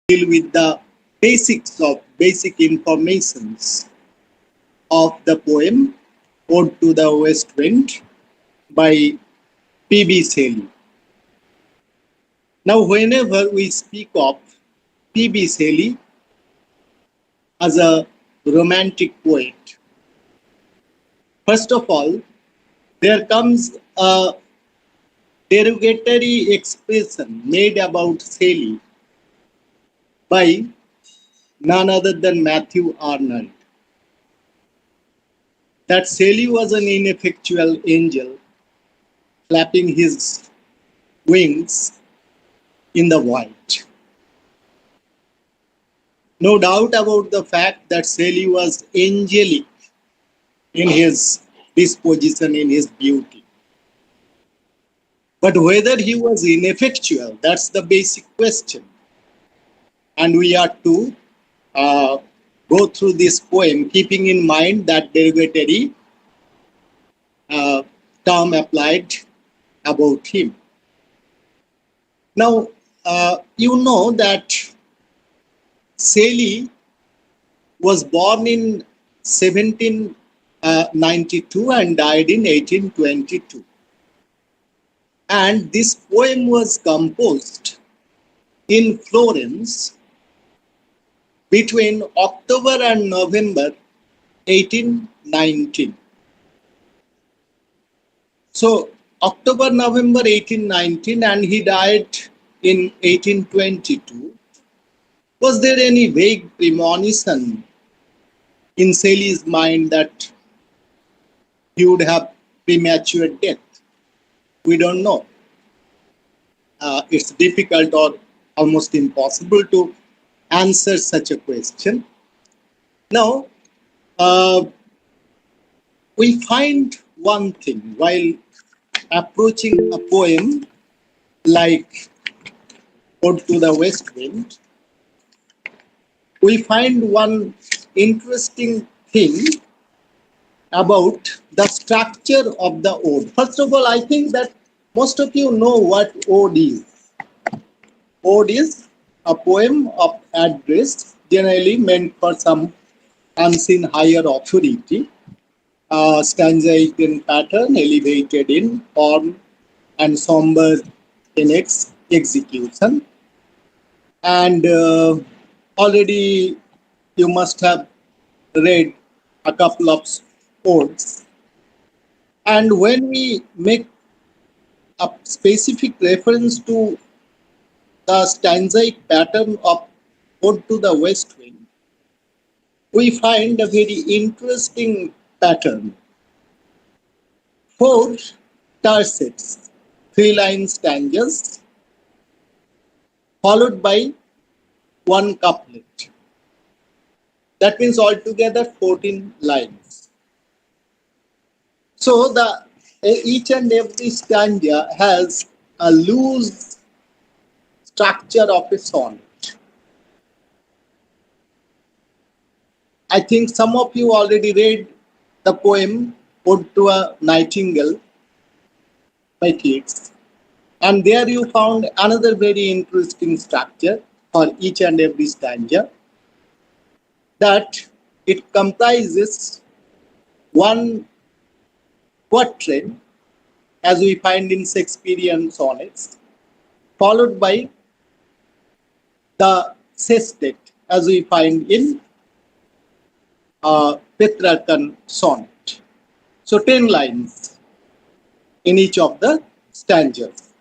deal with the basic informations of the poem Ode to the West Wind by P.B. Shelley. Now, whenever we speak of P.B. Shelley as a romantic poet, first of all, there comes a derogatory expression made about Shelley by none other than Matthew Arnold, that Shelley was an ineffectual angel flapping his wings in the void. No doubt about the fact that Shelley was angelic in his disposition, in his beauty. But whether he was ineffectual, that's the basic question. And we are to go through this poem, keeping in mind that derogatory term applied about him. Now, you know that Shelley was born in 1792 and died in 1822. And this poem was composed in Florence between October and November 1819. So, October, November 1819, and he died in 1822. Was there any vague premonition in Shelley's mind that he would have premature death? We don't know. It's difficult or almost impossible to answer such a question. Now, we find one thing while approaching a poem like Ode to the West Wind. We find one interesting thing about the structure of the ode. First of all, I think that most of you know what ode is. Ode is a poem of address, generally meant for some unseen higher authority. Stanzaic in pattern, elevated in form, and somber in its execution. And already you must have read a couple of odes. And when we make a specific reference to the stanzaic pattern of Ode to the West Wind, we find a very interesting pattern. 4 tercets, 3-line stanzas, followed by 1 couplet. That means altogether 14 lines. So each and every stanza has a loose structure of a sonnet. I think some of you already read the poem Ode to a Nightingale by Keats. And there you found another very interesting structure for each and every stanza, that it comprises 1 quatrain, as we find in Shakespearean sonnets, followed by the sestet, as we find in Petrarchan sonnet. So 10 lines in each of the stanzas.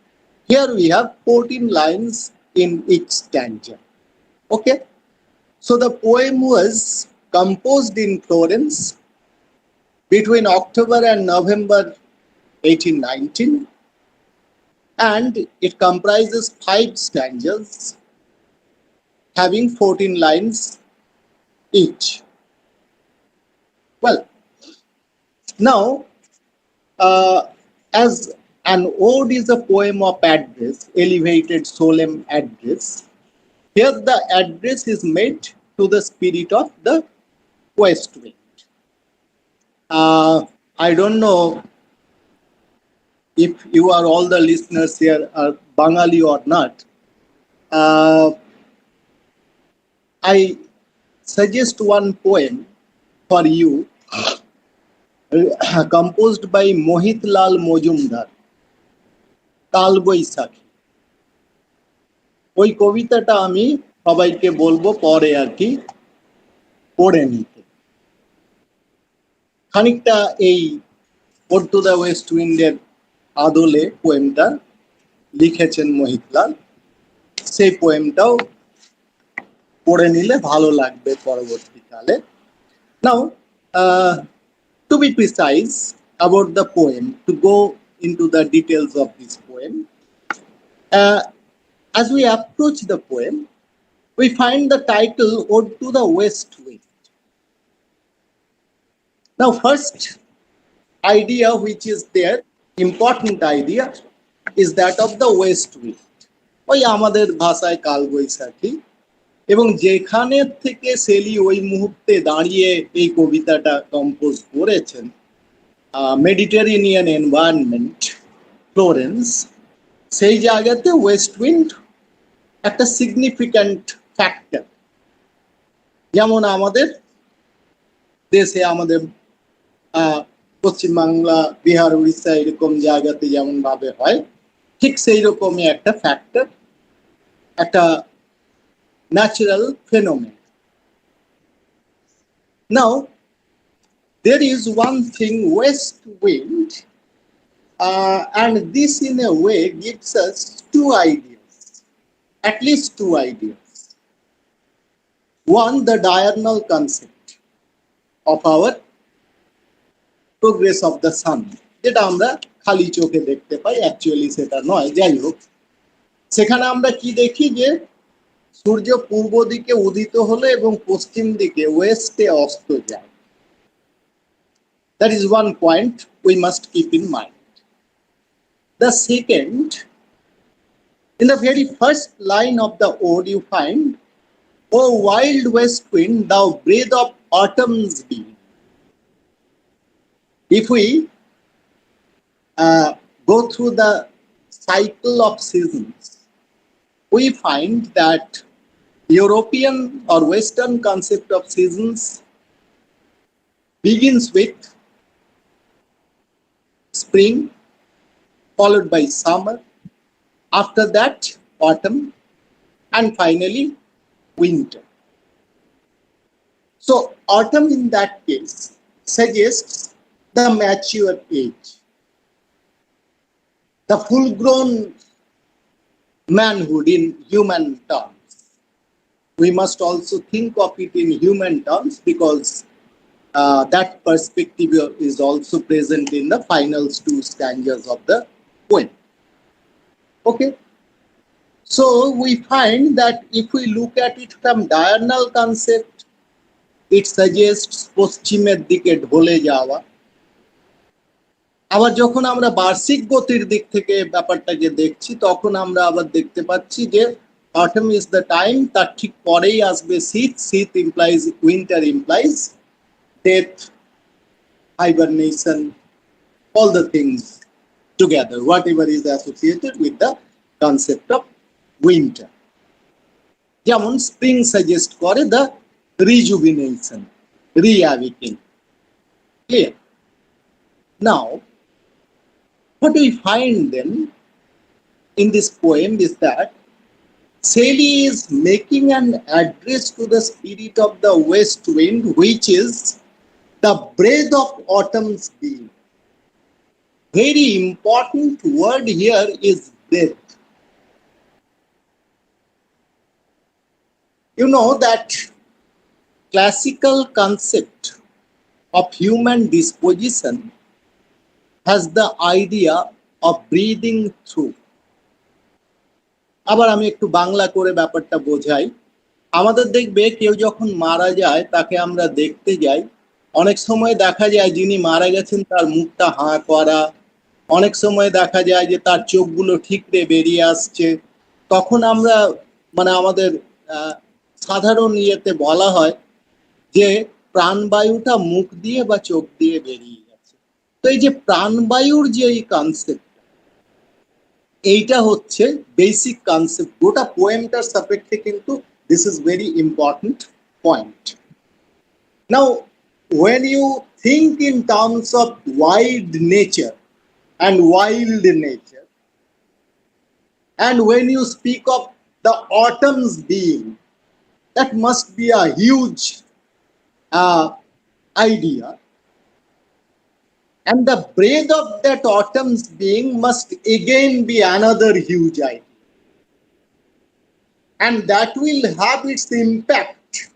Here we have 14 lines in each stanza. Okay? So the poem was composed in Florence between October and November 1819, and it comprises 5 stanzas having 14 lines each. Well, now, as an ode is a poem of address, elevated solemn address, here the address is made to the spirit of the West Wind. I don't know if you are all the listeners here are Bengali or not. I suggest one poem for you, composed by Mohit Lal Mojumdar, কালবৈশাখী। ওই কবিতাটা আমি সবাইকে বলবো পরে আর কি পড়ে নিতে। খানিকটা এই ওড টু দ্য ওয়েস্ট উইন্ডের আদলে পোয়েমটা লিখেছেন মোহিতলাল, সেই পোয়েমটাও পড়ে নিলে ভালো লাগবে পরবর্তীকালে। নাও to be precise about the poem, to go into the details of this poem, as we approach the poem, we find the title Ode to the West Wind. Now, first idea which is there, important idea, is that of the west wind. ওই আমাদের ভাষায় কালবৈশাখী, এবং যেখানে থেকে Shelley ওই মুহূর্তে দাঁড়িয়ে এই কবিতাটা কম্পোজ করেছেন, মেডিটেরেনিয়ান এনভায়রনমেন্ট, ফ্লোরেন্স, সেই জায়গাতে ওয়েস্ট উইন্ড একটা সিগনিফিক্যান্ট ফ্যাক্টর। যেমন আমাদের দেশে, আমাদের পশ্চিমবাংলা, বিহার, উড়িষ্যা এরকম জায়গাতে যেমন ভাবে হয়, ঠিক সেই রকমই একটা ফ্যাক্টর, একটা natural phenomenon. Now there is one thing, west wind, and this in a way gives us two ideas, at least two ideas. One, the diurnal concept of our progress of the sun, যেটা আমরা খালি চোখে দেখতে পাই, actually সেটা নয়, যাই হোক। সেখানে আমরা কি দেখি যে সূর্য পূর্ব দিকে উদিত হলো এবং পশ্চিম দিকে ওয়েস্টে অস্ত যায়। That is one point we must keep in mind. The second, in the very first line of the ode you find, "O wild west wind, thou breath of autumn's being." If we go through the cycle of seasons, we find that European or Western concept of seasons begins with spring, followed by summer, after that autumn, and finally winter. So autumn in that case suggests the mature age, the full-grown manhood in human terms. We must also think of it in human terms, because that perspective is also present in the final two stanzas of the poem. Okay, so we find that if we look at it from diurnal concept, it suggests পশ্চিমের দিকে ঢলে যাওয়া। আবার যখন আমরা বার্ষিক গতির দিক থেকে ব্যাপারটাকে দেখছি, তখন আমরা আবার দেখতে পাচ্ছি যে autumn is the time, তার ঠিক পরেই আসবে শীত, শীত implies winter, implies death, hibernation, all the things together, whatever is associated with the concept of winter. যেমন spring suggest করে the rejuvenation, re-awakening. Clear? Now, what we find then in this poem is that Shelley is making an address to the spirit of the west wind, which is the breath of autumn's being. Very important word here is breath. You know that classical concept of human disposition has the idea of breathing through. আবার আমি একটু বাংলা করে ব্যাপারটা বোঝাই। আমাদের দেখবে কেউ যখন মারা যায়, তাকে আমরা দেখতে যাই, অনেক সময় দেখা যায় যিনি মারা গেছেন তার মুখটা হাঁ করা, অনেক সময় দেখা যায় যে তার চোখগুলো ঠিকরে বেরিয়ে আসছে। তখন আমরা আমাদের সাধারণ ইয়েতে বলা হয় যে প্রাণবায়ুটা মুখ দিয়ে বা চোখ দিয়ে বেরিয়ে গেছে। তো এই যে প্রাণবায়ুর যে এই কনসেপ্ট, এইটা হচ্ছে বেসিক কনসেপ্ট। গোটা পোয়েমটার সাপেক্ষে কিন্তু This is very important point. Now, when you think in terms of wild nature and wild nature, and when you speak of the autumn's being, that must be a huge idea. And the breadth of that autumn's being must again be another huge idea. And that will have its impact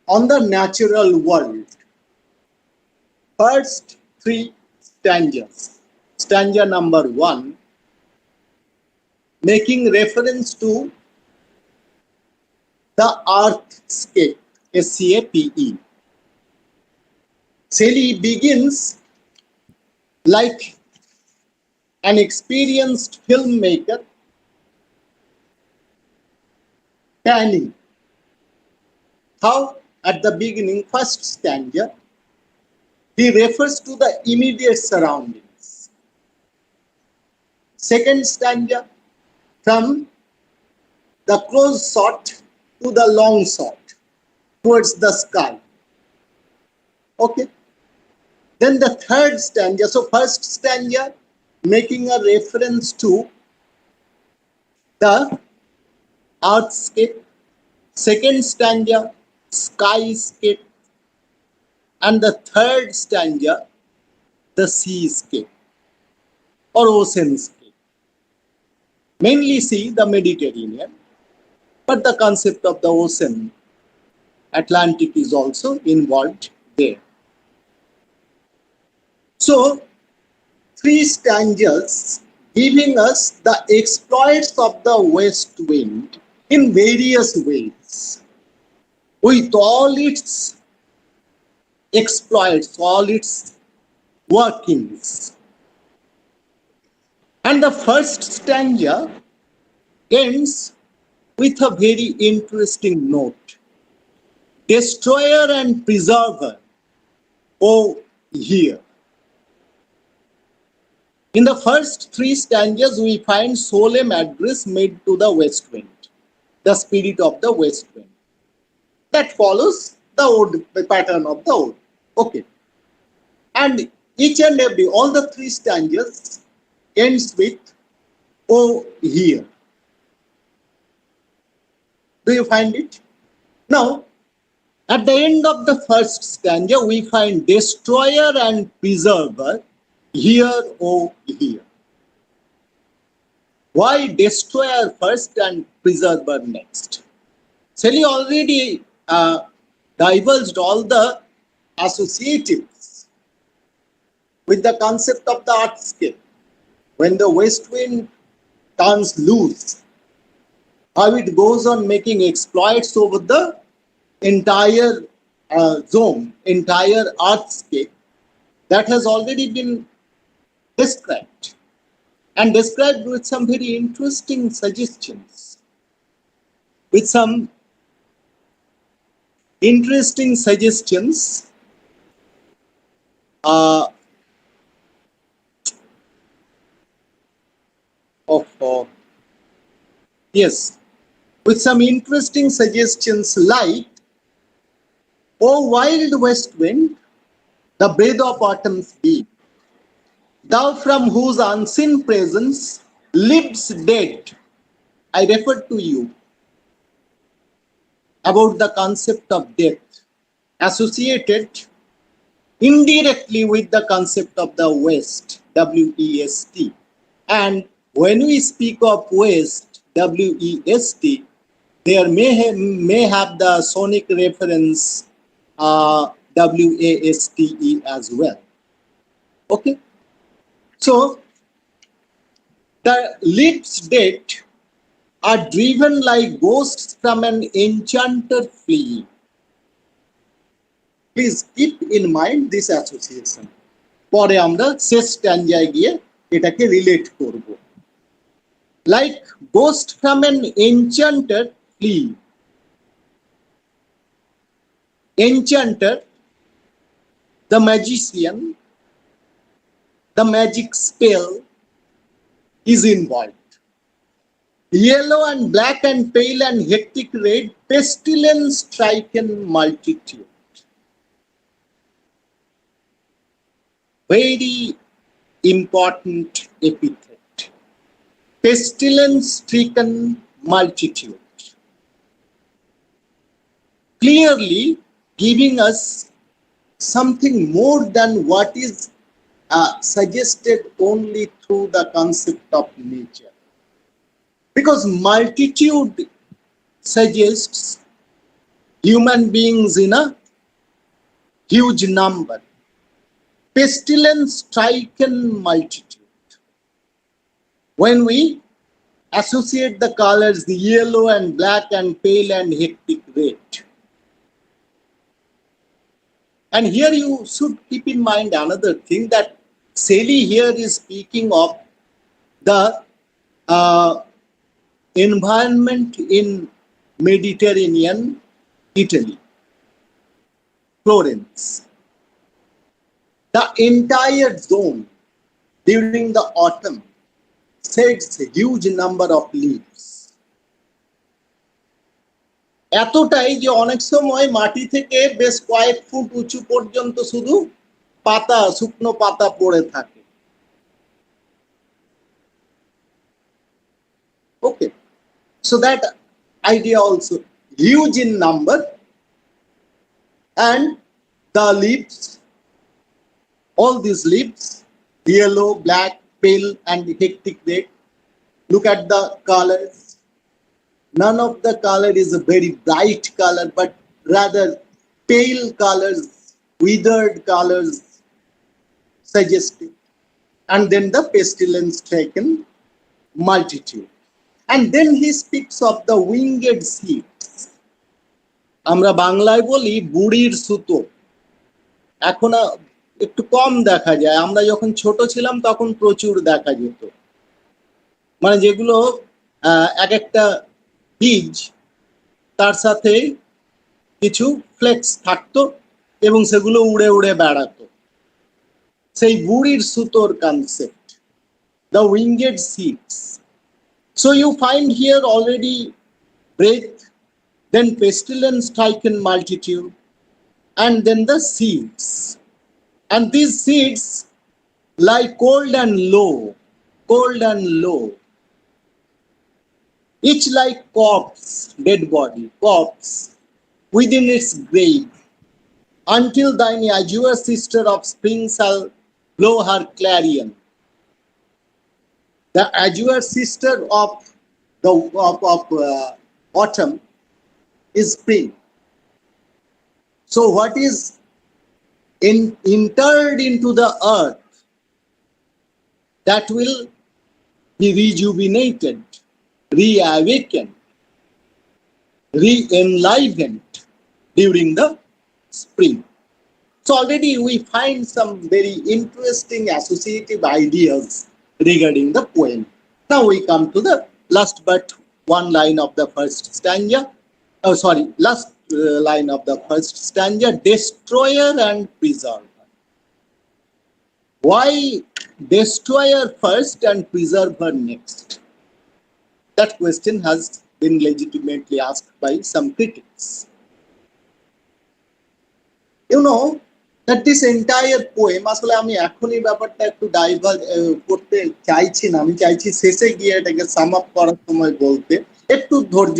on the natural world. First three stanzas. Stanza number 1, making reference to the earthscape, SCAPE. Shelley begins like an experienced filmmaker panning. How? At the beginning, first stanza, he refers to the immediate surroundings. Second stanza, from the close shot to the long shot towards the sky. Okay. Then the third stanza, so first stanza making a reference to the earthscape, second stanza skyscape, and the third stanza the seascape or oceanscape. Mainly see the Mediterranean, but the concept of the ocean, Atlantic, is also involved there. So, three stanzas giving us the exploits of the west wind in various ways, with all its exploits, all its workings. And the first stanza ends with a very interesting note. Destroyer and preserver, oh, here. In the first three stanzas, we find solemn address made to the west wind, the spirit of the west wind. That follows the ode, the pattern of the ode. Okay. And each and every, all the three stanzas ends with, oh, here. Do you find it? Now, at the end of the first stanza, we find destroyer and preserver, here, oh, here. Why destroyer first and preserver next? Shelley already divulged all the associatives with the concept of the earthscape. When the west wind turns loose, how it goes on making exploits over the entire zone, entire earthscape, that has already been described, and described with some very interesting suggestions. With some interesting suggestions yes, with some interesting suggestions like, O wild west wind, the breath of autumn's beam, thou from whose unseen presence lives dead. I referred to you about the concept of death associated indirectly with the concept of the West, W-E-S-T. And when we speak of West, W-E-S-T, there may have the sonic reference W-A-S-T-E as well. Okay? So, the lips dead are driven like ghosts from an enchanted flea. Please keep in mind this association. পরে আমরা শেষ স্ট্যাঞ্জায় গিয়ে এটাকে relate করব। Like ghost from an enchanted flea. Enchanter, the magician, the magic spell is involved. Yellow and black and pale and hectic red, pestilence stricken multitude. Very important epithet. Pestilence stricken multitude. Clearly giving us something more than what is suggested only through the concept of nature. Because multitude suggests human beings in a huge number. Pestilence stricken multitude. When we associate the colors, the yellow and black and pale and hectic red. And here you should keep in mind another thing, that Shelley here is speaking of the environment in Mediterranean Italy, Florence. The entire zone during the autumn sheds a huge number of leaves. এতটাই যে অনেক সময় মাটি থেকে বেশ কয়েক foot উঁচু পর্যন্ত শুধু পাতা, শুকনো পাতা পড়ে থাকে। Okay, so that idea also huge in number, and the leaves, all these leaves, yellow, black, pale and hectic red. Look at the colors. None of the color is a very bright color, but rather pale colors, withered colors suggested. And then the pestilence stricken multitude. And then he speaks of the winged seeds. আমরা বাংলায় বলি বুড়ির সুতো। এখন একটু কম দেখা যায়, আমরা যখন ছোট ছিলাম তখন প্রচুর দেখা যেত। মানে যেগুলো এক একটা বীজ তার সাথে কিছু ফ্লেক্স থাকতো এবং সেগুলো উড়ে উড়ে বেড়াতো, সেই বুড়ির সুতোর concept, the winged seeds. So you find here already breath, then pestilence stricken multitude, and then the seeds. And these seeds lie cold and low, each like corpse, dead body, corpse, within its grave, until thine azure sister of spring shall blow her clarion. The azure sister of the autumn is spring. So what is interred into the earth, that will be rejuvenated, reawakened, re-enlivened during the spring. So already we find some very interesting associative ideas regarding the poem. Now we come to the last but one line of the first stanza. Last line of the first stanza, destroyer and preserver. Why destroyer first and preserver next? That question has been legitimately asked by some critics. You know that this entire poem, আসলে আমি এখনই ব্যাপারটা একটু diverge করতে চাইছি না, আমি চাইছি শেষে গিয়ে এটাকে সাম আপ করার সময় বলতে, একটু ধৈর্য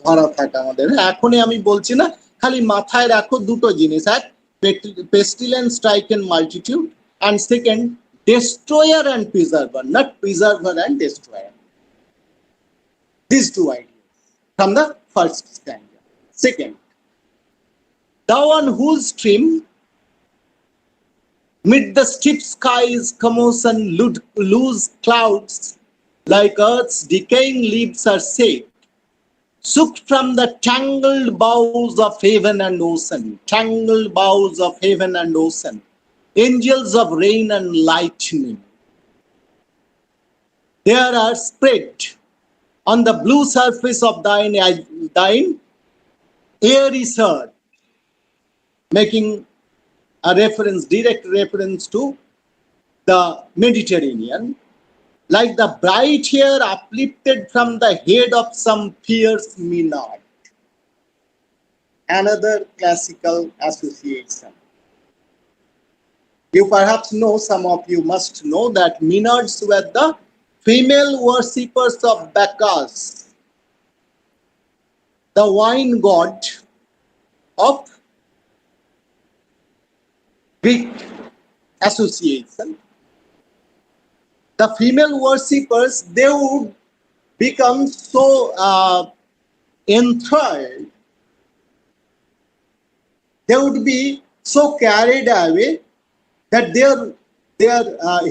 ধরা থাকা আমাদের। এখনই আমি বলছি না, খালি মাথায় রাখো দুটো জিনিস, এক pestilence stricken multitude, and second destroyer and preserver, not preserver and destroyer. These two ideas from the first stanza. Second, thou on whose stream mid the stiff skies commotion loose clouds like earth's decaying leaves are set, shook from the tangled boughs of heaven and ocean, tangled boughs of heaven and ocean, angels of rain and lightning. There are spread on the blue surface of thine airy sword, making a reference, direct reference to the Mediterranean, like the bright hair uplifted from the head of some fierce Maenad. Another classical association. You perhaps know, some of you must know, that Maenads were the female worshippers of Bacchus, the wine god of Greek association. The female worshippers, they would become so enthralled, they would be so carried away that their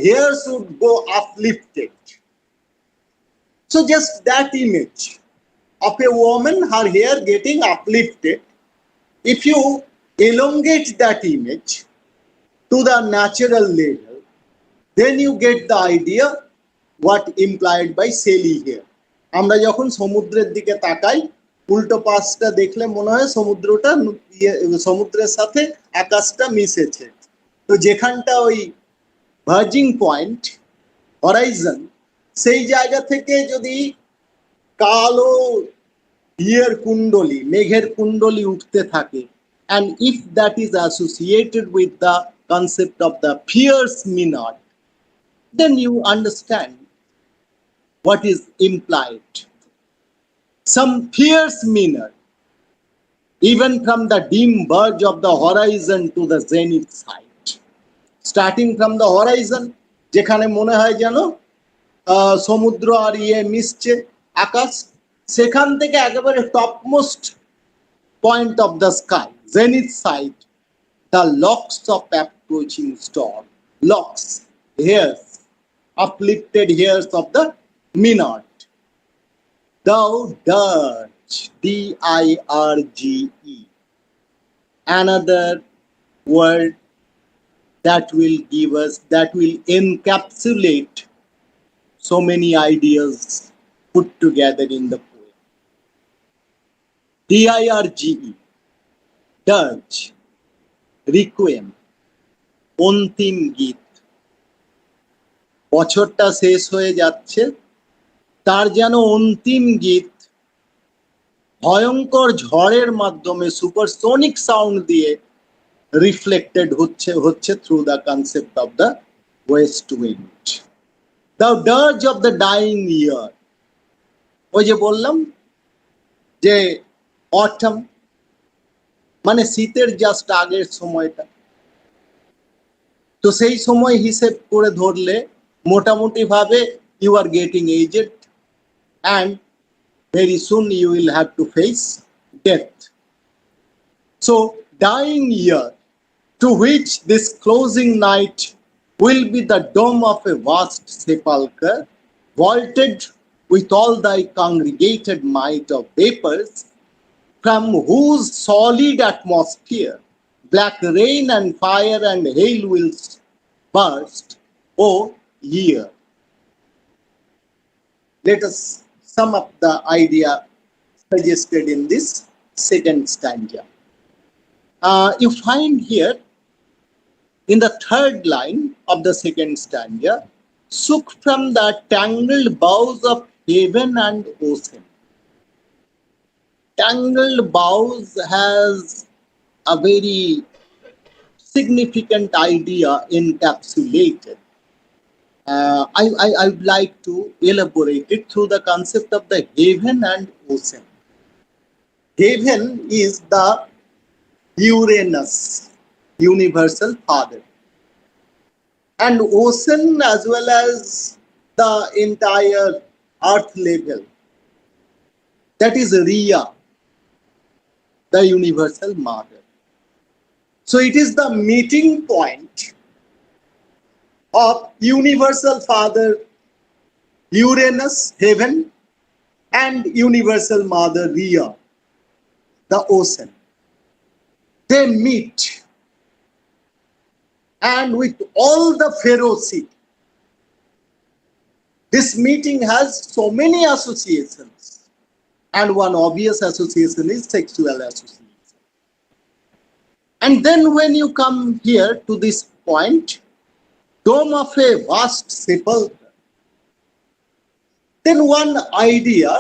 hairs would go uplifted. So just that image of a woman, her hair getting uplifted, if you elongate that image to the natural level, then you get the idea what implied by Shelley here. আমরা যখন সমুদ্রের দিকে তাকাই, উল্টো পাশটা দেখলে মনে হয় সমুদ্রটা সমুদ্রের সাথে আকাশটা মিশেছে। তো যেখানটা ওই ভার্জিং পয়েন্ট, হরাইজন, সেই জায়গা থেকে যদি কালো হিয়ার কুণ্ডলী, মেঘের কুণ্ডলী উঠতে থাকে, and if that is associated with the concept of the fierce Maenad, then you understand what is implied. Some fierce Maenad, even from the dim verge of the horizon to the zenith side. Starting from the horizon, যেখানে মনে হয় যেন সমুদ্র আর মিশছে আকাশ, সেখান থেকে একেবারে topmost point of the sky, zenith side, the locks of approaching storm, locks, hairs, uplifted hairs of the Maenad. Thou dirge, D-I-R-G-E, another word that will give us, that will encapsulate so many ideas put together in the poem. D-I-R-G-E, dirge, requiem, অন্তিম গীত। বছরটা শেষ হয়ে যাচ্ছে, তার যেন অন্তিম গীত ভয়ঙ্কর ঝড়ের মাধ্যমে সুপারসোনিক সাউন্ড দিয়ে রিফ্লেক্টেড হচ্ছে through the concept of the west wind. The dirge of the dying year, ওই যে বললাম যে অটম মানে শীতের জাস্ট আগের সময়টা, তো সেই সময় হিসেব করে ধরলে মোটামুটি ভাবে you are getting used and very soon you will have to face death. So dying year, to which this closing night will be the dome of a vast sepulchre, vaulted with all thy congregated might of vapors, from whose solid atmosphere black rain and fire and hail will burst, O year. Let us sum up the idea suggested in this second stanza. You find here in the third line of the second stanza, "Sook from the tangled boughs of heaven and ocean." Tangled boughs has a very significant idea encapsulated. I would like to elaborate it through the concept of the heaven and ocean. Heaven is the Uranus, universal father, and ocean as well as the entire earth level, that is Rhea, the universal mother. So it is the meeting point of universal father Uranus, heaven, and universal mother Rhea, the ocean. They meet, and with all the ferocity, this meeting has so many associations, and one obvious association is sexual association. And then when you come here to this point, dome of a vast sepulchre, Then one idea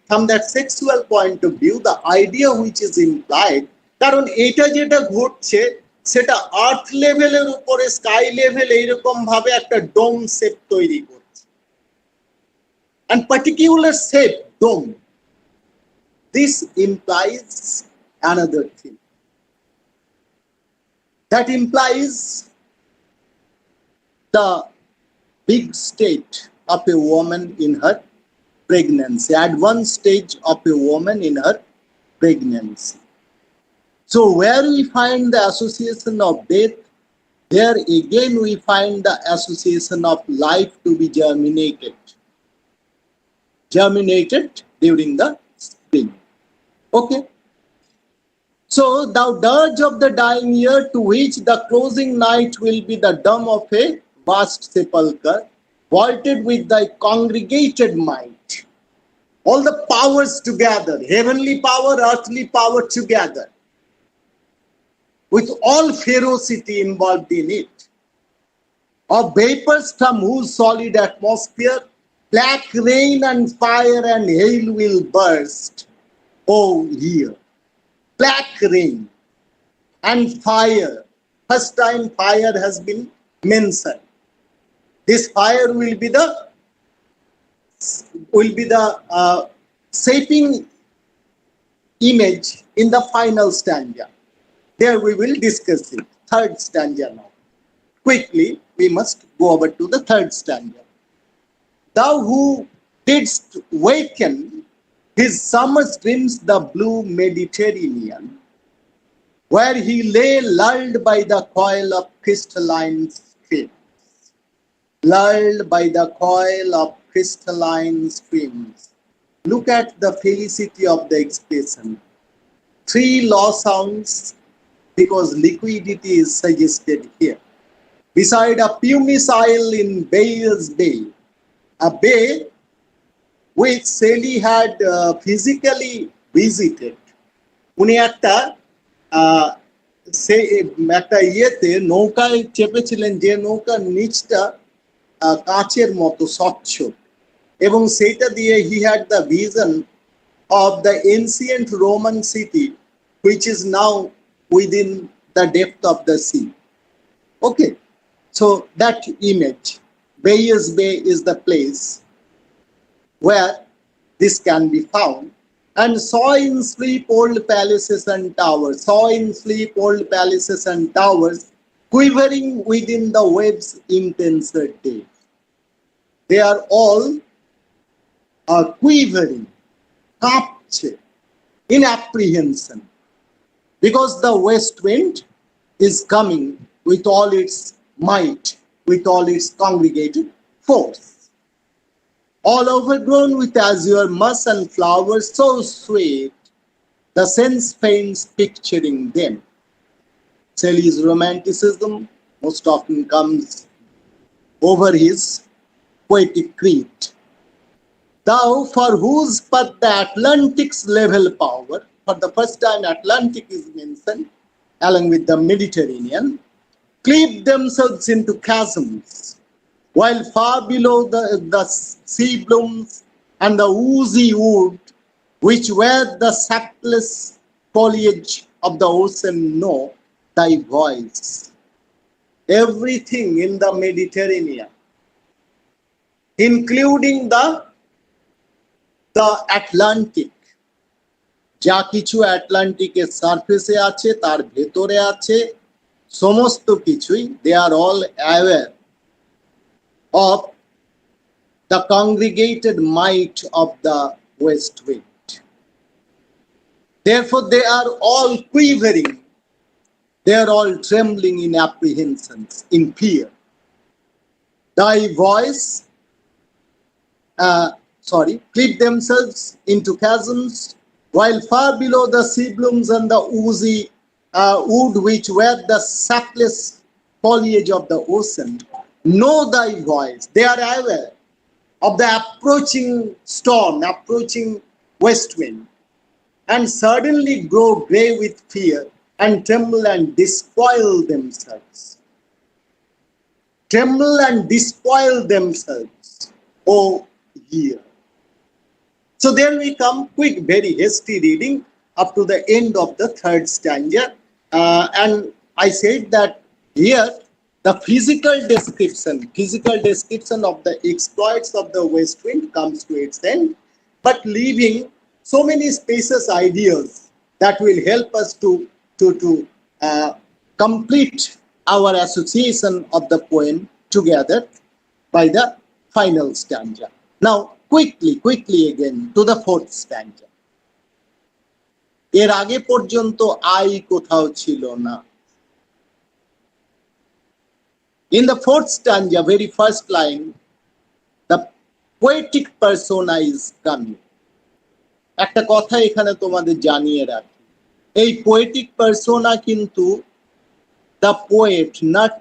from that sexual point of view, the idea which is implied, কারণ এটা যেটা ঘটছে সেটা আর্থ লেভেলের উপরে sky level এইরকম ভাবে একটা ডোম শেপ তৈরি করছে, and particular shape dome, this implies another thing. That implies the big state of a woman in her pregnancy, advanced stage of a woman in her pregnancy. So where we find the association of death, there again we find the association of life to be germinated during the spring. Okay. So the dirge of the dying year, to which the closing night will be the dome of a vast sepulchre, vaulted with thy congregated might. All the powers together, heavenly power, earthly power together, with all ferocity involved in it, of vapors from whose solid atmosphere black rain and fire and hail will burst. Oh, here, black rain and fire. First time fire has been mentioned. This fire will be the shaping image in the final stanza. There we will discuss it. Third stanza now. Quickly, we must go over to the third stanza. Thou who didst waken his summer streams the blue Mediterranean, where he lay lulled by the coil of crystalline streams. Lulled by the coil of crystalline streams. Look at the felicity of the expression. Three law sounds, because liquidity is suggested here. Beside a pumice isle in Bayer's Bay, a bay which Shelley had physically visited. উনি একটা ইয়েতে নৌকায় চেপেছিলেন, যে নৌকার নিচটা কাঁচের মতো স্বচ্ছ, এবং সেইটা দিয়ে he had the vision of the ancient Roman city which is now within the depth of the sea. Okay, so that image, Bayer's Bay, is the place where this can be found. And saw in sleep old palaces and towers, saw in sleep old palaces and towers, quivering within the waves' intenser day. They are all quivering, কাঁপছে, in apprehension, because the west wind is coming with all its might, with all its congregated force. All overgrown with azure moss and flowers so sweet, the sense faints picturing them. Shelley's romanticism most often comes over his poetic creed. Thou for whose but the Atlantic's level power, for the first time Atlantic is mentioned along with the Mediterranean, cleave themselves into chasms, while far below the sea blooms and the oozy wood, which where the sapless foliage of the ocean know thy voice. Everything in the Mediterranean, including the Atlantic, যা কিছু আটলান্টিকের সারফেসে আছে, তার ভেতরে আছে, সমস্ত কিছুই, they are all aware of the congregated might of the west wind. Therefore, they are all quivering, they are all trembling in apprehensions, in fear. Thy voice, cleave themselves into chasms, while far below the sea blooms and the oozy wood, which were the sapless foliage of the ocean, know thy voice. They are aware of the approaching storm, approaching west wind, and suddenly grow grey with fear and tremble and despoil themselves. Tremble and despoil themselves, O year. So there we come, quick, very hasty reading up to the end of the third stanza. And I said that here the physical description of the exploits of the west wind comes to its end, but leaving so many spacious ideas that will help us to complete our association of the poem together by the final stanza. Now, quickly again to the fourth stanza. এর আগে পর্যন্ত I কোথাও ছিল না। In the fourth stanza, very first line, the poetic persona is coming. একটা কথা এখানে তোমাদের জানিয়ে রাখি, এই poetic persona কিন্তু the poet, not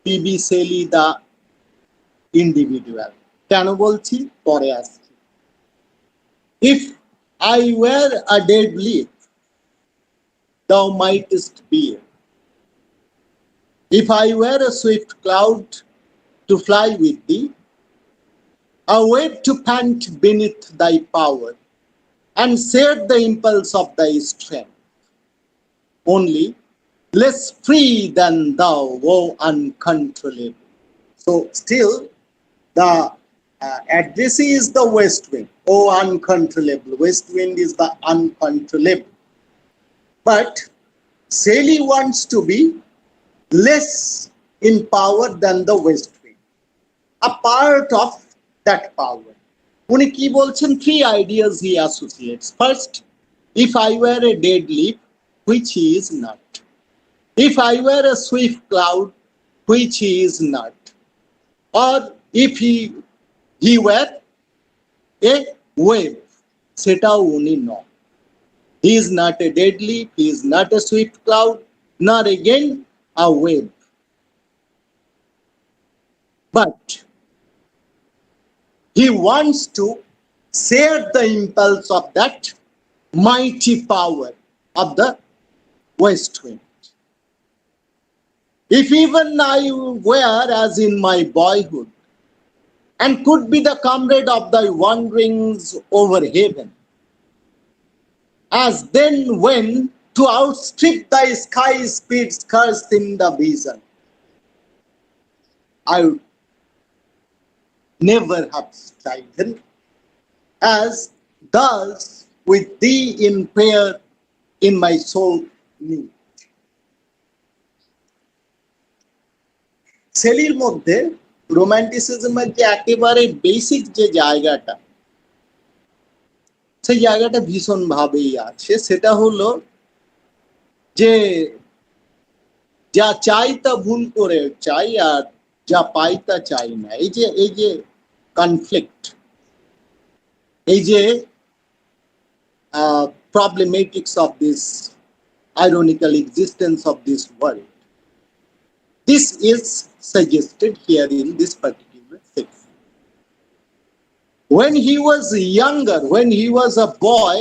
P.B. Shelley the individual. কেন বলছি পরে আসছি। If I were a dead leaf, thou mightest bear. If I were a swift cloud to fly with thee, a wave to pant beneath thy power, and share the impulse of thy strength, only less free than thou, O uncontrollable. So still the addressee is the west wind, O uncontrollable. West wind is the uncontrollable. But Shelley wants to be less in power than the west wind, a part of that power. উনি কি বলছেন? Three ideas he associates. First, if I were a dead leaf, which he is not. If I were a swift cloud, which he is not. Or if he were a wave, সেটাও উনি নন। He is not a dead leaf, he is not a swift cloud, nor again a wave. But he wants to share the impulse of that mighty power of the west wind. If even I were as in my boyhood, and could be the comrade of thy wanderings over heaven, as then when to outstrip thy sky speeds cursed in the vision, I would never have striven, as thus with thee in prayer in my soul need. Shelleyর মধ্যে রোমান্টিসিজমের যে একেবারে basic যে জায়গাটা, সেই জায়গাটা ভীষণ ভাবেই আছে। সেটা হলো যে যা চাই তা ভুল করে চাই, আর যা পাই তা চাই না। এই যে কনফ্লিক্ট, এই যে problematics of this ironical existence of this world, this is suggested here in this particular section. When he was younger, when he was a boy,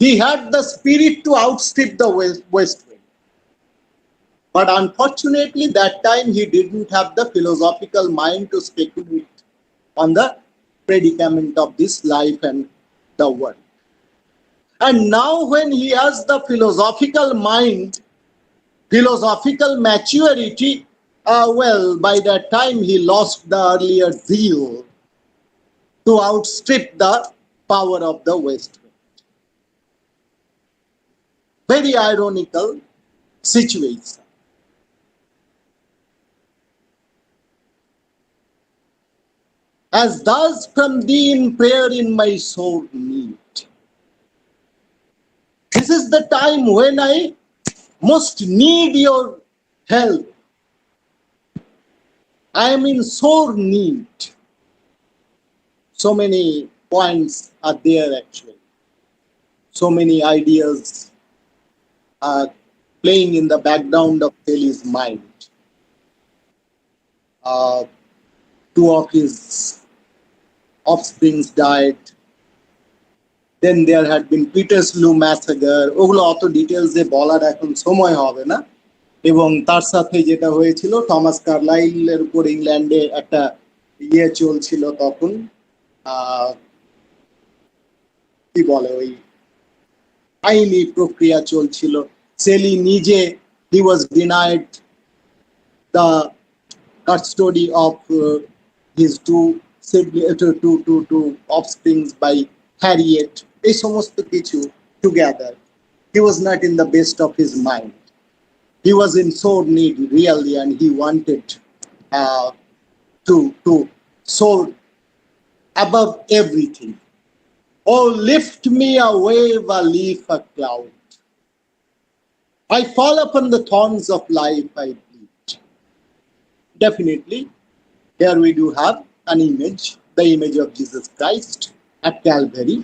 he had the spirit to outstrip the west wind. But unfortunately, that time he didn't have the philosophical mind to speculate on the predicament of this life and the world. And now when he has the philosophical mind, philosophical maturity, well, by that time he lost the earlier zeal to outstrip the power of the west wind. Very ironical situation. As thus from thee in prayer in my soul need. This is the time when I most need your help. I am in sore need. So many points are there actually. So many ideas are playing in the background of Shelley's mind. Two of his offsprings died. Then there had been Peterslough massacre. ওগুলো অত ডিটেলসে বলার এখন সময় হবে না। এবং তার সাথে যেটা হয়েছিল, থমাস কার্লাইলের উপর ইংল্যান্ডে একটা চলছিল তখন, কি বলে ওই আইনি প্রক্রিয়া চলছিল। শেলি নিজে, he was denied the custody of his two offsprings by Harriet. এই সমস্ত কিছু together. He was not in the best of his mind. He was in sore need really, and he wanted to soar above everything. Oh, lift me a wave, a leaf, a cloud. I fall upon the thorns of life, I bleed. Definitely, here we do have an image, the image of Jesus Christ at Calvary.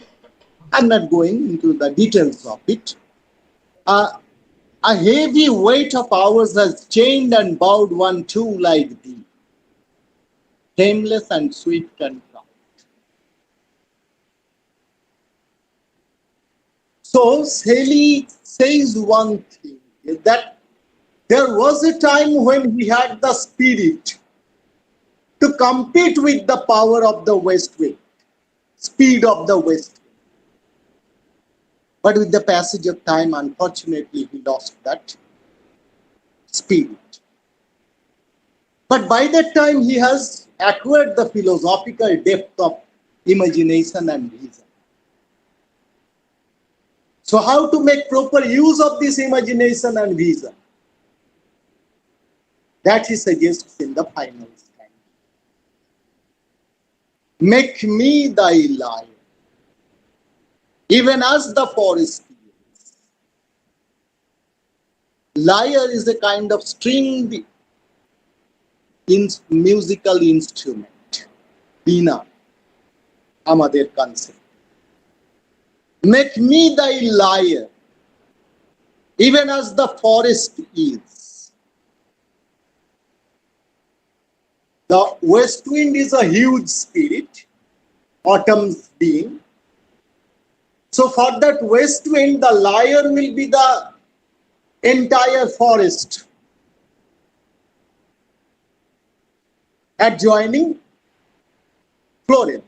I'm not going into the details of it. A heavy weight of ours has chained and bowed one too like thee, tameless and swift and proud. So Shelley says one thing, that there was a time when he had the spirit to compete with the power of the west wind, speed of the west wind. But with the passage of time, unfortunately, he lost that spirit. But by that time, he has acquired the philosophical depth of imagination and reason. So how to make proper use of this imagination and reason? That he suggests in the final stanza. Make me thy lyre, even as the forest is. Lyre is a kind of stringed musical instrument. Veena, amader concept. Make me thy lyre, even as the forest is. The west wind is a huge spirit, autumn's being. So for that west wind, the lyre will be the entire forest adjoining Florence.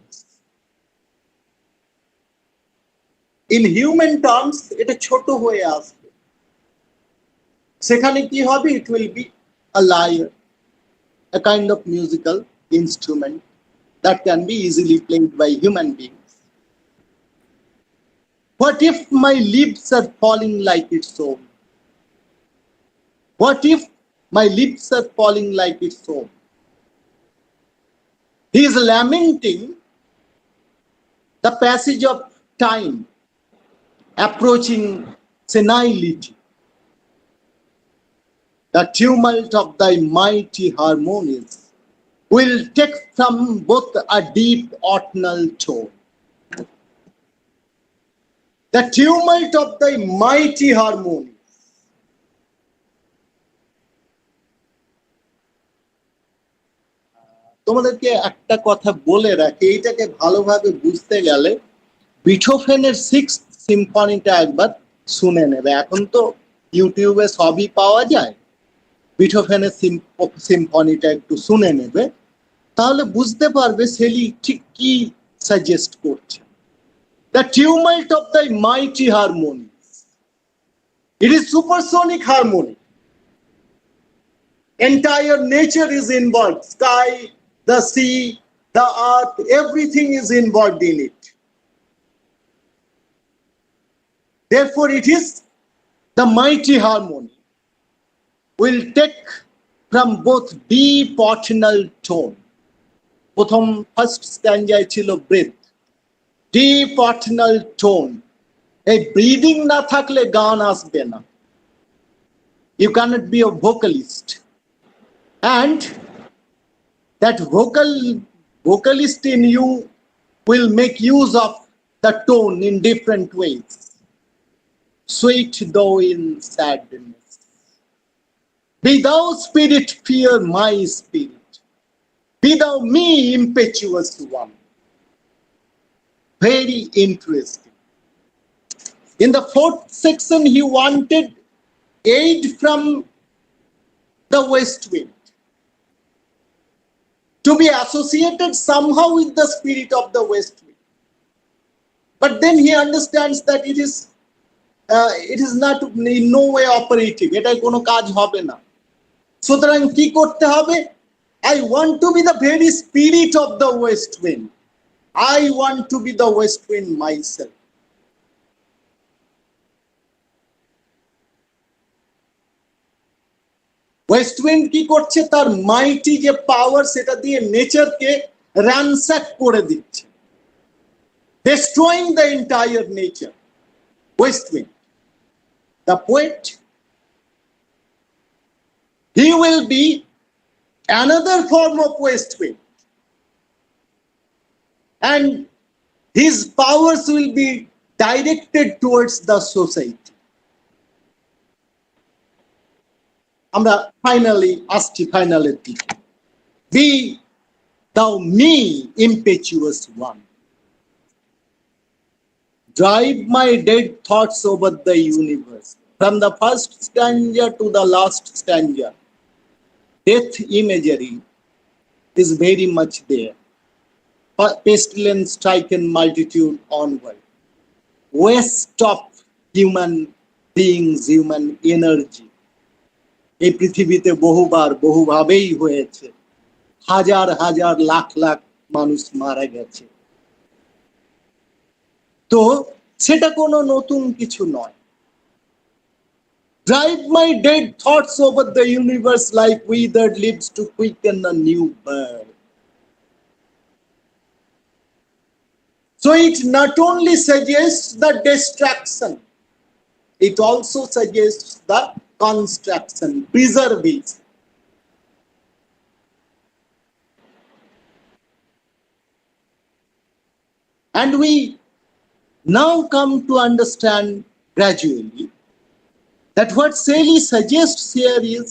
In human terms, এটা ছোট হয়ে আসবে। সেখানে কি হবে? It will be a lyre, a kind of musical instrument that can be easily played by human beings. What if my lips are falling like its own? What if my lips are falling like its own? He is lamenting the passage of time, approaching senility. The tumult of thy mighty harmonies will take from both a deep autumnal tone. The tumult of thy mighty harmonies. তোমাদেরকে একটা কথা বলে রাখি, এইটাকে ভালোভাবে বুঝতে গেলে বিথোফেনের 6th সিম্ফনিটা একবার শুনে নেবে। এখন তো ইউটিউবে সবই পাওয়া যায়। বিথোফেনের সিম্ফনিটা একটু শুনে নেবে, তাহলে বুঝতে পারবে শেলি ঠিক কি সাজেস্ট করছে। The tumult of thy mighty harmonies. It is supersonic harmony. Entire nature is involved. Sky, the sea, the earth, everything is involved in it. Therefore, it is the mighty harmony will take from both deep autumnal tone. প্রথম first স্ট্যান্জায় ছিল breath, deep autumnal tone. এই breathing না থাকলে গান আসবে না। You cannot be a vocalist. And that vocalist in you will make use of the tone in different ways. Sweet though in sadness, be thou spirit, fear my spirit. Be thou me, impetuous one. Very interesting. In the 4th section, he wanted aid from the west wind, to be associated somehow with the spirit of the west wind. But then he understands that it is not in no way operative. এটা কোনো কাজ হবে না। সুতরাং কি করতে হবে? I want to be the very spirit of the west wind. I want to be the west wind myself. West wind কি করছে? তার মাইটি যে পাওয়ার সেটা দিয়ে নেচারকে ransack করে দিচ্ছে, destroying the entire nature. West wind, the poet, he will be another form of west wind, and his powers will be directed towards the society. আমরা finally আসছি ফাইনালের দিকে। Be thou me, impetuous one. Drive my dead thoughts over the universe. From the first stanza to the last stanza, death imagery is very much there. Pestilence striken multitude onward. Waste of human beings, human energy. এই পৃথিবীতে বহুবার বহুভাবেই হয়েছে, হাজার হাজার লাখ লাখ মানুষ মারা গেছে। তো সেটা কোনো নতুন কিছু নয়। Drive my dead thoughts over the universe like withered leaves to quicken a new bird. So it not only suggests the destruction, it also suggests the construction, preservation. And we now come to understand gradually that what Shelley suggests here is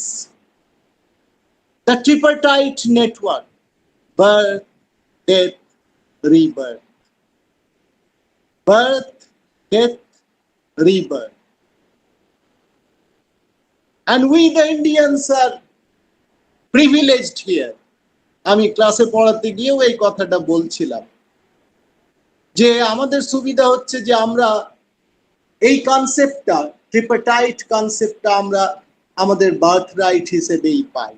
the tripartite network: birth, death, rebirth. Birth, death, rebirth. And we the Indians are privileged here. আমি ক্লাসে পড়াতে গিয়েও এই কথাটা বলছিলাম যে আমাদের সুবিধা হচ্ছে যে আমরা এই কনসেপ্টটা, ট্রিপার্টাইট কনসেপ্টটা আমরা আমাদের বার্থ রাইট হিসেবেই পাই।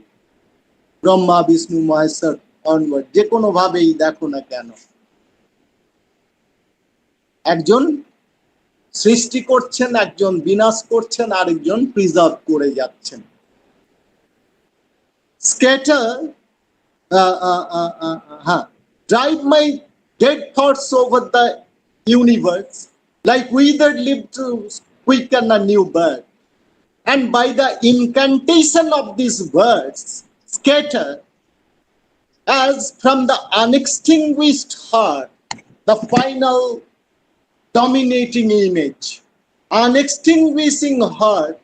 ব্রহ্মা, বিষ্ণু, মহেশ্বর অনওয়ার্ড, যে কোনো ভাবেই দেখো না কেন, একজন সৃষ্টি করছেন, একজন বিনাশ করছেন, আরেকজন প্রিজার্ভ করে যাচ্ছেন। Scatter, drive my dead thoughts over the universe like withered leaves to quicken a new birth. And by the incantation of these words, scatter as from the unextinguished heart the final dominating image, unextinguishing heart,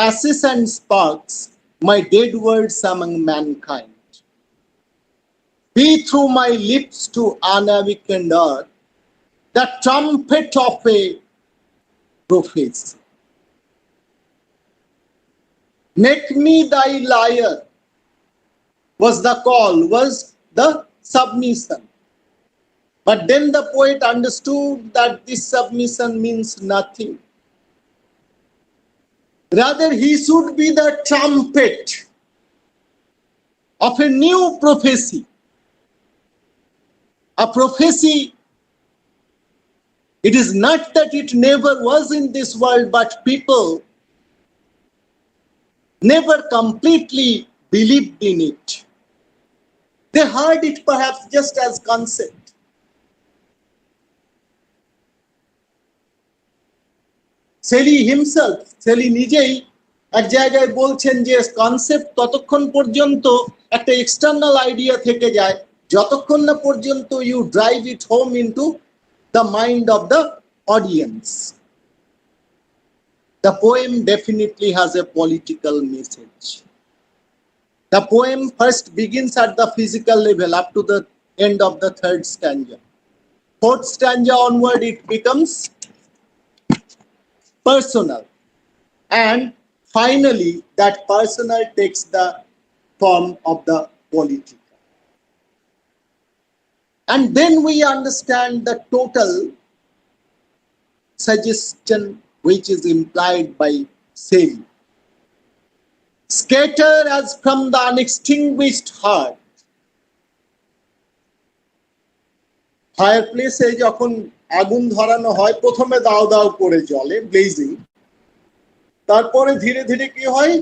ashes and sparks, my dead words among mankind. Be through my lips to unawakened earth the trumpet of a prophecy. Make me thy lyre was the call, was the submission. But then the poet understood that this submission means nothing. Rather, he should be the trumpet of a new prophecy. A prophecy, it is not that it never was in this world, but people never completely believed in it. They heard it perhaps just as concept. Shelley himself, Shelley নিজেই এক জায়গায় বলছেন যে concept ততক্ষণ পর্যন্ত একটা external idea থেকে যায় যতক্ষণ না পর্যন্ত you drive it home into the mind of the audience. The poem definitely has a political message. The poem first begins at the physical level up to the end of the third stanza. Fourth stanza onward, it becomes personal. And finally, that personal takes the form of the political. And then we understand the total suggestion which is implied by Shelley. Scatter as from the unextinguished heart. ফায়ারপ্লেসে যখন আগুন ধরানো হয় প্রথমে দাও দাও করে জ্বলে blazing, তারপরে ধীরে ধীরে কি হয়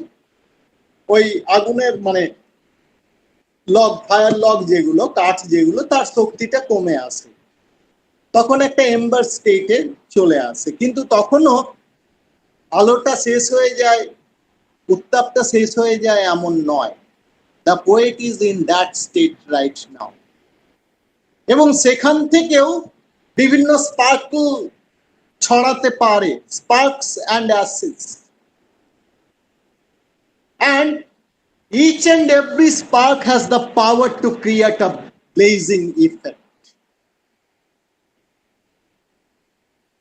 ওই আগুনের মানে লগ ফায়ার লগ যেগুলো কাঠ যেগুলো তার শক্তিটা কমে আসে, তখন একটা এম্বার স্টেটে চলে আসে, কিন্তু তখনও আলোটা শেষ হয়ে যায়, উত্তাপটা শেষ হয়ে যায় এমন নয়। The poet is in that state right now. এবং সেখান থেকেও বিভিন্ন স্পার্কল ছড়াতে পারে, sparks and ashes, and each and every spark has the power to create a blazing effect.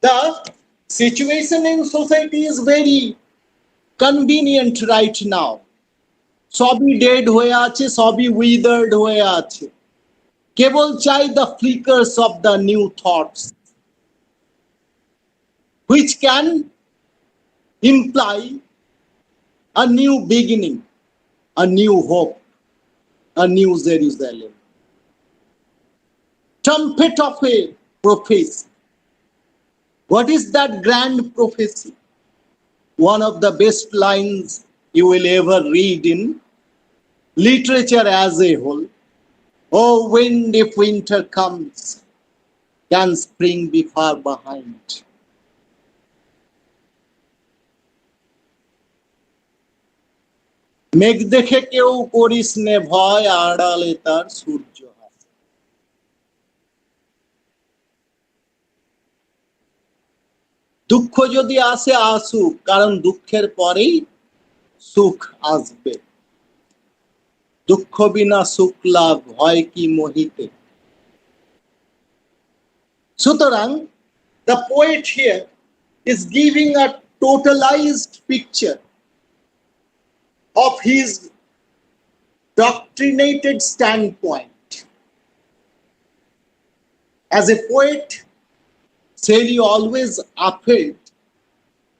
The situation in society is very convenient right now. সবই dead হয়ে আছে, সবই উইদার্ড হয়ে আছে, কেবল চাই the flickers of the new thoughts which can imply a new beginning, a new hope, a new Jerusalem. Trumpet of a prophecy. What is that grand prophecy? One of the best lines you will ever read in literature as a whole. Oh wind, if winter comes, can spring be far behind? মেঘ দেখে কেউ করিস নে ভয়, আড়ালে তার সূর্য হাসে। দুঃখ যদি আসে আসুক, কারণ দুঃখের পরেই সুখ আসবে। দুঃখ বিনা সুখ লাভ হয় কি মোহিতে। সুতরাং the poet here is giving a totalized picture of his doctrinated standpoint. As a poet, Shelley always upheld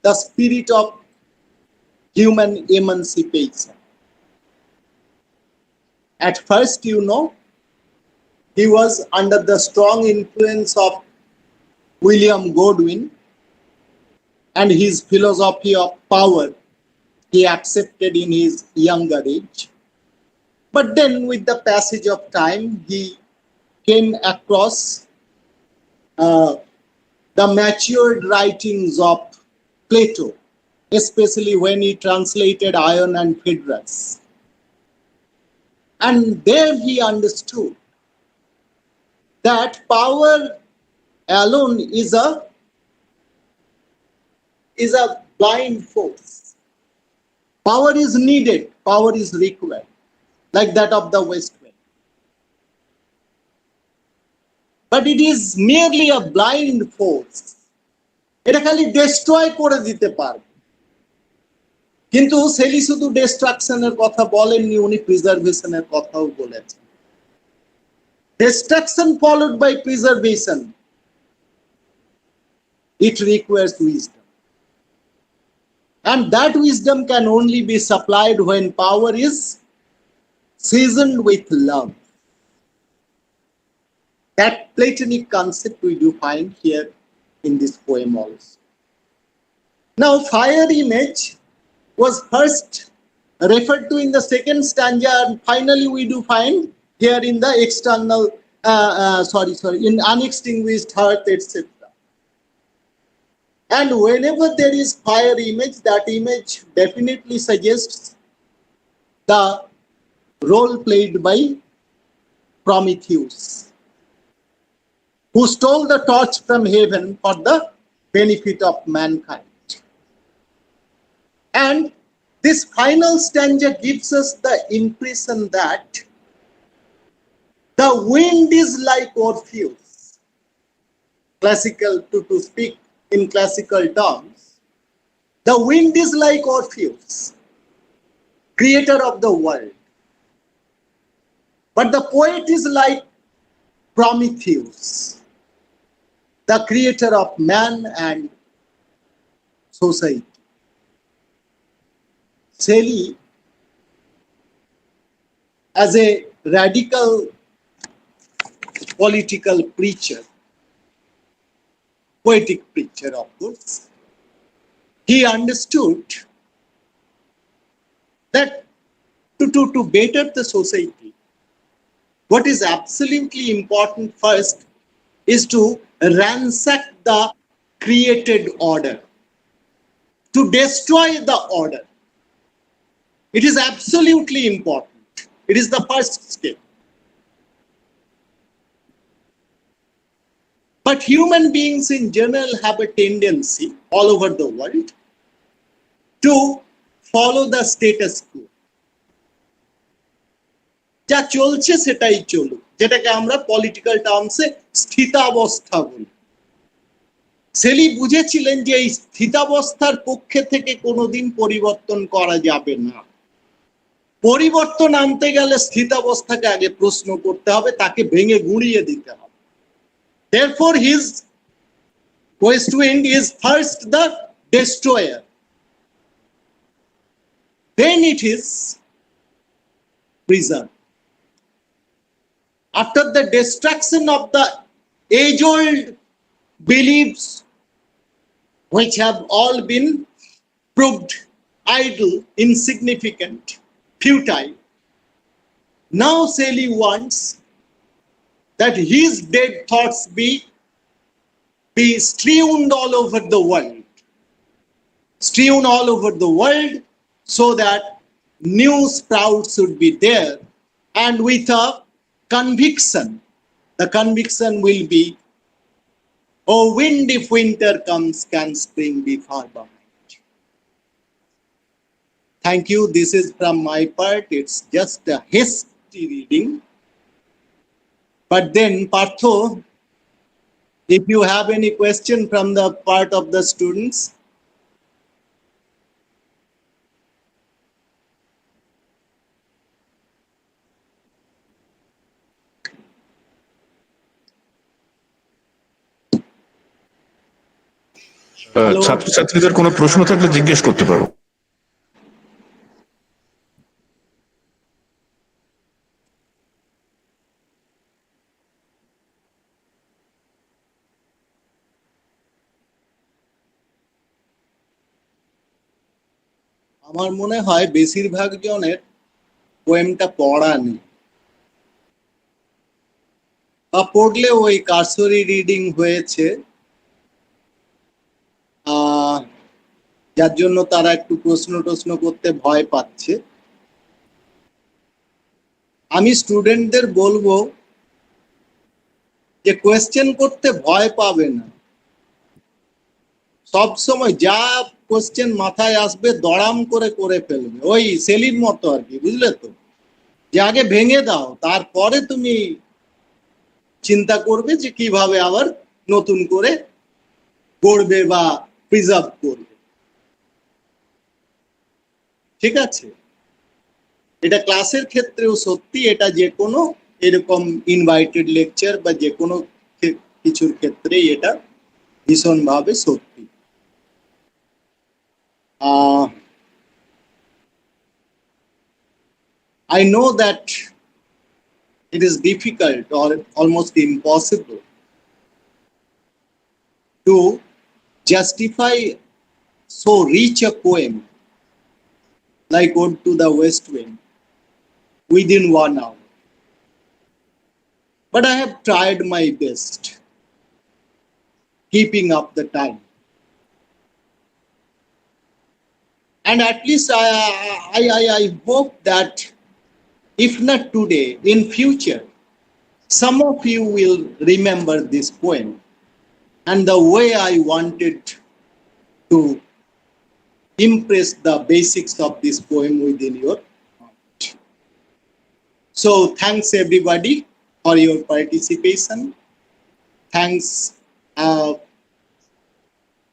the spirit of human emancipation. At first, he was under the strong influence of William Godwin and his philosophy of power he accepted in his younger age. But then with the passage of time, he came across the matured writings of Plato, especially when he translated Ion and Phaedrus. And there he understood that power alone is a blind force. Power is needed, power is required, like that of the west wind. But it is merely a blind force. এটা খালি destroy করে দিতে পারবে। কিন্তু Shelley শুধু ডিস্ট্রাকশনের কথা বলেননি, উনি প্রিজার্ভেশনের কথাও বলেছেন। Destruction followed by preservation, it requires wisdom. And that wisdom can only be supplied when power is seasoned with love. That Platonic concept we do find here in this poem also. Now, fire image was first referred to in the second stanza, and finally we do find here in the external, in unextinguished heart, etc. And whenever there is fire image, that image definitely suggests the role played by Prometheus, who stole the torch from heaven for the benefit of mankind. And this final stanza gives us the impression that the wind is like Orpheus. Classical, to speak in classical terms, the wind is like Orpheus, creator of the world. But the poet is like Prometheus, the creator of man and society. Shelley, as a radical political preacher, poetic preacher, of course, he understood that to better the society, what is absolutely important first is to ransack the created order, to destroy the order. It is absolutely important. It is the first step. But human beings in general have a tendency all over the world to follow the status quo. যা চলছে সেটাই চলুক, যেটাকে আমরা political টার্মসে স্থিতাবস্থা বলি। Shelley বুঝেছিলেন যে এই স্থিতাবস্থার পক্ষে থেকে কোনোদিন পরিবর্তন করা যাবে না। পরিবর্তন আনতে গেলে স্থিতাবস্থাকে আগে প্রশ্ন করতে হবে, তাকে ভেঙে গুঁড়িয়ে দিতে হবে। Therefore, his west wind is first the destroyer. Then it is preserved. After the destruction of the age-old beliefs, which have all been proved idle, insignificant, futile, now Shelley wants that his dead thoughts be strewn all over the world. Strewn all over the world so that new sprouts should be there, and with a conviction. The conviction will be, oh wind, if winter comes, can spring be far behind. Thank you. This is from my part. It's just a hasty reading. But then, Partho, if you have any question from the part of the students. ছাত্রছাত্রীদের কোনো প্রশ্ন থাকলে জিজ্ঞেস করতে পারো। আমার মনে হয় বেশিরভাগ জনের পোয়েমটা পড়া নেই, বা পড়লে ওই কারসরি রিডিং হয়েছে, যার জন্য তারা একটু প্রশ্ন করতে ভয় পাচ্ছে। আমি স্টুডেন্টদের বলবো যে কোয়েশ্চেন করতে ভয় পাবে না, সব সময় যা কোয়েশ্চেন মাথায় আসবে দড়াম করে ফেলবে, ওই সেলির মতো আর কি, বুঝলে তো, যে আগে ভেঙে দাও, তারপরে তুমি চিন্তা করবে যে কিভাবে আবার নতুন করে গড়বে বা প্রিজার্ভ করবে। ঠিক আছে, এটা ক্লাসের ক্ষেত্রেও সত্যি, এটা যে কোনো এরকম ইনভাইটেড লেকচার বা যে কোনো কিছুর ক্ষেত্রেই এটা ভীষণভাবে সত্যি। I know that it is difficult or almost impossible to justify so rich a poem like Ode to the West Wind within 1 hour. But I have tried my best, keeping up the time. And at least I hope that if not today, in future, some of you will remember this poem and the way I wanted to impress the basics of this poem within your heart. So thanks everybody for your participation. Thanks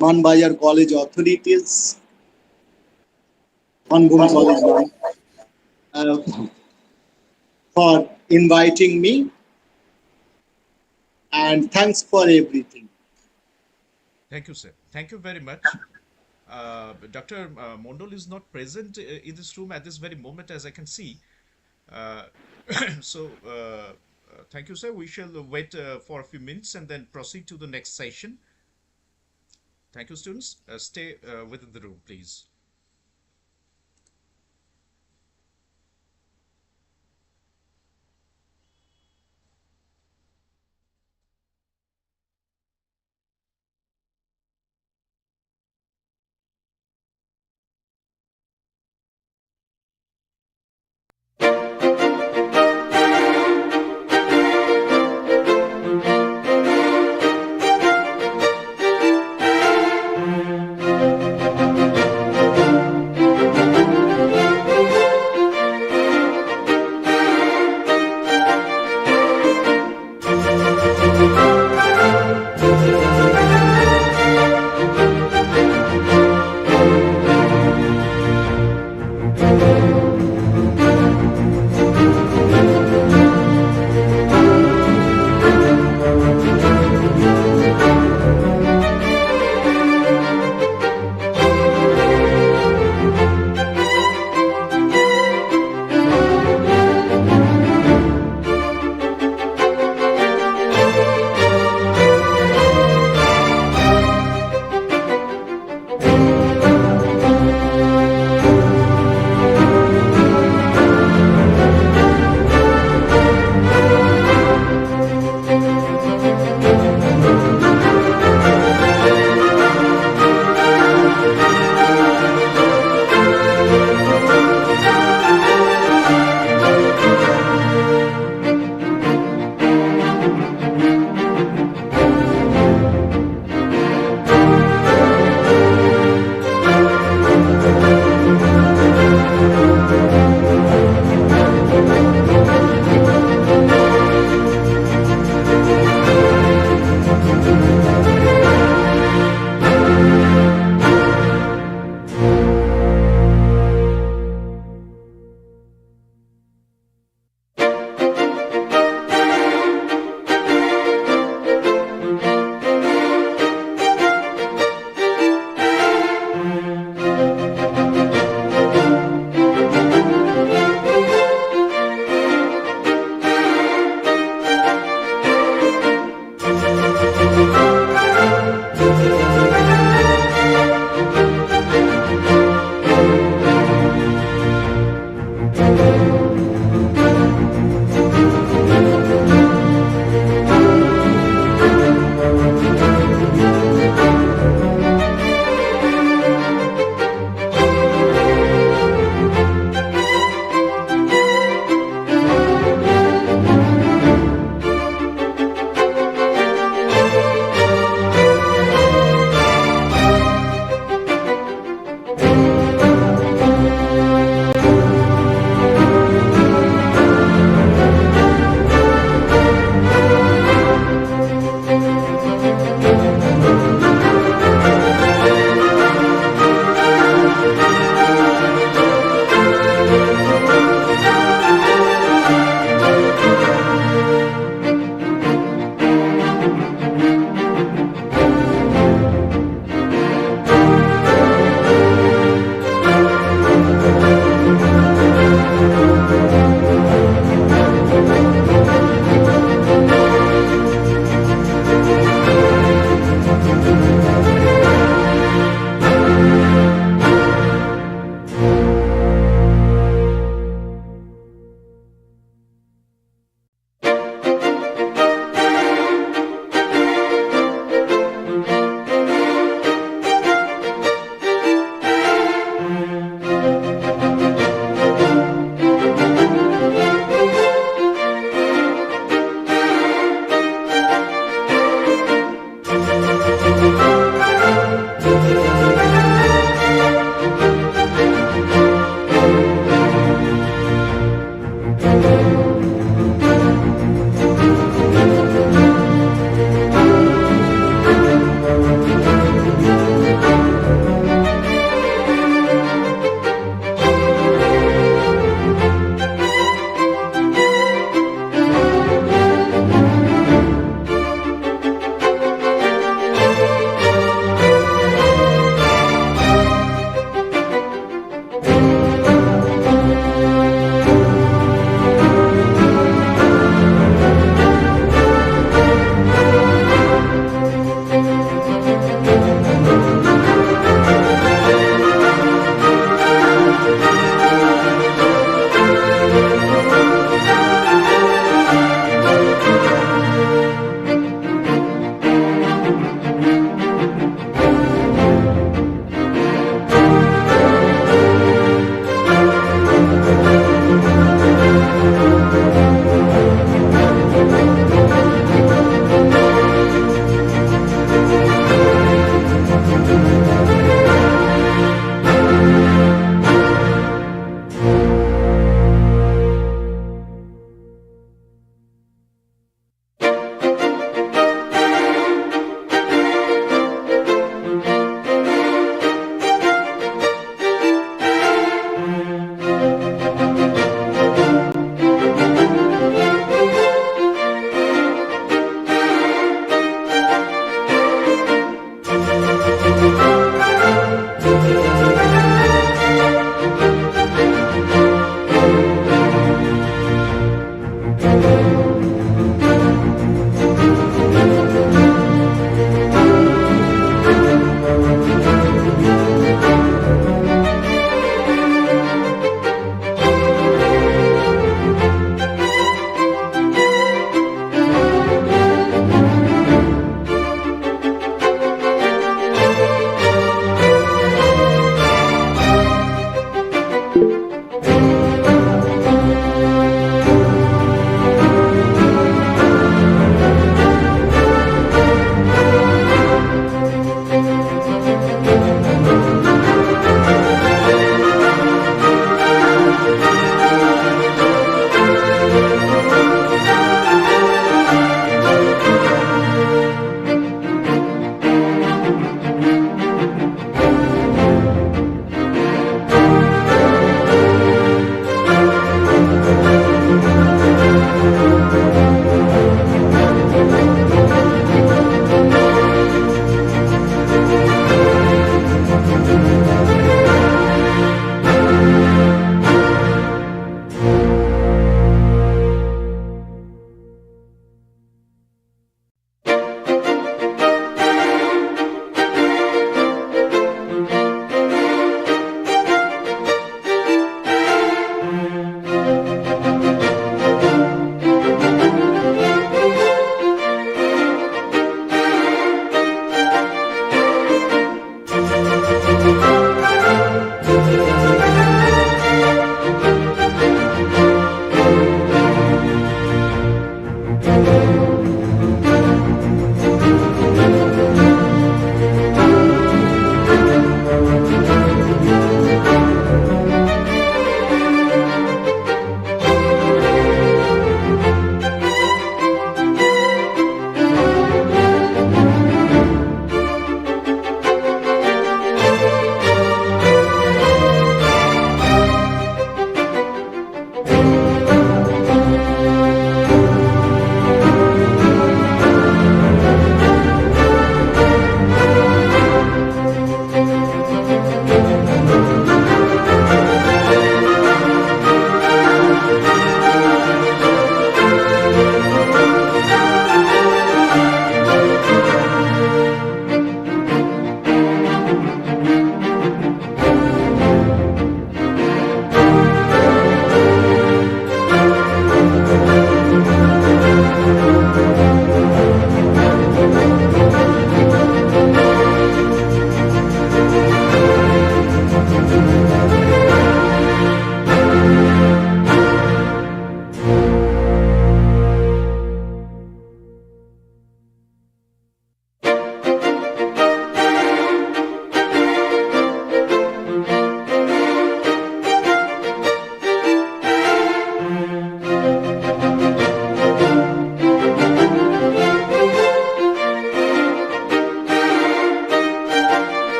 Manbhum College authorities, Manbhum College for inviting me, and thanks for everything. Thank you, sir. Thank you very much. Dr. Mondal is not present in this room at this very moment, as I can see. Uh, thank you, sir. We shall wait for a few minutes and then proceed to the next session. Thank you, students. Stay within the room, please.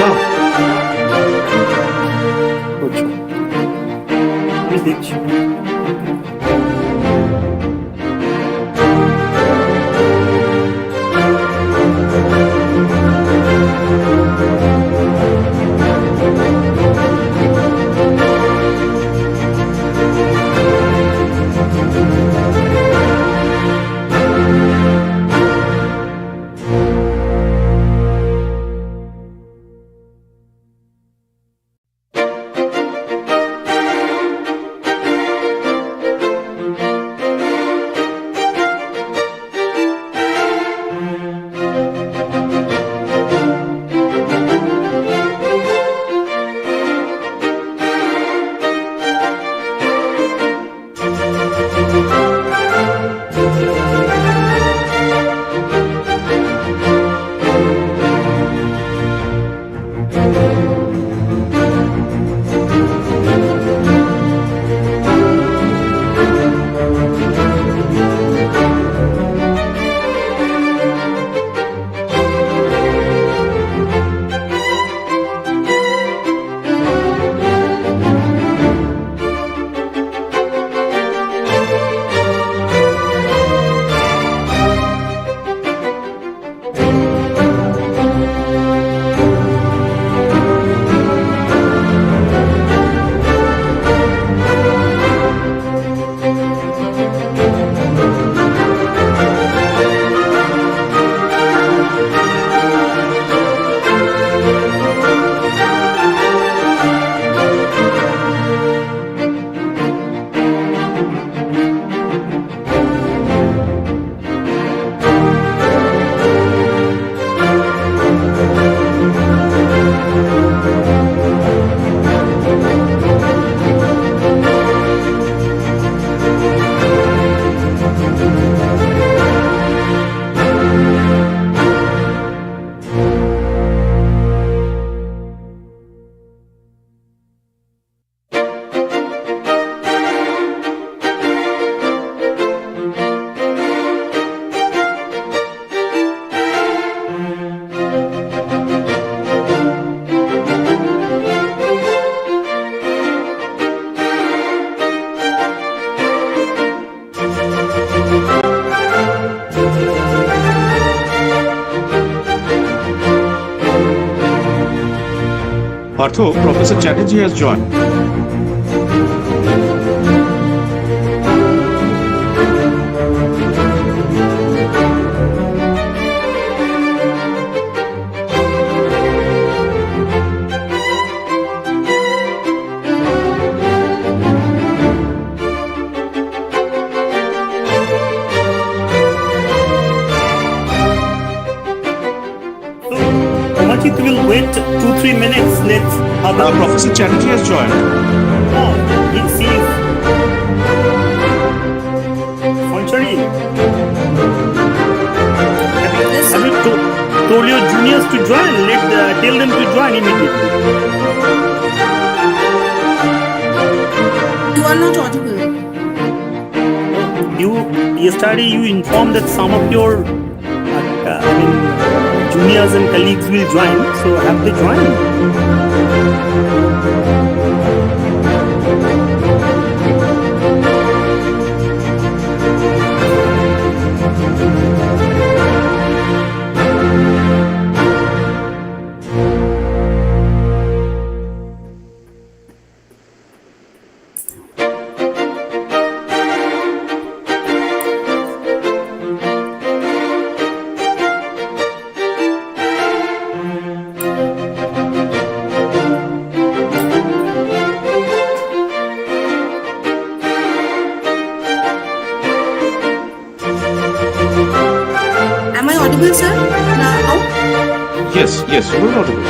শুনলাম। দেখছি Partho, Professor Chatterjee has joined. We'll wait 2-3 minutes. Let's have Professor Chatterjee has joined. Oh, he sees. Sanchari. Have you told your juniors to join? Tell them to join immediately. You are not audible. Yesterday you informed that some of your juniors and colleagues will join, so have they joined? Sir? Now? Yes, you're audible.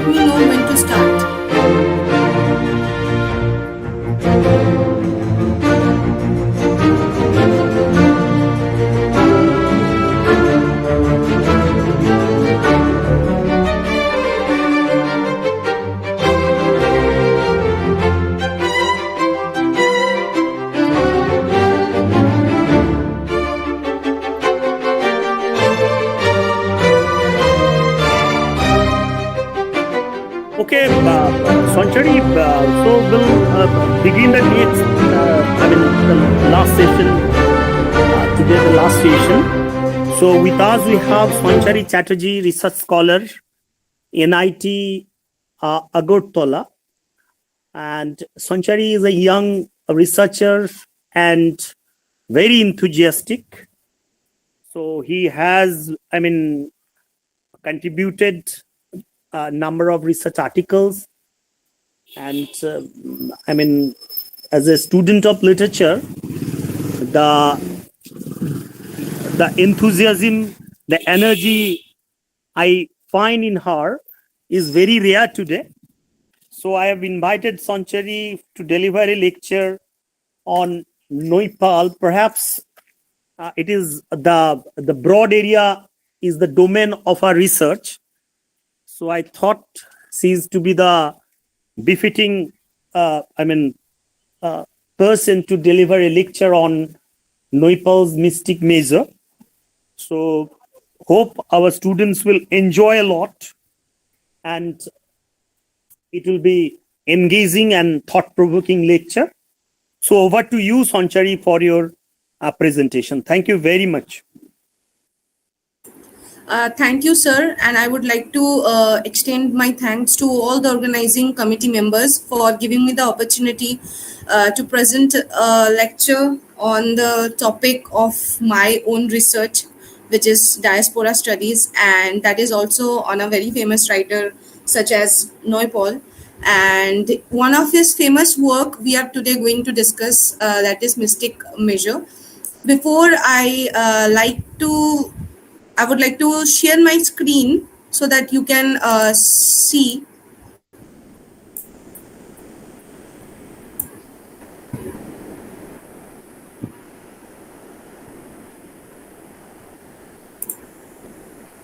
let me know when to start. Okay, Sanchari, so we'll begin the next, the last session, today the last session. So with us we have Sanchari Chatterjee, research scholar, NIT Agartala. And Sanchari is a young researcher and very enthusiastic. So he has, contributed a number of research articles, and as a student of literature, the enthusiasm, the energy I find in her is very rare today. So I have invited Sanchari to deliver a lecture on Naipaul. Perhaps it is the broad area is the domain of our research. So I thought she's to be the befitting, person to deliver a lecture on Naipaul's mystic measure. So hope our students will enjoy a lot, and it will be engaging and thought-provoking lecture. So over to you, Sanchari, for your presentation. Thank you very much. Thank you, sir. And I would like to extend my thanks to all the organizing committee members for giving me the opportunity to present a lecture on the topic of my own research, which is diaspora studies. And that is also on a very famous writer such as Naipaul. And one of his famous work we are today going to discuss, that is Mystic Measure. Before I would like to share my screen so that you can see.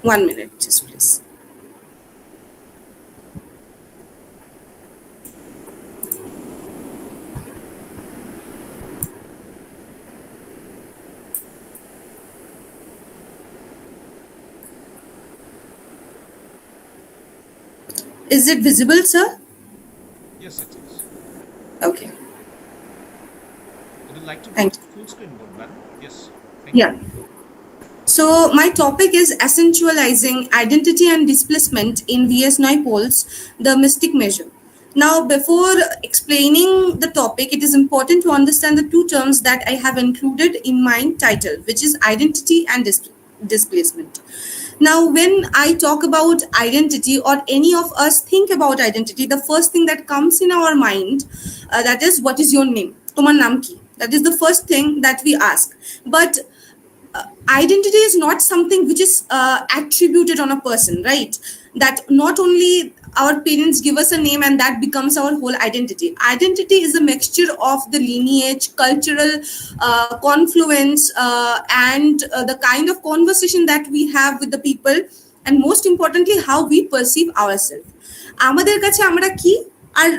One minute, just please. Is it visible, sir? Yes, it is. Okay. Would you like to Thank go full screen mode, madam? Yes. Thank Yeah. you. So my topic is Accentualizing Identity and Displacement in V.S. Naipaul's The Mystic Measure. Now, before explaining the topic, it is important to understand the two terms that I have included in my title, which is identity and displacement. Now, when I talk about identity, or any of us think about identity, the first thing that comes in our mind, that is, what is your name? Tomar naam ki? That is the first thing that we ask. But identity is not something which is attributed on a person, right? That not only our parents give us a name and that becomes our whole identity. Identity is a mixture of the lineage, cultural confluence, and the kind of conversation that we have with the people, and most importantly, how we perceive ourselves. আমাদের কাছে আমরা কি আর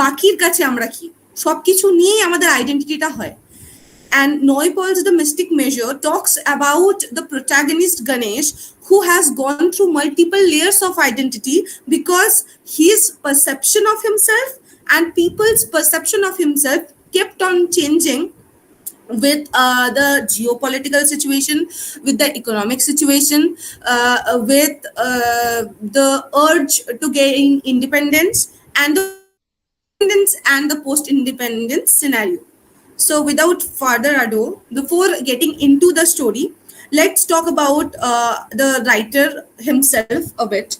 বাকির কাছে আমরা কি, সবকিছু নিয়ে আমাদের আইডেন্টিটিটা হয়। And Naipaul's The Mystic Measure talks about the protagonist Ganesh, who has gone through multiple layers of identity because his perception of himself and people's perception of himself kept on changing with the geopolitical situation, with the economic situation, with the urge to gain independence and the post-independence scenario. So without further ado, before getting into the story, let's talk about the writer himself a bit.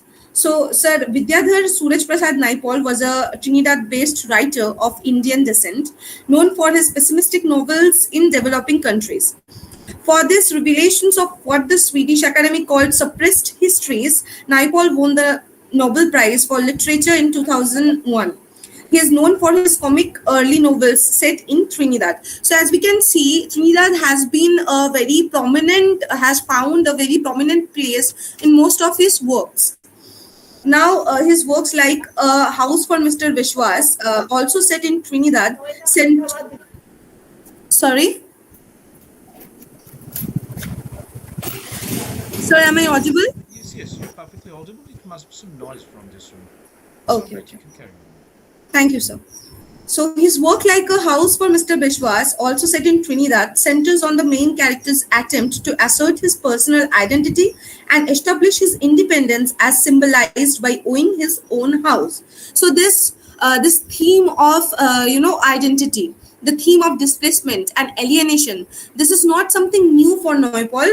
So, Sir Vidyadhar Suraj Prasad Naipaul was a Trinidad-based writer of Indian descent, known for his pessimistic novels in developing countries. For these revelations of what the Swedish Academy called suppressed histories, Naipaul won the Nobel Prize for Literature in 2001. He is known for his comic early novels set in Trinidad. So as we can see, Trinidad has found a very prominent place in most of his works. Now, his works like House for Mr. Vishwas, also set in Trinidad, Sorry? Sir, am I audible? Yes, you're perfectly audible. It must be some noise from this room. Okay. Right, you can carry on. Thank you, sir. So his work like A House for Mr. Bishwas, also set in Trinidad, centers on the main character's attempt to assert his personal identity and establish his independence as symbolized by owning his own house. So this theme of identity, the theme of displacement and alienation, this is not something new for Naipaul.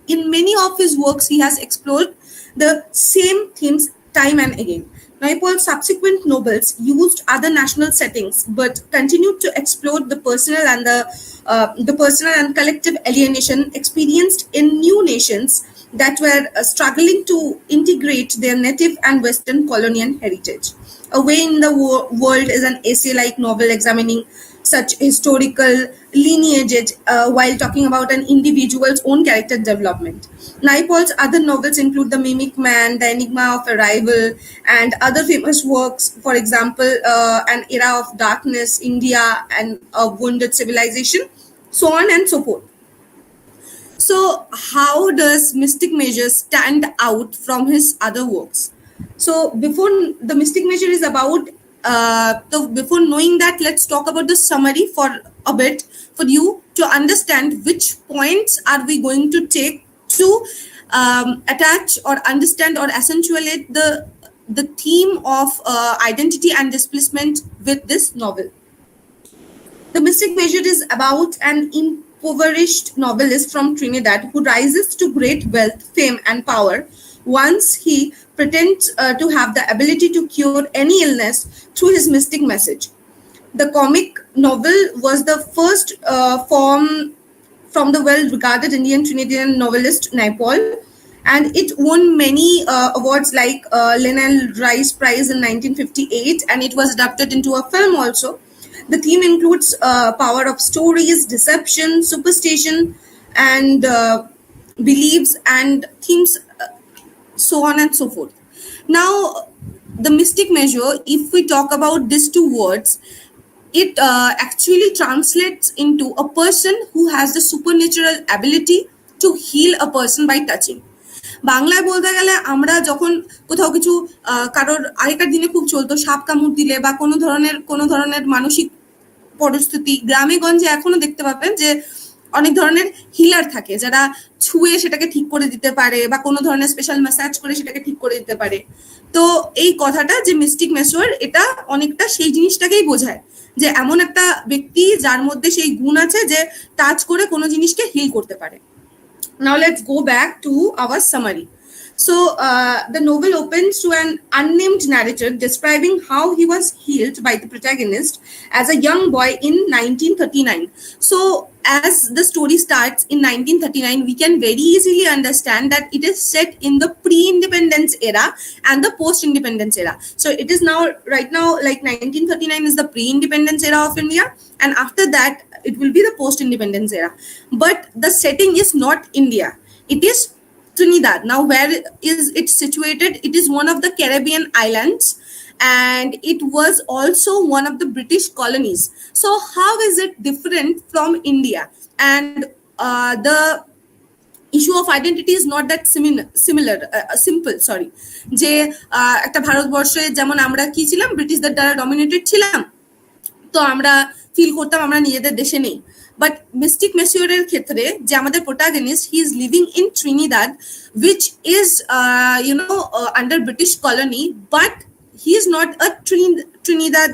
In many of his works, he has explored the same themes time and again. Naipaul's subsequent novels used other national settings, but continued to explore the personal and the personal and collective alienation experienced in new nations that were struggling to integrate their native and Western colonial heritage. Away in the World is an essay-like novel examining such historical lineage while talking about an individual's own character development. Naipaul's other novels include The Mimic Man, The Enigma of Arrival, and other famous works, for example, An Era of Darkness, India, and A Wounded Civilization, so on and so forth. So how does Mystic Measure stand out from his other works? So before the Mystic Measure is about, before knowing that, let's talk about the summary for a bit for you to understand which points are we going to take to attach or understand or accentuate the theme of identity and displacement with this novel. The Mystic Measure is about an impoverished novelist from Trinidad who rises to great wealth, fame, and power once he pretends to have the ability to cure any illness through his mystic message. The comic novel was the first form from the well-regarded Indian Trinidadian novelist Naipaul, and it won many awards like Lionel Rice Prize in 1958, and it was adapted into a film also. The theme includes power of stories, deception, superstition, and beliefs and themes, so on and so forth. Now, the Mystic Measure, if we talk about these two words, it actually translates into a person who has the supernatural ability to heal a person by touching. বাংলায় বলতে গেলে আমরা যখন কোথাও কিছু কারোর আগেকার দিনে খুব চলতো সাপ কামড় দিলে বা কোনো ধরনের মানসিক পরিস্থিতি, গ্রামে গঞ্জে এখনো দেখতে পাবেন যে অনেক ধরনের হিলার থাকে যারা ছুঁয়ে সেটাকে ঠিক করে দিতে পারে বা কোনো ধরনের স্পেশাল ম্যাসাজ করে সেটাকে ঠিক করে দিতে পারে। তো এই কথাটা যে মিস্টিক মেসোর, এটা অনেকটা সেই জিনিসটাকেই বোঝায় যে এমন একটা ব্যক্তি যার মধ্যে সেই গুণ আছে যে টাচ করে কোনো জিনিসকে হিল করতে পারে। Now let's go back to our summary. So the novel opens to an unnamed narrator describing how he was healed by the protagonist as a young boy in 1939. So as the story starts in 1939, we can very easily understand that it is set in the pre-independence era and the post-independence era. So it is now, right now, like 1939 is the pre-independence era of India, and after that it will be the post-independence era. But the setting is not India. It is Trinidad. Now, where is it situated? It is one of the Caribbean islands, and it was also one of the British colonies. So how is it different from India? And the issue of identity is not that simple. যে একটা ভারতবর্ষে যেমন আমরা কি ছিলাম, ব্রিটিশদের দ্বারা dominated ছিলাম, তো আমরা ফিল করতাম আমরা নিজেদের দেশে নেই। But Mystic Messeur's ক্ষেত্রে যে আমাদের protagonist, he is living in Trinidad, which is under British colony, but he is not a Trinidad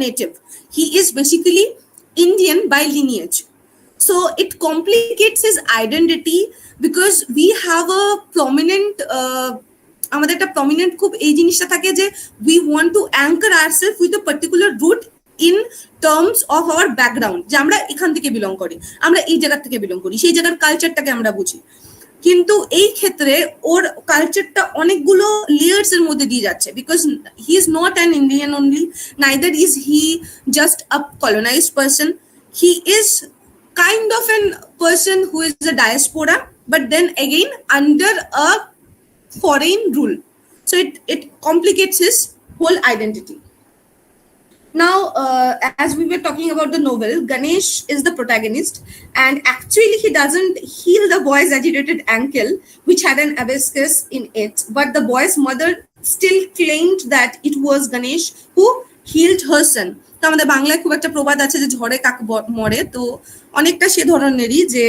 native. He is basically Indian by lineage. So it complicates his identity because we have a prominent আমাদের একটা prominent খুব এই জিনিসটা থাকে যে we want to anchor ourselves with a particular root in terms of our background, যে আমরা এখান থেকে বিলং করি, আমরা এই জায়গা থেকে বিলং করি, সেই জায়গার কালচারটাকে আমরা বুঝি। কিন্তু এই ক্ষেত্রে ওর কালচারটা অনেকগুলো লেয়ার্স এর মধ্যে দিয়ে যাচ্ছে, because he is not an Indian only, neither is he just a colonised person, he is kind of a person who is a diaspora, but then again under a foreign rule. So it complicates his whole identity. Now, as we were talking about the novel, Ganesh is the protagonist, and actually he doesn't heal the boy's agitated ankle, which had an abscess in it, but the boy's mother still claimed that it was Ganesh who healed her son. তো আমাদের বাংলায় খুব একটা প্রবাদ আছে যে ঝড়ে কাক মরে, তো অনেকটা সে ধরনেরই যে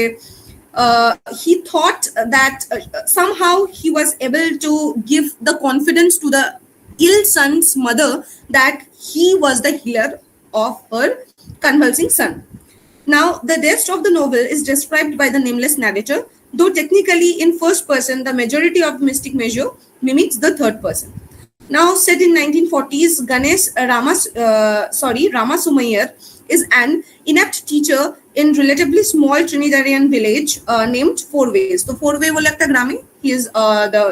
he thought that somehow he was able to give the confidence to the ill son's mother that he was the healer of her convulsing son. Now, the rest of the novel is described by the nameless narrator, though technically in first person, the majority of mystic measure mimics the third person. Now, set in 1940s, Ganesh Ramasumayar is an inept teacher in relatively small Trinidadian village named Four Ways. So, Four Way bole ekta grame, he is the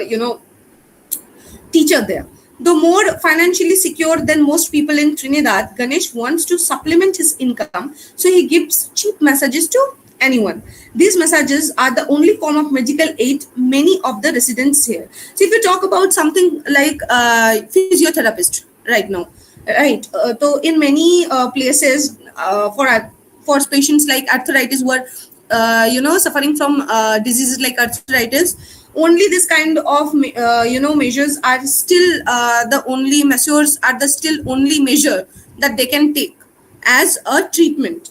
teacher there. Though more financially secure than most people in Trinidad, Ganesh wants to supplement his income, so he gives cheap messages to anyone. These messages are the only form of magical aid many of the residents here. So if you talk about something like physiotherapist right now, right? So in many places for patients like arthritis who are suffering from diseases like arthritis, only this kind of measures are still the only Masseurs are the still only measure that they can take as a treatment.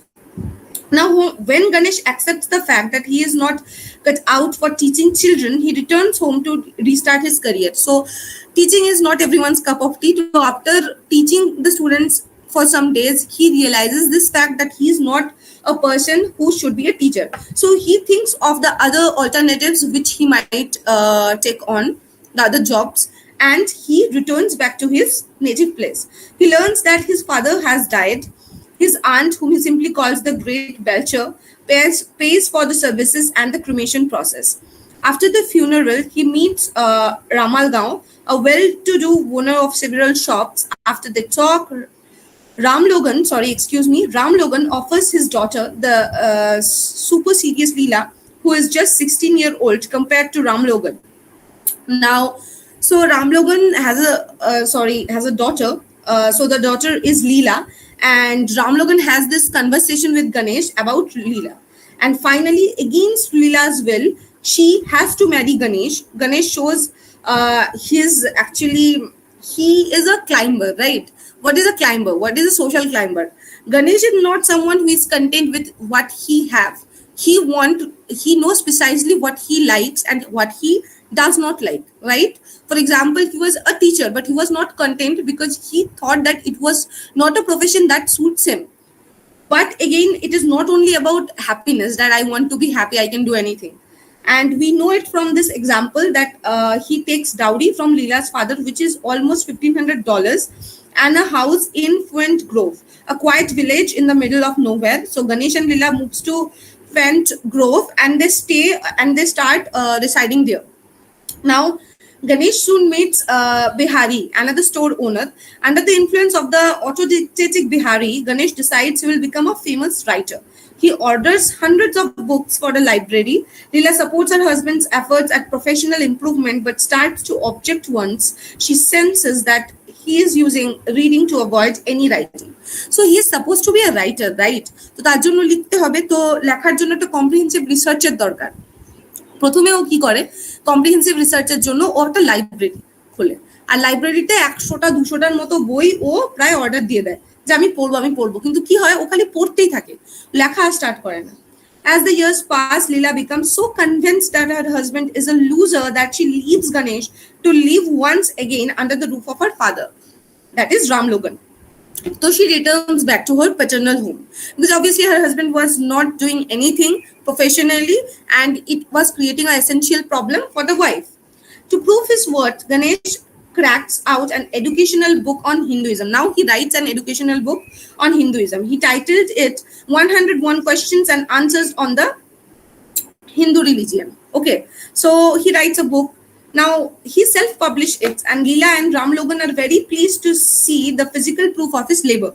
Now, when Ganesh accepts the fact that he is not cut out for teaching children, he returns home to restart his career. So, teaching is not everyone's cup of tea. So, after teaching the students for some days, he realizes this fact that he is not a person who should be a teacher. So, he thinks of the other alternatives which he might take on, the other jobs, and he returns back to his native place. He learns that his father has died. His aunt, whom he simply calls the Great Belcher, pays for the services and the cremation process. After the funeral, he meets Ramalgaon, a well-to-do owner of several shops. After they talk, Ram Logan offers his daughter, the super serious Leela, who is just 16-year-old compared to Ram Logan. Now, so Ram Logan has a daughter. So the daughter is Leela, and Ram Logan has this conversation with Ganesh about Leela. And finally, against Leela's will, she has to marry Ganesh. Ganesh shows he is a climber, right? What is a climber? What is a social climber? Ganesh is not someone who is content with what he have. He knows precisely what he likes and what he does not like, right? For example, he was a teacher, but he was not content because he thought that it was not a profession that suits him. But again, it is not only about happiness, that I want to be happy, I can do anything. And we know it from this example that he takes dowry from Leela's father, which is almost $1,500, and a house in Fent Grove, a quiet village in the middle of nowhere. So Ganesh and Leela moves to Fent Grove, and they start residing there. Now, Ganesh soon meets Bihari, another store owner. Under the influence of the autodidactic Bihari, Ganesh decides he will become a famous writer. He orders hundreds of books for the library. Leela supports her husband's efforts at professional improvement, but starts to object once she senses that he is using reading to avoid any writing. So he is supposed to be a writer, right? তো তার জন্য লিখতে হবে, তো লেখার জন্য একটা comprehensive রিসার্চের দরকার। প্রথমে ও কি করে, কম্প্রিহেন্সিভ রিসার্চের জন্য ও একটা লাইব্রেরি খোলে, আর লাইব্রেরিতে 100-200টার মতো বই ও প্রায় অর্ডার দিয়ে দেয় যে আমি পড়বো, কিন্তু কি হয়, ও খালি পড়তেই থাকে, লেখা স্টার্ট করে না। As the years pass, Leela becomes so convinced that her husband is a loser that she leaves Ganesh to live once again under the roof of her father, that is Ram Logan. So she returns back to her paternal home, because obviously her husband was not doing anything professionally, and it was creating an essential problem for the wife. To prove his worth, Ganesh cracks out an educational book on Hinduism. Now he writes an educational book on Hinduism. He titled it 101 Questions and Answers on the Hindu Religion. Okay, so he writes a book. Now he self-published it, and Leela and Ram Logan are very pleased to see the physical proof of his labor.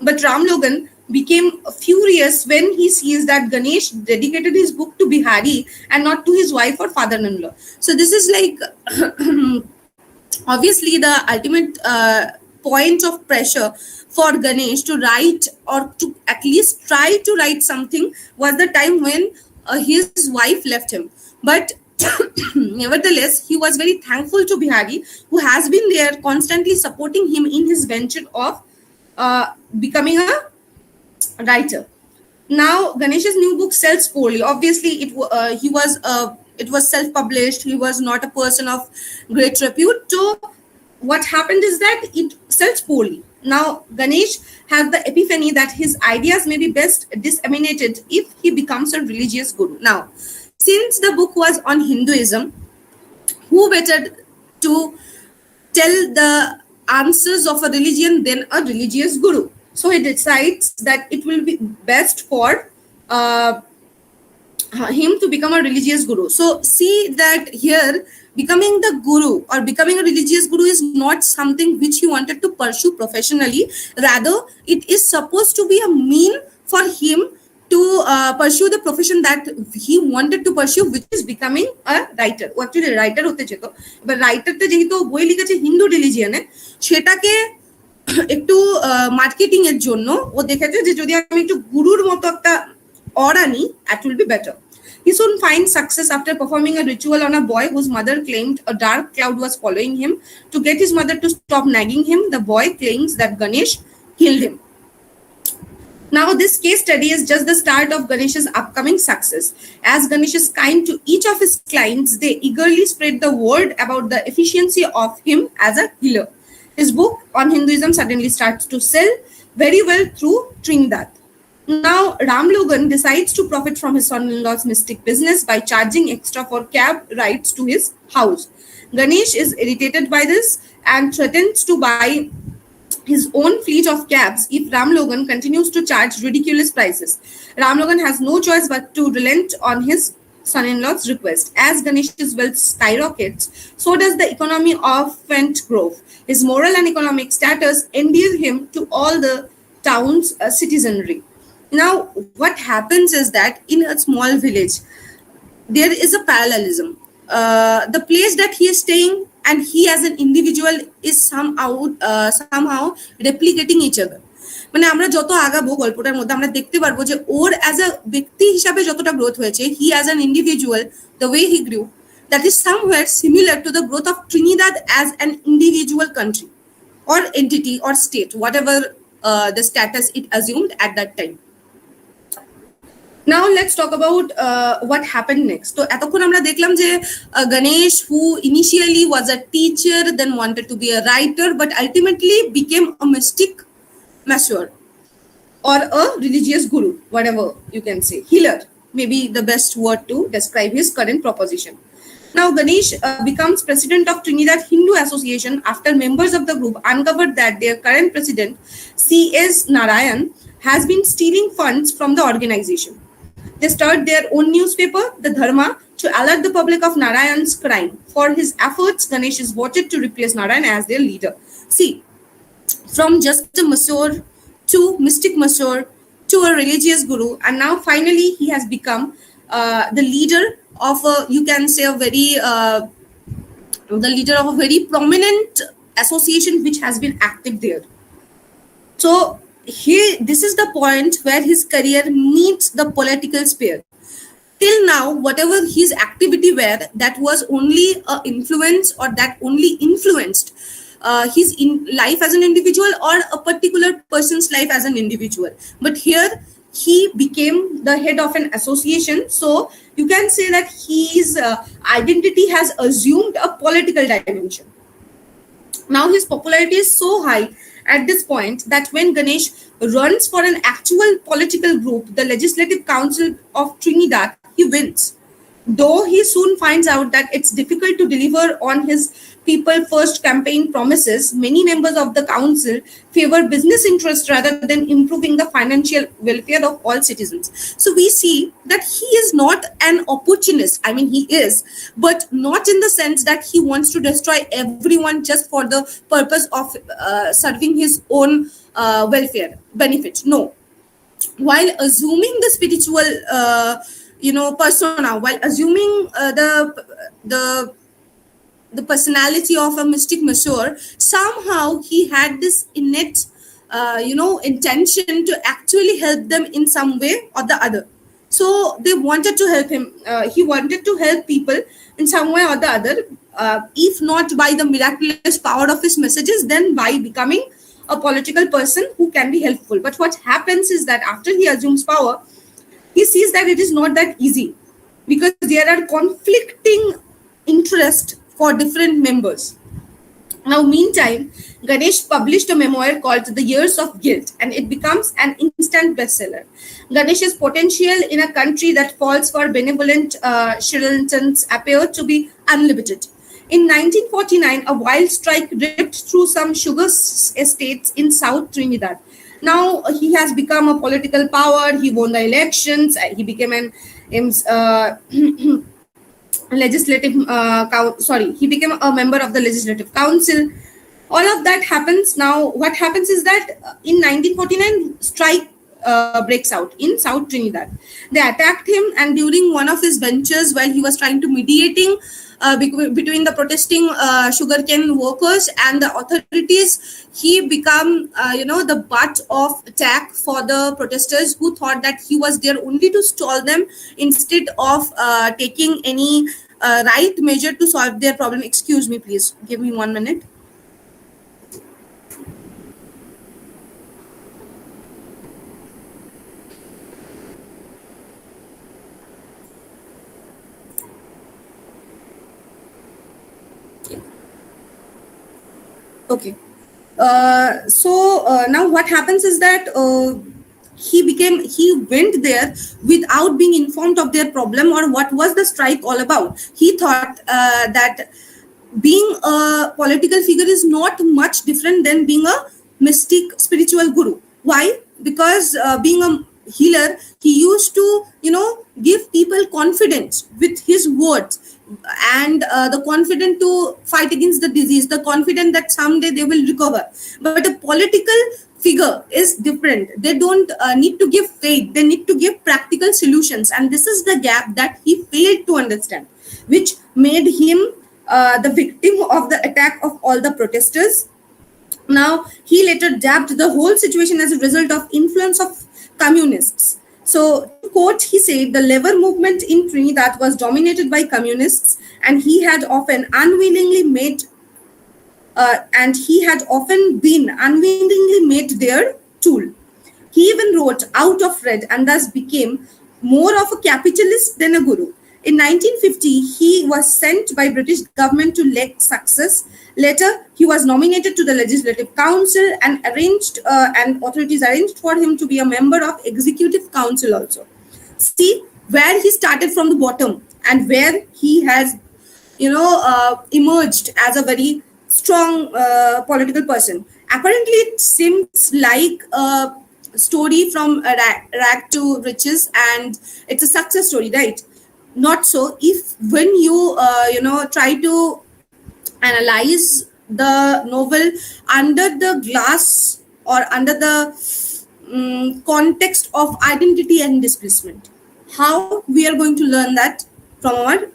But Ram Logan became furious when he sees that Ganesh dedicated his book to Bihari and not to his wife or father-in-law. So this is like obviously the ultimate point of pressure for Ganesh to write, or to at least try to write something, was the time when his wife left him. But nevertheless, he was very thankful to Bihari, who has been there constantly supporting him in his venture of becoming a writer. Now Ganesh's new book sells poorly. Obviously, it was self-published. He was not a person of great repute. So what happened is that it sells poorly. Now Ganesh has the epiphany that his ideas may be best disseminated if he becomes a religious guru. Now, since the book was on Hinduism, who better to tell the answers of a religion than a religious guru? So he decides that it will be best for him to become a religious guru. So see that here, becoming the guru or becoming a religious guru is not something which he wanted to pursue professionally. Rather, it is supposed to be a mean for him to pursue the profession that he wanted to pursue, which is becoming a writer. Actually, writer hote cheto, but writer te jehito boi likheche Hindu religion e, সেটাকে একটু marketing এর জন্য ও দেখেছে যে যদি আমি একটু গুরুর মতো একটা অরা নি, that will be better. He soon finds success after performing a ritual on a boy whose mother claimed a dark cloud was following him. To get his mother to stop nagging him, the boy claims that Ganesh killed him. Now, this case study is just the start of Ganesh's upcoming success. As Ganesh is kind to each of his clients, they eagerly spread the word about the efficiency of him as a healer. His book on Hinduism suddenly starts to sell very well through Trinidad. Now, Ram Logan decides to profit from his son-in-law's mystic business by charging extra for cab rides to his house. Ganesh is irritated by this and threatens to buy his own fleet of cabs if Ram Logan continues to charge ridiculous prices. Ram Logan has no choice but to relent on his son-in-law's request. As Ganesh's wealth skyrockets, so does the economy of Fent Grove. His moral and economic status endear him to all the town's citizenry. Now, what happens is that in a small village, there is a parallelism. The place that he is staying and he as an individual is somehow replicating each other. মানে আমরা যত আগাবো গল্পটার মধ্যে আমরা দেখতে পারবো যে ওর অ্যাজ আ ব্যক্তি হিসাবে যতটা গ্রোথ হয়েছে, হি as an individual, the way he grew, that is somewhere similar to the growth of Trinidad as an individual country or entity or state, whatever the status it assumed at that time. Now let's talk about what happened next. So এতক্ষণ আমরা দেখলাম যে Ganesh, who initially was a teacher, then wanted to be a writer, but ultimately became a mystic Masseur or a religious guru, whatever you can say, healer, maybe the best word to describe his current proposition. Now Ganesh becomes president of Trinidad Hindu Association after members of the group uncovered that their current president, C.S. Narayan, has been stealing funds from the organization. They started their own newspaper, The Dharma, to alert the public of Narayan's crime. For his efforts, Ganesh is voted to replace Narayan as their leader. See, from just a Masseur to mystic Masseur to a religious guru, and now finally he has become the leader of a very prominent association which has been active there. So this is the point where his career meets the political sphere. Till now, whatever his activity were, that was only a influence, or that only influenced his life as an individual or a particular person's life as an individual. But here he became the head of an association, so you can say that his identity has assumed a political dimension. Now his popularity is so high at this point that when Ganesh runs for an actual political group, the Legislative Council of Trinidad, he wins. Though he soon finds out that it's difficult to deliver on his people first campaign promises, many members of the council favor business interests rather than improving the financial welfare of all citizens. So we see that he is not an opportunist. I mean, he is, but not in the sense that he wants to destroy everyone just for the purpose of serving his own welfare benefit. No. While assuming the spiritual persona, while assuming the personality of a mystic Masseur, somehow he had this innate intention to actually help them in some way or the other. So they wanted to help him. He wanted to help people in some way or the other, if not by the miraculous power of his messages, then by becoming a political person who can be helpful. But what happens is that after he assumes power, he sees that it is not that easy, because there are conflicting interests for different members. Now, meantime, Ganesh published a memoir called The Years of Guilt, and it becomes an instant bestseller. Ganesh's potential in a country that falls for benevolent charlatans appeared to be unlimited. In 1949, a wild strike ripped through some sugar estates in South Trinidad. Now he has become a political power. He won the elections. He became an legislative. He became a member of the legislative council. All of that happens. Now, what happens is that in 1949, strike breaks out in South Trinidad. They attacked him, and during one of his ventures, while he was trying to mediating between the protesting sugarcane workers and the authorities, he became the butt of attack for the protesters, who thought that he was there only to stall them instead of taking any right measure to solve their problem. Excuse me, please give me 1 minute. Okay. Now what happens is that he went there without being informed of their problem or what was the strike all about. He thought that being a political figure is not much different than being a mystic spiritual guru. Why? Because being a healer, he used to give people confidence with his words, and the confident to fight against the disease, the confident that someday they will recover. But a political figure is different. They don't need to give faith, they need to give practical solutions, and this is the gap that he failed to understand, which made him the victim of the attack of all the protesters. Now, he later dabbed the whole situation as a result of influence of communists. So, to quote, he said, the labor movement in Trinidad was dominated by communists, and he had often been unwillingly made their tool. He even wrote out of red and thus became more of a capitalist than a guru. In 1950, he was sent by British government to Lake Success. Later, he was nominated to the Legislative Council and authorities arranged for him to be a member of Executive Council also. See where he started from the bottom and where he has, emerged as a very strong political person. Apparently, it seems like a story from rag to riches, and it's a success story, right? Not so. If when you try to analyze the novel under the glass or under the context of identity and displacement, how we are going to learn that from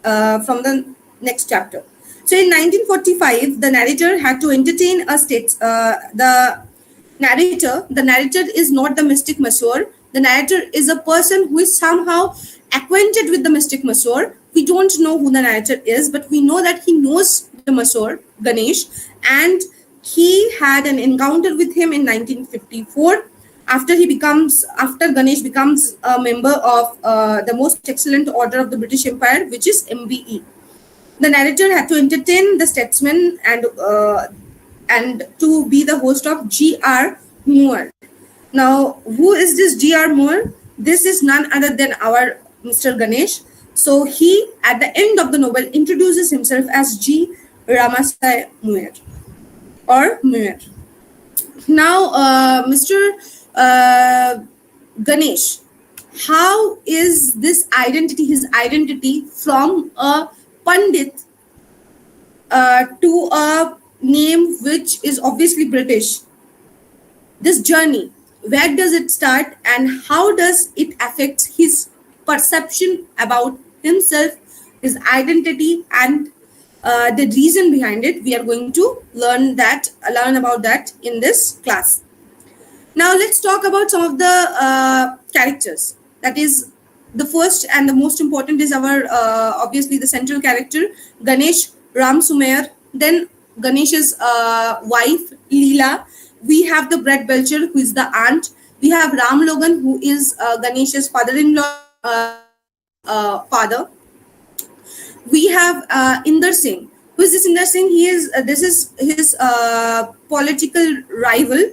the next chapter. So in 1945, the narrator had to entertain a state. The narrator is not the mystic Masseur. The narrator is a person who is somehow acquainted with the mystic Masseur. We don't know who the narrator is, but we know that he knows the Masseur, Ganesh, and he had an encounter with him in 1954 after Ganesh becomes a member of the most excellent order of the British Empire, which is MBE. The narrator had to entertain the statesman and to be the host of G.R. Moore. Now, who is this G.R. Moore? This is none other than our Mr. Ganesh. So he, at the end of the novel, introduces himself as G. Ramasai Muir or Muir. Now, Mr. Ganesh, how is this identity, his identity from a Pandit to a name which is obviously British? This journey, where does it start and how does it affect his perception about himself, his identity, and the reason behind it? We are going to learn about that in this class. Now let's talk about some of the characters. That is, the first and the most important is our obviously the central character, Ganesh Ram Sumer. Then Ganesh's wife Leela. We have the bread belcher, who is the aunt. We have Ram Logan, who is Ganesh's father-in-law father. We have Inder Singh. Who is this Inder Singh? He is this is his political rival.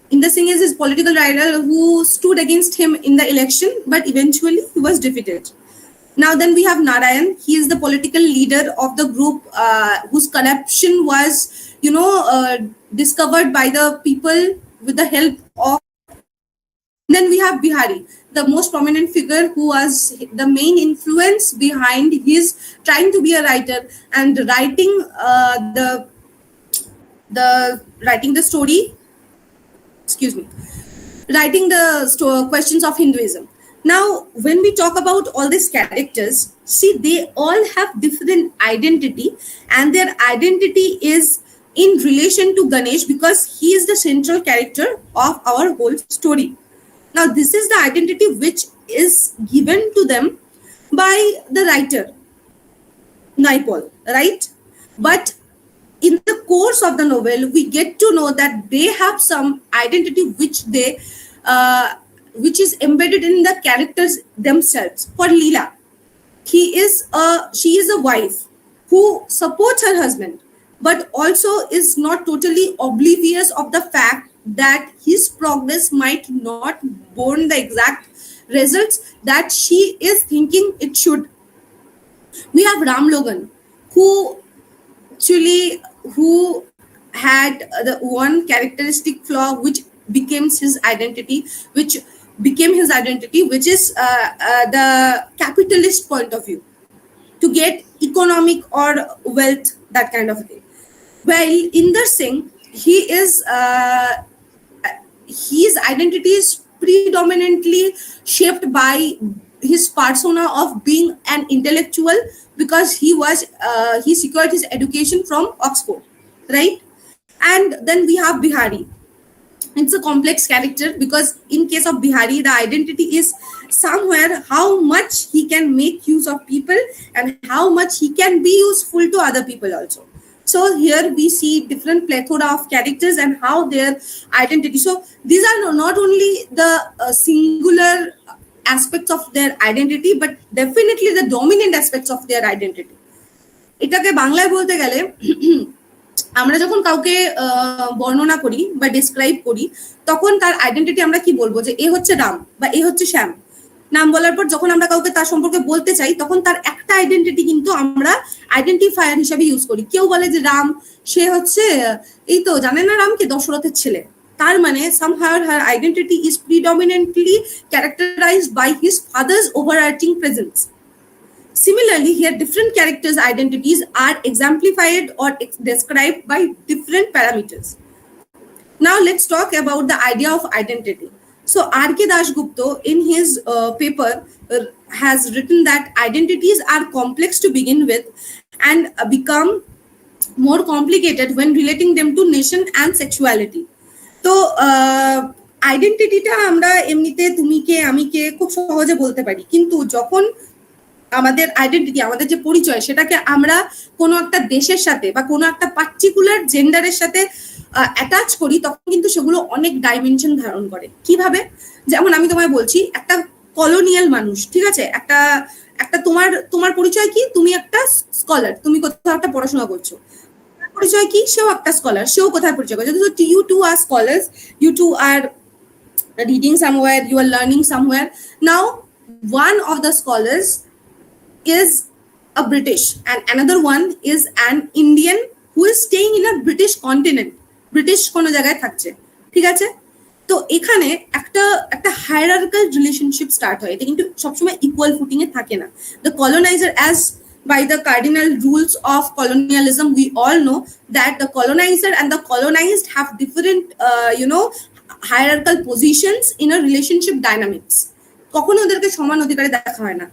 Inder Singh is his political rival who stood against him in the election, but eventually he was defeated. Now then we have Narayan. He is the political leader of the group whose corruption was, discovered by the people with the help of. Then we have Bihari, the most prominent figure who was the main influence behind his trying to be a writer and writing the story. Excuse me, writing the questions of Hinduism. Now, when we talk about all these characters, see, they all have different identity, and their identity is in relation to Ganesh because he is the central character of our whole story. Now, this is the identity which is given to them by the writer, Naipaul, right? But in the course of the novel, we get to know that they have some identity which is embedded in the characters themselves. For Leela, she is a wife who supports her husband, but also is not totally oblivious of the fact that his progress might not born the exact results that she is thinking it should. We have Ram Logan, who had the one characteristic flaw which became his identity, which is the capitalist point of view, to get economic or wealth, that kind of thing. While Inder Singh, his identity is predominantly shaped by his persona of being an intellectual because he secured his education from Oxford, right? And then we have Bihari. It's a complex character because in case of Bihari, the identity is somewhere how much he can make use of people and how much he can be useful to other people also. So here we see different plethora of characters and how their identity. So these are not only the singular aspects of their identity, but definitely the dominant aspects of their identity. এটাকে বাংলায় বলতে গেলে আমরা যখন কাউকে বর্ণনা করি বা ডেসক্রাইব করি তখন তার আইডেন্টিটি আমরা কি বলবো, যে এ হচ্ছে রাম বা এ হচ্ছে শ্যাম। নাম বলার পর যখন আমরা কাউকে তার সম্পর্কে বলতে চাই তখন তার একটা আইডেন্টিটি কিন্তু আমরা আইডেন্টিফায়ার হিসেবে ইউজ করি। কেউ বলে যে রাম, সে হচ্ছে এই তো জানে না রামকে, দশরথের ছেলে। তার মানে somehow her identity is predominantly characterized by his father's overarching presence. Similarly, here different characters' identities are exemplified or described by different parameters. Now let's talk about the idea of identity. So R.K. Dasgupta in his paper has written that identities are complex to begin with and become more complicated when relating them to nation and sexuality. তো আইডেন্টিটিটা আমরা এমনিতে তুমি কে আমি কে খুব সহজে বলতে পারি, কিন্তু যখন আমাদের আইডেন্টিটি, আমাদের যে পরিচয়, সেটাকে আমরা কোনো একটা দেশের সাথে বা কোনো একটা পার্টিকুলার জেন্ডারের সাথে অ্যাটাচ করি তখন কিন্তু সেগুলো অনেক ডাইমেনশন ধারণ করে। কিভাবে? যেমন আমি তোমায় বলছি, একটা কলোনিয়াল মানুষ, ঠিক আছে, একটা তোমার পরিচয় কি, তুমি একটা স্কলার, তুমি কোথাও একটা পড়াশোনা করছো, পরিচয় কি, সেও একটা স্কলার, সেও কোথায় পরিচয় করছে। So you two are scholars, you two are reading somewhere, you are learning somewhere. Now one of the scholars is a British and another one is an Indian who is staying in a British continent. British কোনো জায়গায় থাকছে, ঠিক আছে? তো এখানে একটা hierarchical relationship start হয়, এটা কিন্তু সবসময় ইকুয়াল ফুটিং এ থাকে না। The coloniser, as by the cardinal rules of colonialism, we all know that the colonizer and the colonized have different hierarchical positions in a relationship dynamics. কখনো ওদেরকে সমান অধিকারে দেখা হয় না।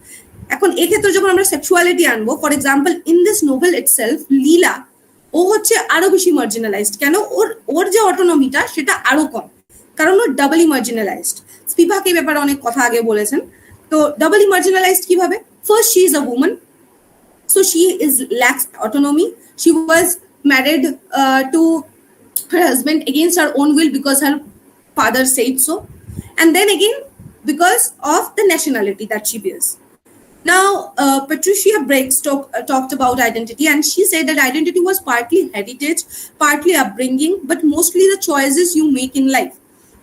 এখন এই ক্ষেত্রে যখন আমরা সেক্সুয়ালিটি আনবো, for example in this novel itself, Leela ও হচ্ছে আরো বেশি মার্জিনালাইজড। কেন? ওর যে অটোনমিটা সেটা আরো কম, কারণ ও ডাবলি মার্জিনালাইজড। স্পিভাক এই ব্যাপারে অনেক কথা আগে বলেছেন। তো ডাবলি মার্জিনালাইজড কিভাবে? First, she is a women, so she lacks autonomy. She was married to her husband against her own will because her father said so, and then again because of the nationality that she bears. Now Patricia Briggs talked about identity, and she said that identity was partly heritage, partly upbringing, but mostly the choices you make in life.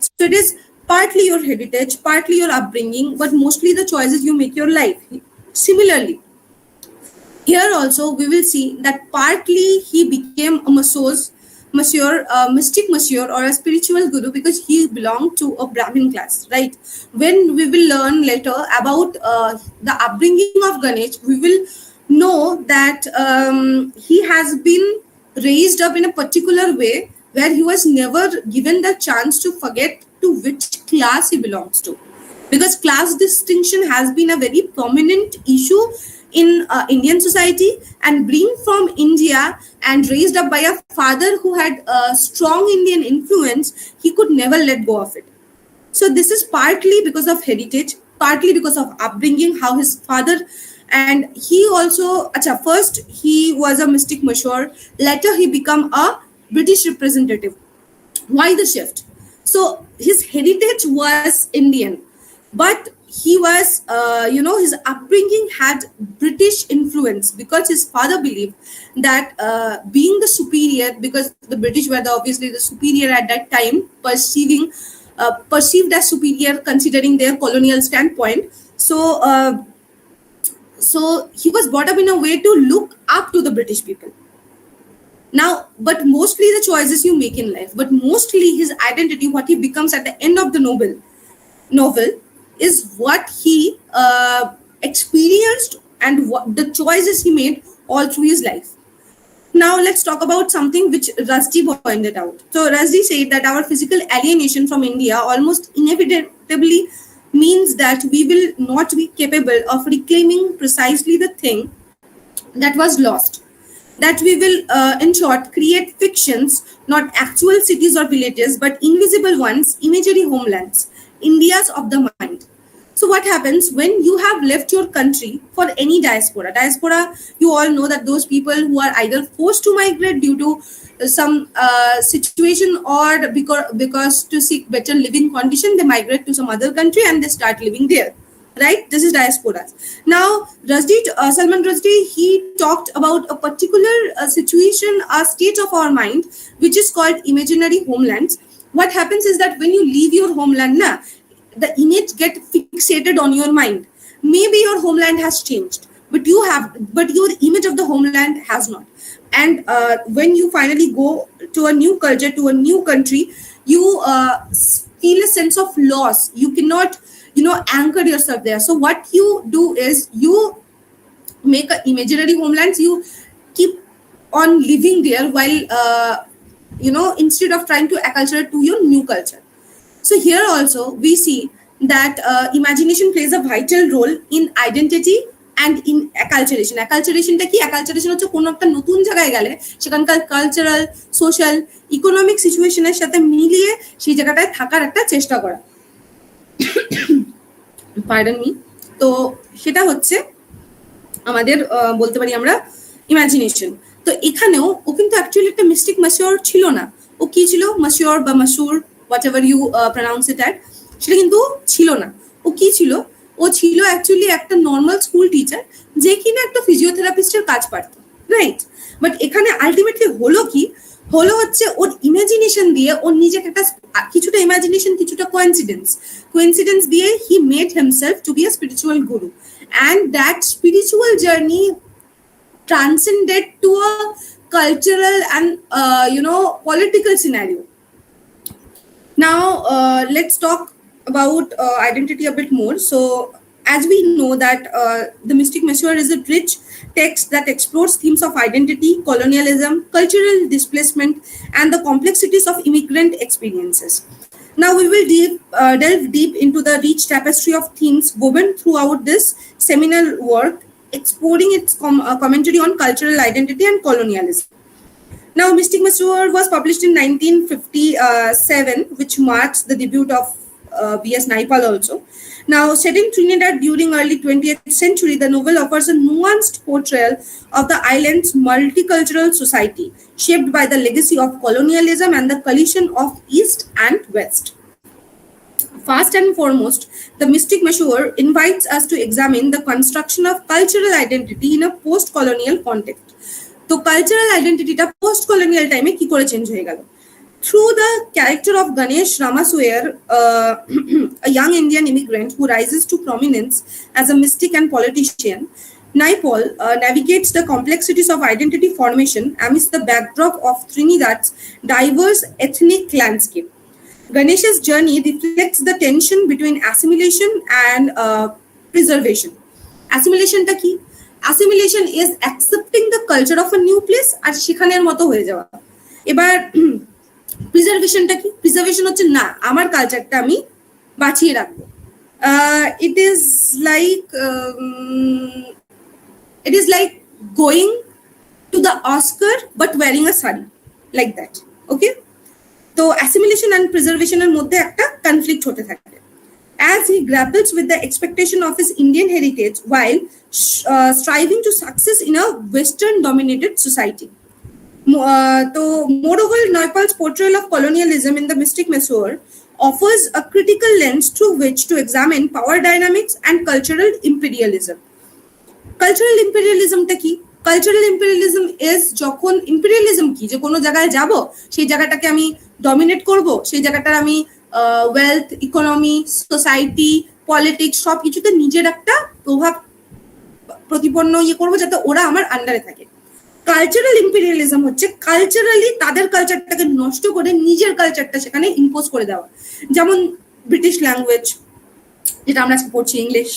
So it is partly your heritage, partly your upbringing, but mostly the choices you make your life. Similarly, here also we will see that partly he became a Masseur, mystic Masseur or a spiritual guru because he belonged to a Brahmin class, right? When we will learn later about the upbringing of Ganesh, we will know that he has been raised up in a particular way where he was never given the chance to forget to which class he belongs to, because class distinction has been a very prominent issue in Indian society, and being from India and raised up by a father who had a strong Indian influence, he could never let go of it. So this is partly because of heritage, partly because of upbringing, how his father, and he also, first he was a mystic Masseur, later he became a British representative. Why the shift? So his heritage was Indian, but he was, his upbringing had British influence because his father believed that being the superior, because the British were obviously the superior at that time, perceived as superior considering their colonial standpoint. So he was brought up in a way to look up to the British people. Now, but mostly the choices you make in life, but mostly his identity, what he becomes at the end of the novel, is what he experienced and what the choices he made all through his life. Now let's talk about something which Rusty pointed out. So Rusty said that our physical alienation from India almost inevitably means that we will not be capable of reclaiming precisely the thing that was lost. That we will, in short, create fictions, not actual cities or villages, but invisible ones, imaginary homelands, Indias of the mind. So what happens when you have left your country for any diaspora? Diaspora, you all know that those people who are either forced to migrate due to some situation or because to seek better living condition, they migrate to some other country and they start living there, right? This is diaspora. Now, Salman Rushdie, he talked about a particular situation, a state of our mind, which is called imaginary homelands. What happens is that when you leave your homeland, the image get fixated on your mind. Maybe your homeland has changed, but your image of the homeland has not. And when you finally go to a new culture, to a new country, you feel a sense of loss. You cannot, anchor yourself there. So what you do is you make an imaginary homelands. You keep on living there while, instead of trying to acculturate to your new culture. So here also we see that imagination plays a vital role in identity and in acculturation. Acculturationটা কি? Acculturation হচ্ছে কোন একটা নতুন জায়গায় গেলে সেখানকার cultural, social, economic সিচুয়েশনের সাথে মিলিয়ে সেই জায়গাটায় থাকার একটা চেষ্টা করা। Pardon me. তো সেটা হচ্ছে আমাদের বলতে পারি আমরা ইমাজিনেশন। তো এখানেও ও কিন্তু অ্যাকচুয়ালি একটা মিস্টিক Masseur ছিল না। ও কি ছিল? Masseur বা Masseur, whatever you pronounce it at, সেটা কিন্তু ছিল না। ও কি ছিল? ও ছিল অ্যাকচুয়ালি একটা নর্মাল স্কুল টিচার যে কিনা একটা ফিজিওথেরাপিস্টের কাজ পারত, রাইট? বাট এখানে আলটিমেটলি হলো কি, হলো হচ্ছে ওর ইমাজিনেশন দিয়ে, ওর নিজেকে একটা কিছুটা ইমাজিনেশন কিছুটা কোইন্সিডেন্স দিয়ে he made himself to be a spiritual guru, and that spiritual journey transcended to a cultural and political scenario. Now let's talk about identity a bit more. So as we know that the Mystic Masseur is a rich text that explores themes of identity, colonialism, cultural displacement, and the complexities of immigrant experiences. Now we will delve deep into the rich tapestry of themes woven throughout this seminal work, exploring its commentary on cultural identity and colonialism. Now, Mystic Masseur was published in 1957, which marks the debut of V.S. Naipaul also. Now, set in Trinidad during early 20th century, the novel offers a nuanced portrayal of the island's multicultural society, shaped by the legacy of colonialism and the collision of East and West. First and foremost, the Mystic Masseur invites us to examine the construction of cultural identity in a post-colonial context. So, cultural identity ta post-colonial time e ki kore change hoye gelo? Through the character of Ganesh Ramaswayar, a young Indian immigrant who rises to prominence as a mystic and politician, Naipaul navigates the complexities of identity formation amidst the backdrop of Trinidad's diverse ethnic landscape. Ganesh's journey reflects the tension between assimilation and preservation. Assimilation ta ki? Assimilation is accepting the culture of a new place আর সেখানের মতো হয়ে যাওয়া। এবার প্রিজার্ভেশনটা কি? Preservation হচ্ছে না, আমার কালচারটা আমি বাঁচিয়ে রাখবো। It is like going to the Oscar but wearing a sari, like that. Okay? তো assimilation and preservation এর মধ্যে একটা কনফ্লিক্ট হতে থাকে। As he grapples with the expectation of his Indian heritage while striving to success in a Western-dominated society. Moreover, Naipaul's portrayal of colonialism in the Mystic Masseur offers a critical lens through which to examine power dynamics and cultural imperialism. Cultural imperialism ta ki? Cultural imperialism is যখন imperialism কি, যে কোনো জায়গায় যাব সেই জায়গাটাকে আমি dominate করব, সেই জায়গাটার আমি ওয়েলথ, ইকোনমি, সোসাইটি, পলিটিক্স সব কিছুতে নিজের একটা প্রভাব প্রতিপন্ন করবো যাতে ওরা আমার আন্ডারে থাকে। কালচারাল ইম্পেরিয়ালিজম হচ্ছে কালচারালি তাদের কালচারটাকে নষ্ট করে নিজের কালচারটা সেখানে ইম্পোজ করে দেওয়া, যেমন ব্রিটিশ ল্যাঙ্গুয়েজ যেটা আমরা আজকে পড়ছি, ইংলিশ,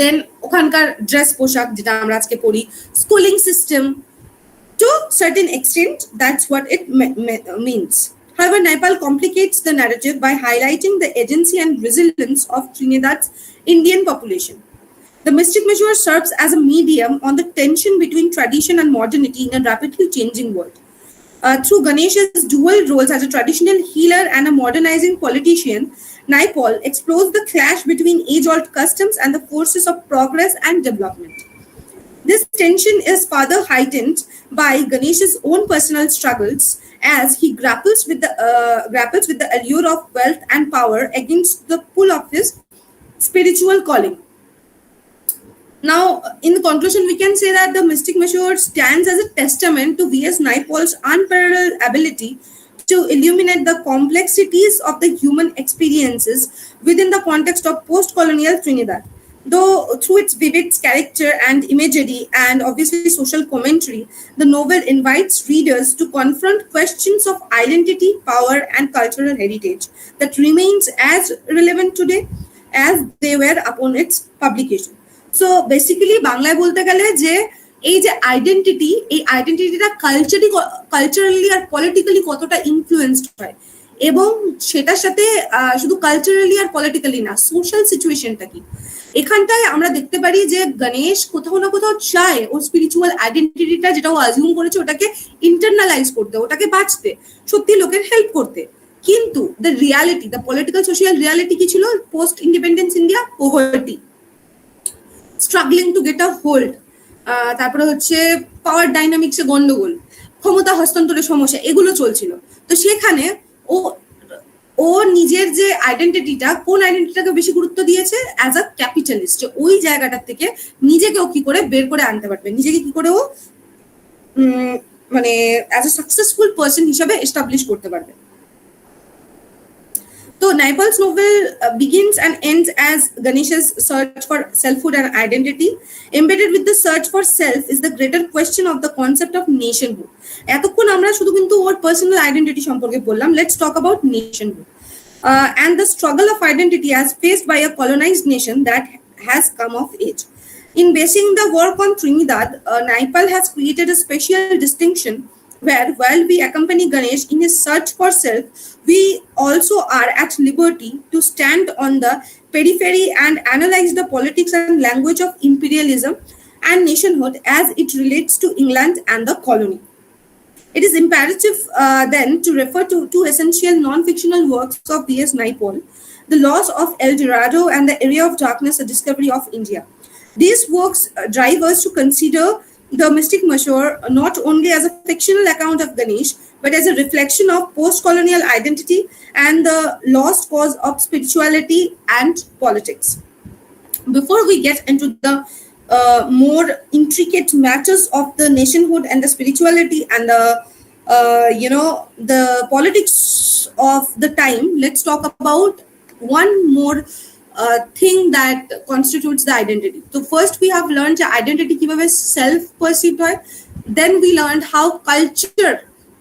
দেন ওখানকার ড্রেস পোশাক যেটা আমরা আজকে পড়ি, schooling system, to certain extent that's what it means. However, Naipaul complicates the narrative by highlighting the agency and resilience of Trinidad's Indian population. The Mystic Masseur serves as a medium on the tension between tradition and modernity in a rapidly changing world. Through Ganesh's dual roles as a traditional healer and a modernizing politician, Naipaul explores the clash between age-old customs and the forces of progress and development. This tension is further heightened by Ganesh's own personal struggles as he grapples with the allure of wealth and power against the pull of his spiritual calling. Now, in the conclusion, we can say that the Mystic Masseur stands as a testament to V.S. Naipaul's unparalleled ability to illuminate the complexities of the human experiences within the context of post-colonial Trinidad. Though through its vivid character and imagery and obviously social commentary, the novel invites readers to confront questions of identity, power, and cultural heritage that remains as relevant today as they were upon its publication. So basically, বাংলায় বলতে গেলে যে এই যে identity, এই আইডেন্টিটিটা culturally আর politically কতটা influenced হয়, এবং সেটার সাথে শুধু কালচারালি আর পলিটিক্যালি না, সোশ্যাল সিচুয়েশনটা কি। এখানটায় আমরা দেখতে পারি যে গণেশ কোথাও না কোথাও চায় ওর স্পিরিচুয়াল আইডেন্টিটিটা যেটা ও অ্যাজিউম করেছে ওটাকে ইন্টারনালাইজ করতে, ওটাকে বাঁচতে, সত্যি লোকের হেল্প করতে। কিন্তু the reality, the political social reality কি ছিল? Post independence India, poverty, struggling to get a hold, তারপরে হচ্ছে পাওয়ার ডাইনামিক্সে গন্ডগোল, ক্ষমতা হস্তান্তরের সমস্যা, এগুলো চলছিল। তো সেখানে ও নিজের যে আইডেন্টিটিটা, কোন আইডেন্টিটিটাকে বেশি গুরুত্ব দিয়েছে? অ্যাজ আ ক্যাপিটালিস্ট, যে ওই জায়গাটার থেকে নিজেকে ও কি করে বের করে আনতে পারবে, নিজেকে কি করে ও মানে অ্যাজ এ সাকসেসফুল পার্সন হিসাবে এস্টাবলিশ করতে পারবে। So Naipaul's novel begins and ends as Ganesha's search for selfhood and identity. Embedded with the search for self is the greater question of the concept of nationhood. এতক্ষণ আমরা শুধু কিন্তু ওর personal identity সম্পর্কে বললাম। Let's talk about nationhood and the struggle of identity as faced by a colonized nation that has come of age. In basing the work on Trinidad, Naipaul has created a special distinction where while we accompany Ganesh in his search for self, we also are at liberty to stand on the periphery and analyze the politics and language of imperialism and nationhood as it relates to England and the colony. It is imperative then to refer to two essential non-fictional works of V.S. Naipaul, The Loss of El Dorado and The Area of Darkness, A Discovery of India. These works drive us to consider the mystic Masseur not only as a fictional account of Ganesh, but as a reflection of post-colonial identity and the lost cause of spirituality and politics. Before we get into the more intricate matters of the nationhood and the spirituality and the the politics of the time, let's talk about one more thing that constitutes the identity. So first we have learned the identity kiভাবে self perceived হয়, then we learned how culture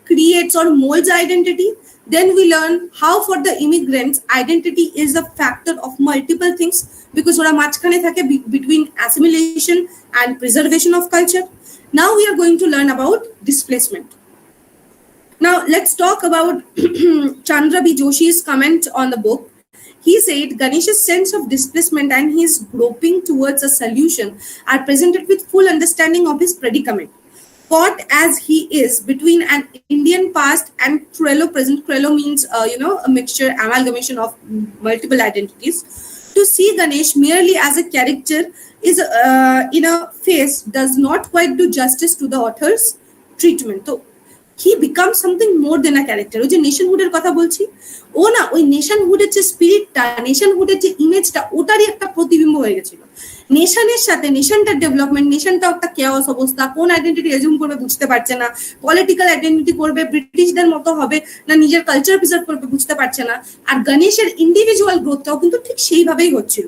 creates or molds identity, then we learn how for the immigrants identity is a factor of multiple things because ওরা মাঝখানে থাকে between assimilation and preservation of culture. Now we are going to learn about displacement. Now let's talk about Chandra B. Joshi's comment on the book. He said Ganesh's sense of displacement and his groping towards a solution are presented with full understanding of his predicament. Caught as he is between an Indian past and Trello present. Trello means, a mixture, amalgamation of multiple identities. To see Ganesh merely as a character is in a face does not quite do justice to the author's treatment. So he becomes something more than a character. ওই যে নেশনহুডের কথা বলছি, ও না ওই নেশনহুডের যে স্পিরিটটা, নেশনহুডের যে ইমেজটা, ওটারই একটা প্রতিবিম্ব হয়ে গেছিল। নেশনের সাথে নেশনটার ডেভেলপমেন্ট, নেশনটাও একটা কেওস অবস্থা, কোন আইডেন্টিটি এজিউম করবে বুঝতে পারছে না, পলিটিক্যাল আইডেন্টিটি করবে ব্রিটিশদের মতো হবে না নিজের কালচার প্রিজার্ভ করবে বুঝতে পারছে না। আর গণেশের ইন্ডিভিজুয়াল গ্রোথটাও কিন্তু ঠিক সেইভাবেই হচ্ছিল।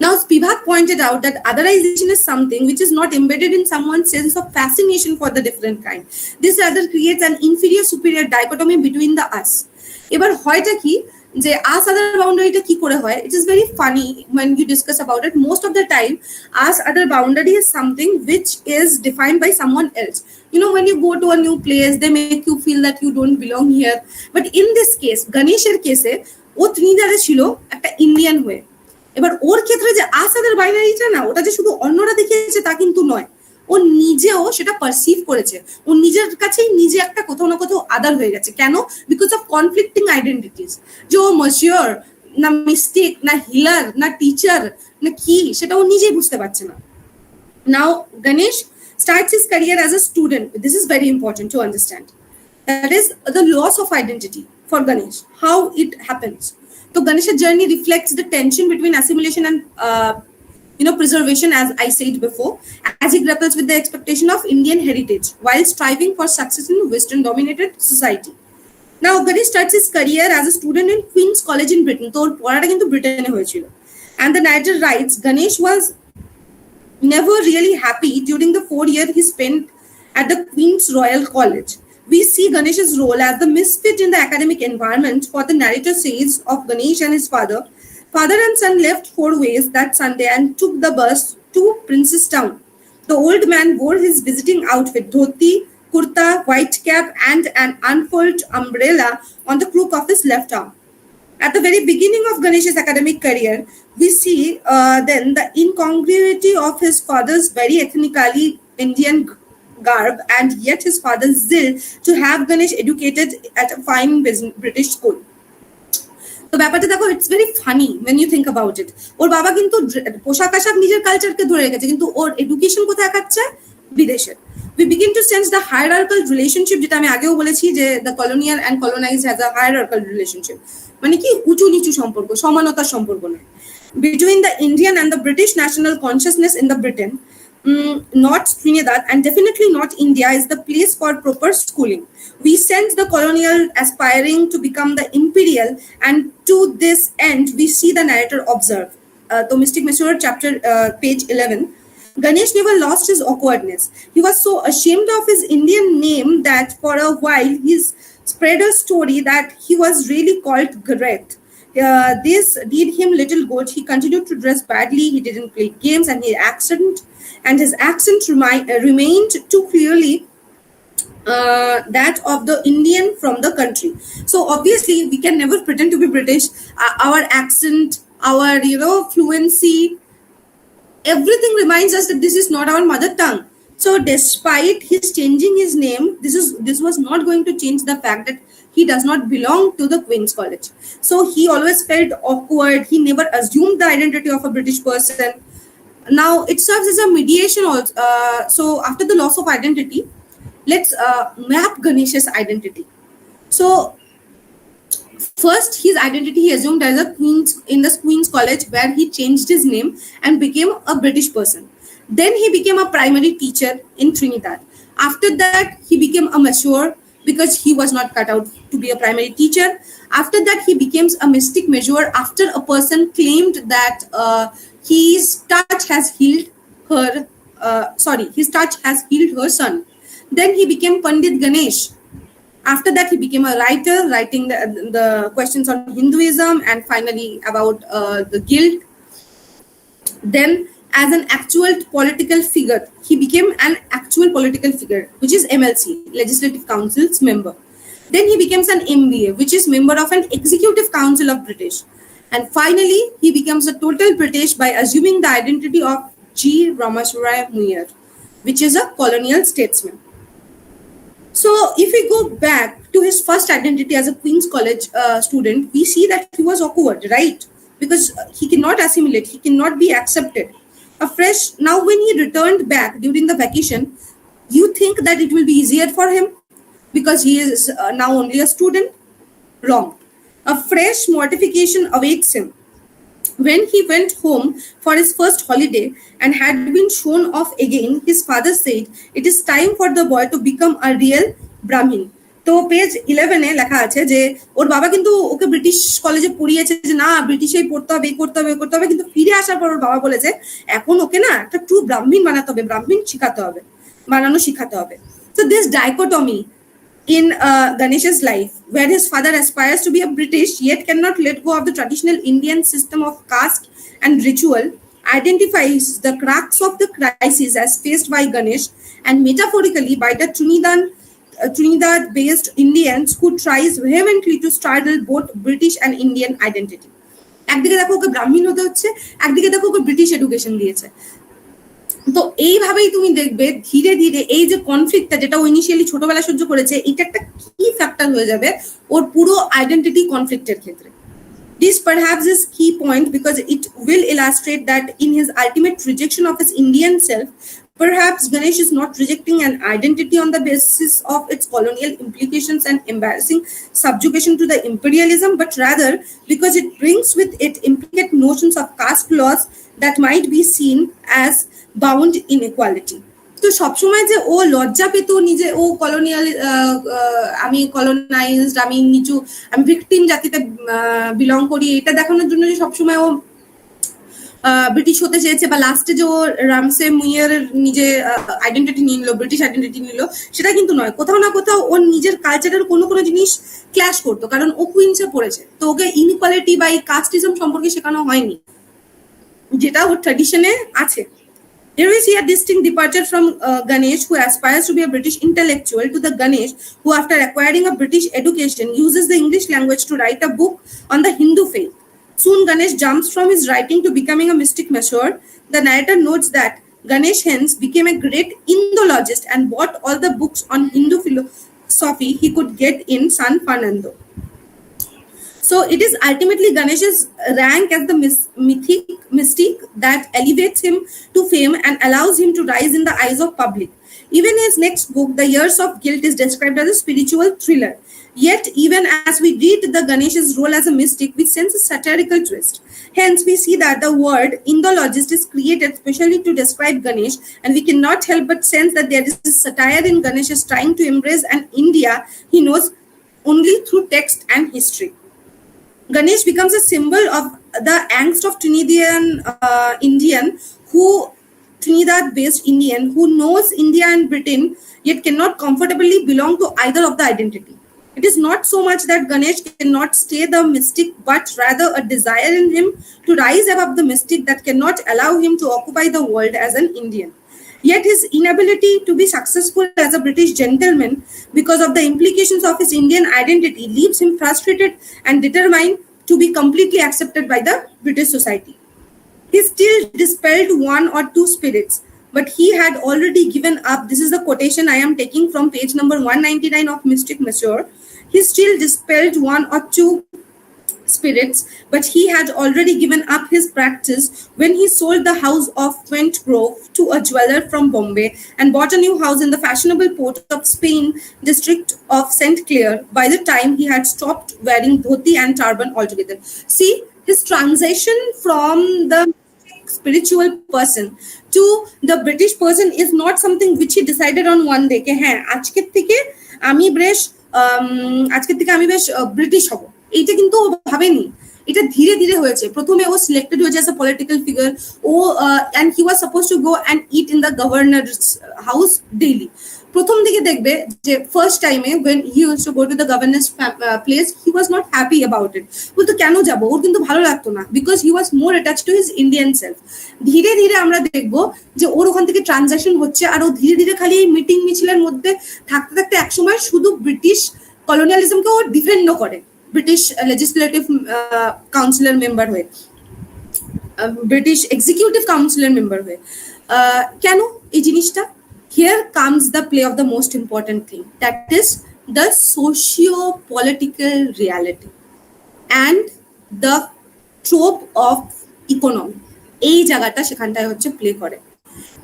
Now, Spivak pointed out that otherization is something which is not embedded in someone's sense of fascination for the different kind. This rather creates an inferior-superior dichotomy between the us. এবার হয়টা কি যে us other boundaryটা কি করে হয়? It is very funny when you discuss about it. Most of the time, us other boundary is something which is defined by someone else. You know, when you go to a new place, they make you feel that you don't belong here. But in this case, Ganesh's case, ও ত্রিনিদাদে ছিল একটা Indian হয়ে। এবার ওর ক্ষেত্রে যে আসাদের বাইনারিটা না, ওটা যে শুধু অন্যরা দেখিয়েছে তা কিন্তু নয়, ও নিজেও সেটা পারসিভ করেছে, ও নিজের কাছেই নিজে একটা কোথাও না কোথাও আদার হয়ে গেছে। কেন? Because of conflicting identities. যে ও ম্যাচিওর না মিস্টেক না হিলার না টিচার না কি, সেটা ও নিজেই বুঝতে পারছে না। নাও Ganesh starts his career as a student. This is very important to understand. That is the loss of identity for Ganesh, how it happens. So Ganesh's journey reflects the tension between assimilation and preservation, as I said before, as he grapples with the expectation of Indian heritage while striving for success in Western-dominated society. Now Ganesh starts his career as a student in Queen's College in Britain. So পড়াটা কিন্তু ব্রিটেনে হয়েছিল। And the narrator writes, Ganesh was never really happy during the 4 years he spent at the Queen's Royal College. We see Ganesh's role as the misfit in the academic environment. For the narrator says of Ganesh and his father and son left 4 ways that Sunday and took the bus to Princess Town. The old man wore his visiting outfit, dhoti, kurta, white cap and an unfurled umbrella on the crook of his left arm. At the very beginning of Ganesh's academic career, we see then the incongruity of his father's very ethnically Indian garb and yet his father's zeal to have Ganesh educated at a fine British school. তো ব্যাপারটা দেখো, it's very funny when you think about it. ওর বাবা কিন্তু পোশাক আশাক নিজের কালচারকে ধরে রেখেছে, কিন্তু ওর এডুকেশন কোথায় কাটছে? বিদেশে। We begin to sense the hierarchical relationship, যেটা আমি আগেও বলেছি যে the colonial and colonized has a hierarchical relationship. মানে কি উঁচু নিচু সম্পর্ক, সমানতার সম্পর্ক নয়। Between the Indian and the British national consciousness in the Britain, not Trinidad, and definitely not India is the place for proper schooling. We sent the colonial aspiring to become the imperial, and to this end, we see the narrator observe. The Mystic Masseur, chapter page 11. Ganesh never lost his awkwardness. He was so ashamed of his Indian name that for a while he spread a story that he was really called Gareth. This did him little good. He continued to dress badly. He didn't play games, and his accent remained too clearly that of the Indian from the country. So obviously, we can never pretend to be British. Our accent, our fluency, everything reminds us that this is not our mother tongue. So despite his changing his name, this was not going to change the fact that he does not belong to the Queen's College. So he always felt awkward. He never assumed the identity of a British person. Now it serves as a mediation also. So after the loss of identity, let's map Ganesh's identity. So first, his identity he assumed as in the Queen's College, where he changed his name and became a British person. Then he became a primary teacher in Trinidad. After that, he became a masseur because he was not cut out to be a primary teacher. After that, he became a mystic masseur after a person claimed that his touch has healed her. His touch has healed her son. Then he became Pandit Ganesh. After that, he became a writer, writing the questions on Hinduism and finally about the guild. Then, as an actual political figure, he became an actual political figure, which is MLC, Legislative Council's member. Then he becomes an MBA, which is member of an Executive Council of British. And finally, he becomes a total British by assuming the identity of G. Ramaswamy Muir, which is a colonial statesman. So if we go back to his first identity as a Queen's College student, we see that he was awkward, right? Because he cannot assimilate, he cannot be accepted. Now when he returned back during the vacation, you think that it will be easier for him because he is now only a student? Wrong. A fresh mortification awaits him. When he went home for his first holiday and had been shown off again, his father said, "It is time for the boy to become a real Brahmin." তো page 11-এ লেখা আছে যে ওর বাবা কিন্তু ওকে British কলেজে পড়িয়েছে যে না ব্রিটিশেই পড়তে হবে, করতে হবে, কিন্তু ফিরে আসার পর ওর বাবা বলেছে এখন ওকে না একটা ট্রু ব্রাহ্মণ বানাতে হবে, ব্রাহ্মণ বানানো শিখাতে হবে. So this dichotomy in Ganesh's life, where his father aspires to be a British yet cannot let go of the traditional Indian system of caste and ritual, identifies the crux of the crisis as faced by Ganesh and metaphorically by the Trinidad-based Indians who tries vehemently to straddle both British and Indian identity. একদিকে দেখো ওকে ব্রাহ্মণ হতে হচ্ছে, একদিকে দেখো ওকে British education দিয়েছে। তো এইভাবেই তুমি দেখবে ধীরে ধীরে এই যে কনফ্লিক্টটা যেটা ও ইনিশিয়ালি ছোটবেলা সহ্য করেছে, এটা একটা কি ফ্যাক্টর হয়ে যাবে ওর পুরো আইডেন্টিটি কনফ্লিক্টের ক্ষেত্রে। This perhaps is key point because it will illustrate that in his ultimate rejection of his Indian self, perhaps Ganesh is not rejecting an identity on the basis of its colonial implications and embarrassing subjugation to the imperialism, but rather because it brings with it implicate notions of caste laws that might be seen as bound inequality. তো সবসময় যে ও লজ্জা পেত নিজে ও colonial, আমি colonised, আমি নিচু, আমি ভিকটিম জাতিতে বিলং করি, এটা দেখানোর জন্য যে সবসময় ও ব্রিটিশ হতে চেয়েছে বা লাস্টে যে ও রামসে মুইয়ের নিজে আইডেন্টিটি নিয়ে নিল, ব্রিটিশ আইডেন্টিটি নিল, সেটা কিন্তু নয়। কোথাও না কোথাও ওর নিজের কালচারের কোনো জিনিস ক্ল্যাশ করতো, কারণ ও কুইন্সে পড়েছে, তো ওকে ইনইকুয়ালিটি বা কাস্টিজম সম্পর্কে শেখানো হয়নি, যেটা ওর ট্র্যাডিশনে আছে। Here we see a distinct departure from Ganesh, who aspires to be a British intellectual, to the Ganesh who, after acquiring a British education, uses the English language to write a book on the Hindu faith. Soon Ganesh jumps from his writing to becoming a mystic masseur. The narrator notes that Ganesh hence became a great Indologist and bought all the books on Hindu philosophy he could get in San Fernando. So it is ultimately Ganesh's rank as the mystic that elevates him to fame and allows him to rise in the eyes of public. Even his next book, The Years of Guilt, is described as a spiritual thriller. Yet, even as we read the Ganesh's role as a mystic, we sense a satirical twist. Hence, we see that the word Indologist is created specially to describe Ganesh, and we cannot help but sense that there is a satire in Ganesh's trying to embrace an India he knows only through text and history. Ganesh becomes a symbol of the angst of Trinidad-based Indian who knows India and Britain yet cannot comfortably belong to either of the identity. It is not so much that Ganesh cannot stay the mystic, but rather a desire in him to rise above the mystic that cannot allow him to occupy the world as an Indian. Yet his inability to be successful as a British gentleman because of the implications of his Indian identity leaves him frustrated and determined to be completely accepted by the British society. He still dispelled one or two spirits, but he had already given up. This is the quotation I am taking from page number 199 of Mystic Masseur. He still dispelled one or two spirits, but he had already given up his practice when he sold the house of Twent Grove to a jeweler from Bombay and bought a new house in the fashionable port of Spain district of St. Clair by the time he had stopped wearing dhoti and turban altogether. See, his transition from the spiritual person to the British person is not something which he decided on one day. আজকের থেকে আমি বেশ British হব, এইটা কিন্তু ও ভাবেনি, এটা ধীরে ধীরে হয়েছে। প্রথমে ও সিলেক্টেড হয়েছে অ্যাজ আ পলিটিক্যাল ফিগার, ও and he was suppose to go and eat in the governor's house daily. প্রথম দিকে দেখবে যে ফার্স্ট টাইমে when he used to go to the governor's place, he was not happy about it. বলতো কেন যাব, ওর কিন্তু ভালো লাগতো না, because he was more attached to his Indian self. ধীরে ধীরে আমরা দেখবো যে ওর ওখান থেকে ট্রানজাকশন হচ্ছে, আর ও ধীরে ধীরে খালি এই মিটিং মিছিলের মধ্যে থাকতে থাকতে একসময় শুধু ব্রিটিশ কলোনিয়ালিজমকে ও ডিফেন্ডও করে, ব্রিটিশ লেজিসলেটিভ কাউন্সিলের মেম্বার হয়ে, ব্রিটিশ এক্সিকিউটিভ কাউন্সিলের মেম্বার হয়ে। কেন এই জিনিসটা? Here comes the play of the most important thing, that is the socio-political reality and the trope of economy. এই জায়গাটা সেখানটায় হচ্ছে প্লে করে,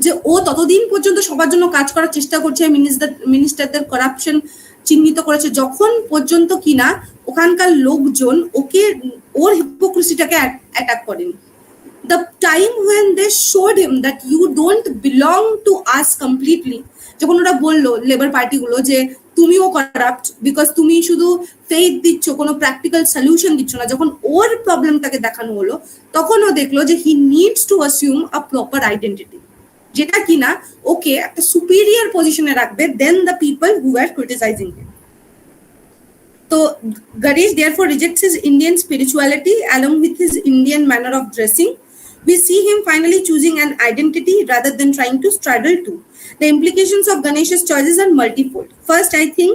যে ও ততদিন পর্যন্ত সবার জন্য কাজ করার চেষ্টা করছে, মিনিস্টারদের করাপশন চিহ্নিত করেছে, যখন পর্যন্ত কিনা ওখানকার লোকজন ওর হিপোক্রেসিটাকে অ্যাটাক করেনি। The time when they showed him that you don't belong to us completely, যখন ওরা বললো লেবার পার্টি গুলো যে তুমিও কারাপ্ট বিকজ তুমি শুধু ফেইথ দিচ্ছ, কোনো প্র্যাকটিক্যাল সলিউশন দিচ্ছ না, যখন ওর প্রবলেমটাকে দেখানো হলো তখন ও দেখলো যে he needs to assume a proper identity, যেটা কিনা ওকে একটা সুপিরিয়র পজিশনে রাখবে than the people who are criticising him. তো Ganesh therefore rejects his Indian spirituality along with his Indian manner of dressing. We see him finally choosing an identity rather than trying to straddle two. The implications of Ganesh's choices are multifold. First, I think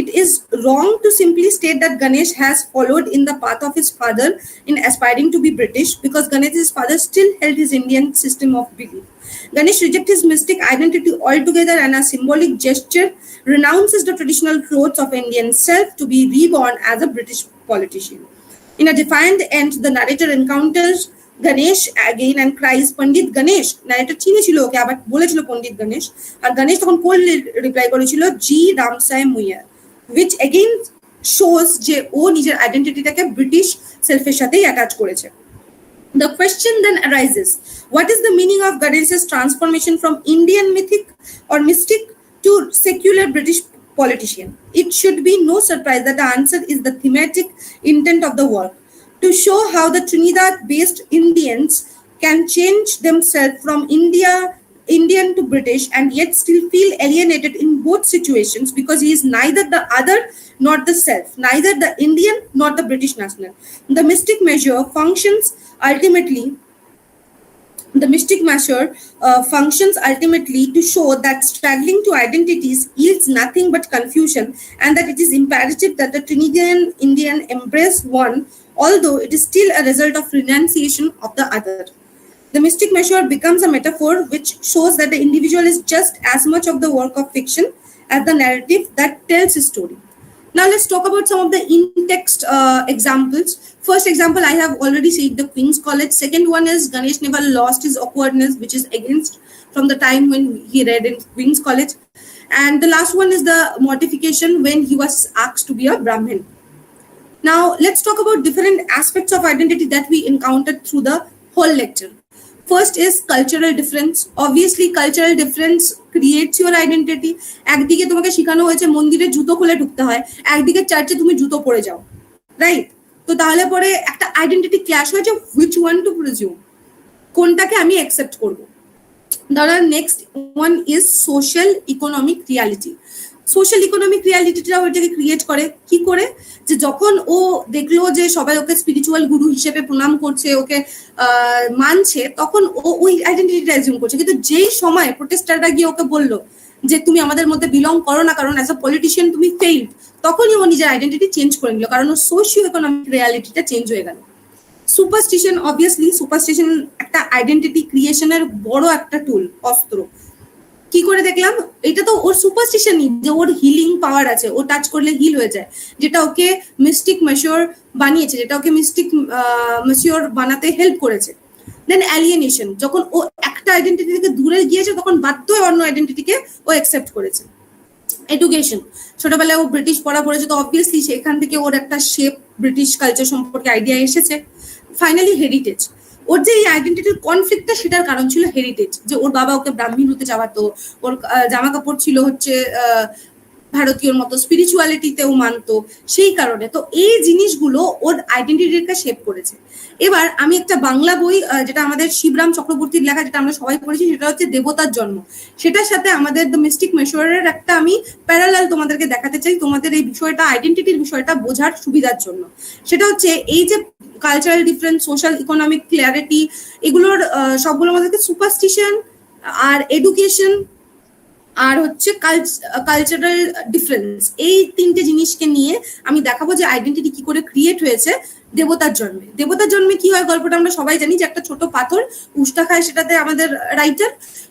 it is wrong to simply state that Ganesh has followed in the path of his father in aspiring to be British, because Ganesh's father still held his Indian system of belief. Ganesh rejects his mystic identity altogether and a symbolic gesture renounces the traditional clothes of Indian self to be reborn as a British politician. In a defiant end, the narrator encounters Ganesh again and cries, Pandit Ganesh. Narrator চিনেছিল ওকে, আবার বলেছিল পণ্ডিত গণেশ, আর গণেশ তখন cold reply করেছিল জি Ramsai মুইয়ার, which again shows যে ও নিজের আইডেন্টিটিটাকে British সেলফের সাথেই attach করেছে। The question then arises, what is the meaning of Ganesh's transformation from Indian mythic or mystic to secular British politician? It should be no surprise that the answer is the thematic intent of the work, to show how the Trinidad-based Indians can change themselves from Indian to British and yet still feel alienated in both situations, because he is neither the other nor the self, neither the Indian nor the British national. The mystic Masseur functions ultimately to show that struggling to identities yields nothing but confusion, and that it is imperative that the Trinidadian Indian embrace one, although it is still a result of renunciation of the other. The mystic Masseur becomes a metaphor which shows that the individual is just as much of the work of fiction as the narrative that tells his story. Now let's talk about some of the in-text examples. First example, I have already said the Queen's College. Second one is Ganesh never lost his awkwardness, which is against from the time when he read in Queen's College. And the last one is the mortification when he was asked to be a Brahmin. Now, let's talk about different aspects of identity that we encountered through the whole lecture. First is cultural difference. Obviously, cultural difference creates your identity. একদিকে তোমাকে শেখানো হয়েছে মন্দিরে জুতো খুলে ঢুকতে হয়, একদিকে চার্চে তুমি জুতো পরে যাও, রাইট? তো তাহলে পরে একটা আইডেন্টিটি ক্ল্যাশ হয়েছে, হুইচ ওয়ান টু প্রিজিউম, কোনটাকে আমি অ্যাকসেপ্ট করব। ধরো next one is social economic reality. Social economic রিয়ালিটিটা ওইটাকে ক্রিয়েট করে কি করে, যে যখন ও দেখলো যে সবাই ওকে স্পিরিচুয়াল গুরু হিসেবে প্রণাম করছে, ওকে মানছে, তখন ও ওই আইডেন্টিটিটা অ্যাজিউম করছে। কিন্তু যেই সময় প্রোটেস্টাররা গিয়ে ওকে বললো যে তুমি আমাদের মধ্যে বিলং করো না, কারণ অ্যাজ আ পলিটিশিয়ান তুমি ফেইল্ড, তখনই ও নিজের আইডেন্টিটি চেঞ্জ করে নিল, কারণ ও সোশিও ইকোনমিক রিয়ালিটিটা চেঞ্জ হয়ে গেল। সুপারস্টিশন, অবভিয়াসলি সুপারস্টিশন একটা আইডেন্টিটি ক্রিয়েশনের বড় একটা টুল, অস্ত্র। কি করে দেখলাম, এটা তো ওর সুপারস্টিশনই, যে ওর হিলিং পাওয়ার আছে, ও টাচ করলে হিল হয়ে যায়, যেটা ওকে মিস্টিক ম্যাসিওর বানিয়েছে, যেটা ওকে মিস্টিক ম্যাসিওর বানাতে হেল্প করেছে। দেন অ্যালিয়েনেশন, যখন ও একটা আইডেন্টিটি থেকে দূরে গিয়েছে তখন বাধ্য হয়ে অন্য আইডেন্টিটিকে ও অ্যাকসেপ্ট করেছে। এডুকেশন, ছোটবেলায় ও ব্রিটিশ পড়া পড়েছে, তো অবভিয়াসলি সেখান থেকে ওর একটা শেপ ব্রিটিশ কালচার সম্পর্কে আইডিয়া এসেছে। ফাইনালি হেরিটেজ, ওর যে এই আইডেন্টিটির কনফ্লিক্টটা, সেটার কারণ ছিল হেরিটেজ, যে ওর বাবা ওকে ব্রাহ্মণ হতে চাওয়াতো, ওর জামা কাপড় ছিল হচ্ছে ভারতীয়র মতো, স্পিরিচুয়ালিটিতেও মানতো, সেই কারণে। তো এই জিনিসগুলো ওর আইডেন্টিটিকে শেপ করেছে। এবার আমি একটা বাংলা বই, যেটা আমাদের শিবরাম চক্রবর্তীর লেখা, যেটা আমরা সবাই পড়েছি, সেটা হচ্ছে দেবতার জন্ম, সেটার সাথে আমাদের দ্য মিস্টিক ম্যাসিওরের একটা আমি প্যারালাল তোমাদেরকে দেখাতে চাই, তোমাদের এই বিষয়টা, আইডেন্টিটির বিষয়টা বোঝার সুবিধার জন্য। সেটা হচ্ছে এই যে cultural difference, social economic clarity, এগুলোর সবগুলোর মধ্যে সুপারস্টিশন আর এডুকেশন আর হচ্ছে কালচারাল ডিফারেন্স, এই তিনটে জিনিসকে নিয়ে আমি দেখাবো যে আইডেন্টিটি কি করে ক্রিয়েট হয়েছে দেবতার জন্মে। দেবতার জন্মে কি হয়, গল্পটা আমরা সবাই জানি, যে একটা ছোট পাথর উষ্টা খায় সেটাতে আমাদের রাইটার,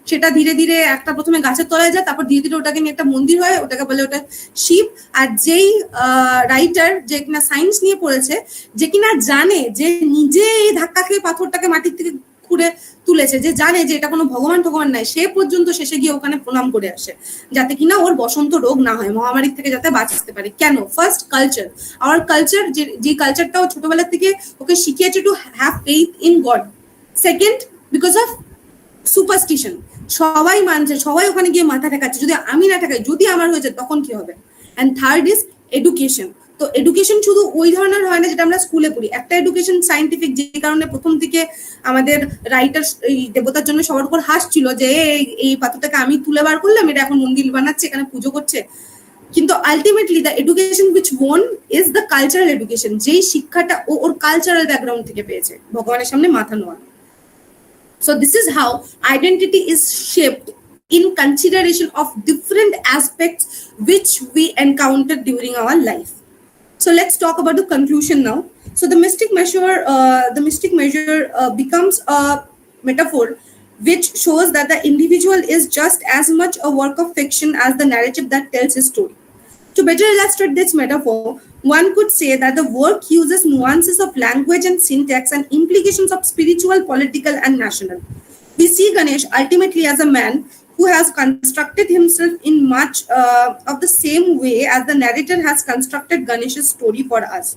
সেটা ধীরে ধীরে একটা প্রথমে গাছের তলায় যায়, তারপর ধীরে ধীরে ওটাকে নিয়ে একটা মন্দির হয়, ওটাকে বলে ওটা শিব। আর যেই রাইটার, যে কিনা সায়েন্স নিয়ে পড়েছে, যে কিনা জানে যে নিজে এই ধাক্কা খেয়ে পাথরটাকে মাটির থেকে খুঁড়ে তুলেছে, যে জানে যে এটা কোনো ভগবান ঠগবান নাই, সে পর্যন্ত শেষে গিয়ে ওখানে প্রণাম করে আসে, যাতে কিনা ওর বসন্ত রোগ না হয়, মহামারীর থেকে যাতে বাঁচতে পারে। কেন? ফার্স্ট কালচার, আওয়ার কালচার, যে কালচারটাও ছোটবেলা থেকে ওকে শিখিয়েছে to have faith in god. Second, because of superstition, সবাই মানছে, সবাই ওখানে গিয়ে মাথা ঠেকাচ্ছে, যদি আমি না ঠেকাই, যদি আমার হয়েছে তখন কি হবে। And third is education. তো এডুকেশন শুধু ওই ধরনের হয় না যেটা আমরা স্কুলে পড়ি, একটা এডুকেশন সাইন্টিফিক, যে কারণে প্রথম দিকে আমাদের রাইটার এই দেবতার জন্য সবার উপর হাসছিল, যে এই পাথরটাকে আমি তুলে বার করলাম, এটা এখন মন্দির বানাচ্ছে, এখানে পুজো করছে। কিন্তু ultimately the education which one is the cultural education, যেই শিক্ষাটা ওর কালচারাল ব্যাকগ্রাউন্ড থেকে পেয়েছে, ভগবানের সামনে মাথা নোয়া। So this is how identity is shaped in consideration of different aspects which we encounter during our life. So let's talk about the conclusion now. So the mystic measure becomes a metaphor which shows that the individual is just as much a work of fiction as the narrative that tells his story. To better illustrate this metaphor, one could say that the work uses nuances of language and syntax and implications of spiritual, political, and national. We see Ganesh ultimately as a man who has constructed himself in much of the same way as the narrator has constructed Ganesh's story for us.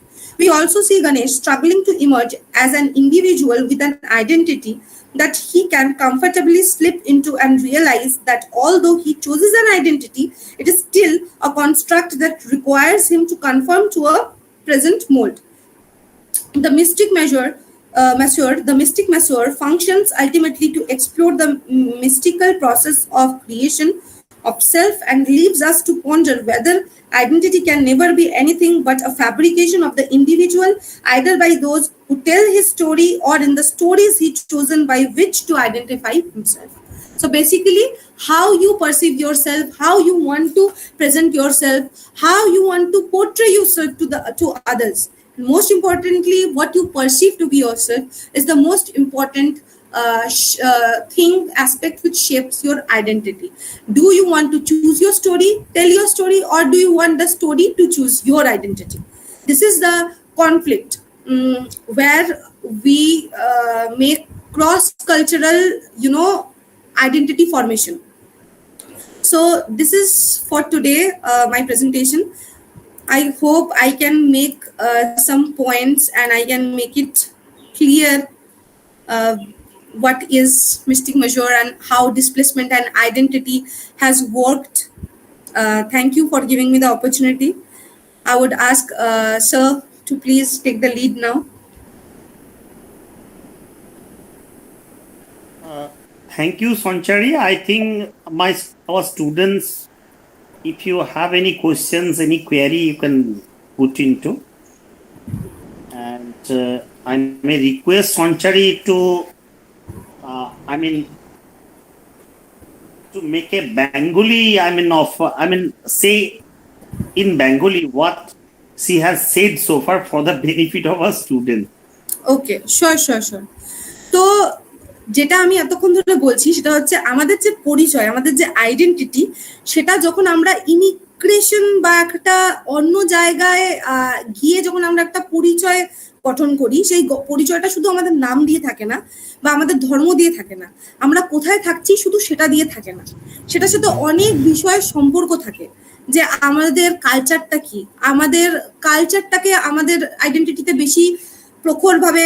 We also see Ganesh struggling to emerge as an individual with an identity that he can comfortably slip into and realize that although he chooses an identity, it is still a construct that requires him to conform to a present mold. The mystic Masseur functions ultimately to explore the mystical process of creation of self and leaves us to ponder whether identity can never be anything but a fabrication of the individual, either by those who tell his story or in the stories he chosen by which to identify himself. So basically, how you perceive yourself, how you want to present yourself, how you want to portray yourself to others. Most importantly, what you perceive to be yourself is the most important aspect which shapes your identity. Do you want to choose your story, tell your story, or do you want the story to choose your identity? This is the conflict where we make cross-cultural, identity formation. So this is for today, my presentation. I hope I can make some points and I can make it clear what is mystic measure and how displacement and identity has worked. Thank you for giving me the opportunity. I would ask Sir to please take the lead now. Thank you, Sanchari. I think our students, if you have any questions, any query, you can put into. And I may request Sanchari to, to make a Bengali, say in Bengali what she has said so far for the benefit of our students. Okay, sure. তো যেটা আমি এতক্ষণ ধরে বলছি সেটা হচ্ছে আমাদের যে পরিচয়, আমাদের যে আইডেন্টিটি, সেটা যখন আমরা ইমিগ্রেশন বা একটা অন্য জায়গায় গিয়ে যখন আমরা একটা পরিচয় গঠন করি, সেই পরিচয়টা শুধু আমাদের নাম দিয়ে থাকে না বা আমাদের ধর্ম দিয়ে থাকে না, আমরা কোথায় থাকছি শুধু সেটা দিয়ে থাকে না, সেটার সাথে অনেক বিষয়ের সম্পর্ক থাকে। যে আমাদের কালচারটা কি, আমাদের কালচারটাকে আমাদের আইডেন্টিটিতে বেশি প্রখরভাবে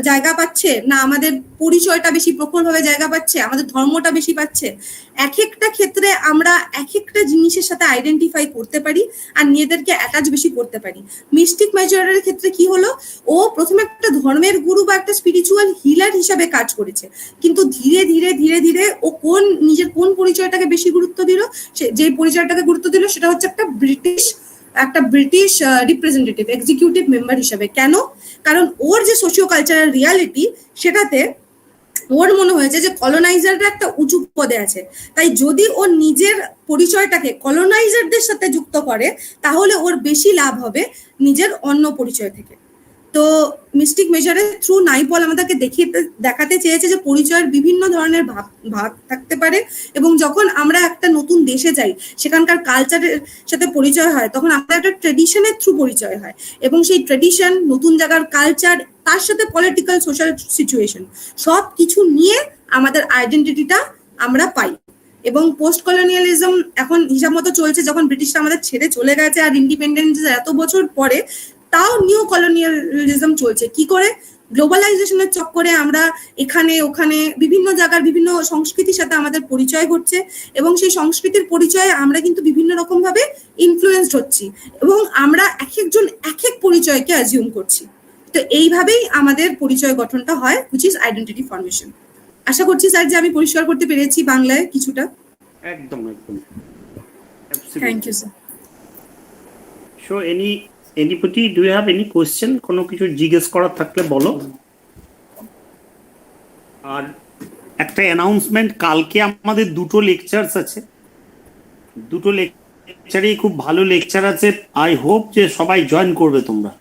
জায়গা পাচ্ছে, না আমাদের পরিচয়টা বেশি প্রখরভাবে জায়গা পাচ্ছে, আমাদের ধর্মটা বেশি পাচ্ছে। এক একটা ক্ষেত্রে আমরা এক একটা জিনিসের সাথে আইডেন্টিফাই করতে পারি আর নিজেদেরকে অ্যাটাচ বেশি করতে পারি। মিস্টিক মেজরের ক্ষেত্রে কি হলো, ও প্রথমে একটা ধর্মের গুরু বা একটা স্পিরিচুয়াল হিলার হিসাবে কাজ করেছে, কিন্তু ধীরে ধীরে ও নিজের কোন পরিচয়টাকে বেশি গুরুত্ব দিল, যে পরিচয়টাকে গুরুত্ব দিল সেটা হচ্ছে একটা ব্রিটিশ রিপ্রেজেন্টেটিভ, এক্সিকিউটিভ মেম্বার হিসাবে। কেন? কারণ ওর যে সোশিও কালচারাল রিয়ালিটি, সেটাতে ওর মনে হয়েছে যে কলোনাইজাররা একটা উঁচু পদে আছে, তাই যদি ও নিজের পরিচয়টাকে কলোনাইজারদের সাথে যুক্ত করে তাহলে ওর বেশি লাভ হবে নিজের অন্য পরিচয় থেকে। তো মিস্টিক মেজারের থ্রু নাইপল আমাদেরকে দেখাতে চেয়েছে যে পরিচয়ের বিভিন্ন ধরনের ভাগ থাকতে পারে, এবং যখন আমরা একটা নতুন দেশে যাই, সেখানকার কালচারের সাথে পরিচয় হয়, তখন আমরা একটা ট্রেডিশনের থ্রু পরিচয় হয়, এবং সেই ট্রেডিশন, নতুন জায়গার কালচার, তার সাথে পলিটিক্যাল সোশ্যাল সিচুয়েশন, সব কিছু নিয়ে আমাদের আইডেন্টিটিটা আমরা পাই। এবং পোস্ট কলোনিয়ালিজম এখন হিসাব মতো চলছে, যখন ব্রিটিশরা আমাদের ছেড়ে চলে গেছে আর ইন্ডিপেন্ডেন্স এত বছর পরে, তাও নিউ কলোনিয়ালিজম চলছে। কি করে? গ্লোবালাইজেশনের চক্করে আমরা এখানে ওখানে বিভিন্ন জায়গার বিভিন্ন সংস্কৃতির সাথে আমাদের পরিচয় ঘটছে, এবং সেই সংস্কৃতির পরিচয়ে আমরা কিন্তু বিভিন্ন রকম ভাবে ইনফ্লুয়েন্সড হচ্ছি, এবং আমরা এক একজন এক এক পরিচয়কে অ্যাজিউম করছি। তো এইভাবেই আমাদের পরিচয় গঠনটা হয়, হুইচ ইজ আইডেন্টিটি ফর্মেশন। আশা করছি স্যার যে আমি পরিষ্কার করতে পেরেছি বাংলায় কিছুটা। একদম thank you sir. So anybody, do you have any question? কোনো কিছু জিজ্ঞেস করার থাকলে বলো। আর একটা অ্যানাউন্সমেন্ট, কালকে আমাদের দুটো লেকচারস আছে, দুটো লেকচারেই খুব ভালো লেকচার আছে। আই হোপ যে সবাই জয়েন করবে তোমরা,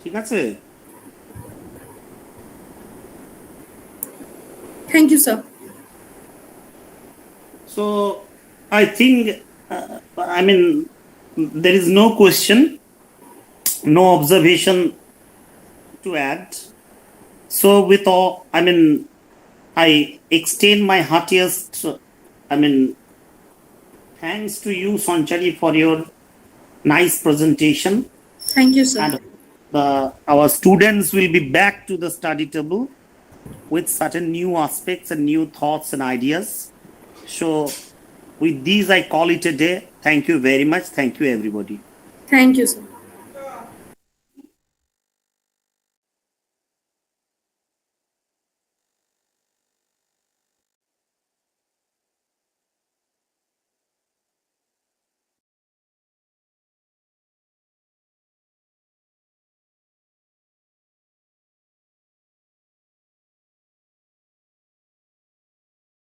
ঠিক আছে? Thank you sir. So I think there is no question, no observation to add. So with all, I extend my heartiest, thanks to you, Sanchari, for your nice presentation. Thank you, sir. And our students will be back to the study table with certain new aspects and new thoughts and ideas. So with these, I call it a day. Thank you very much. Thank you, everybody. Thank you, sir.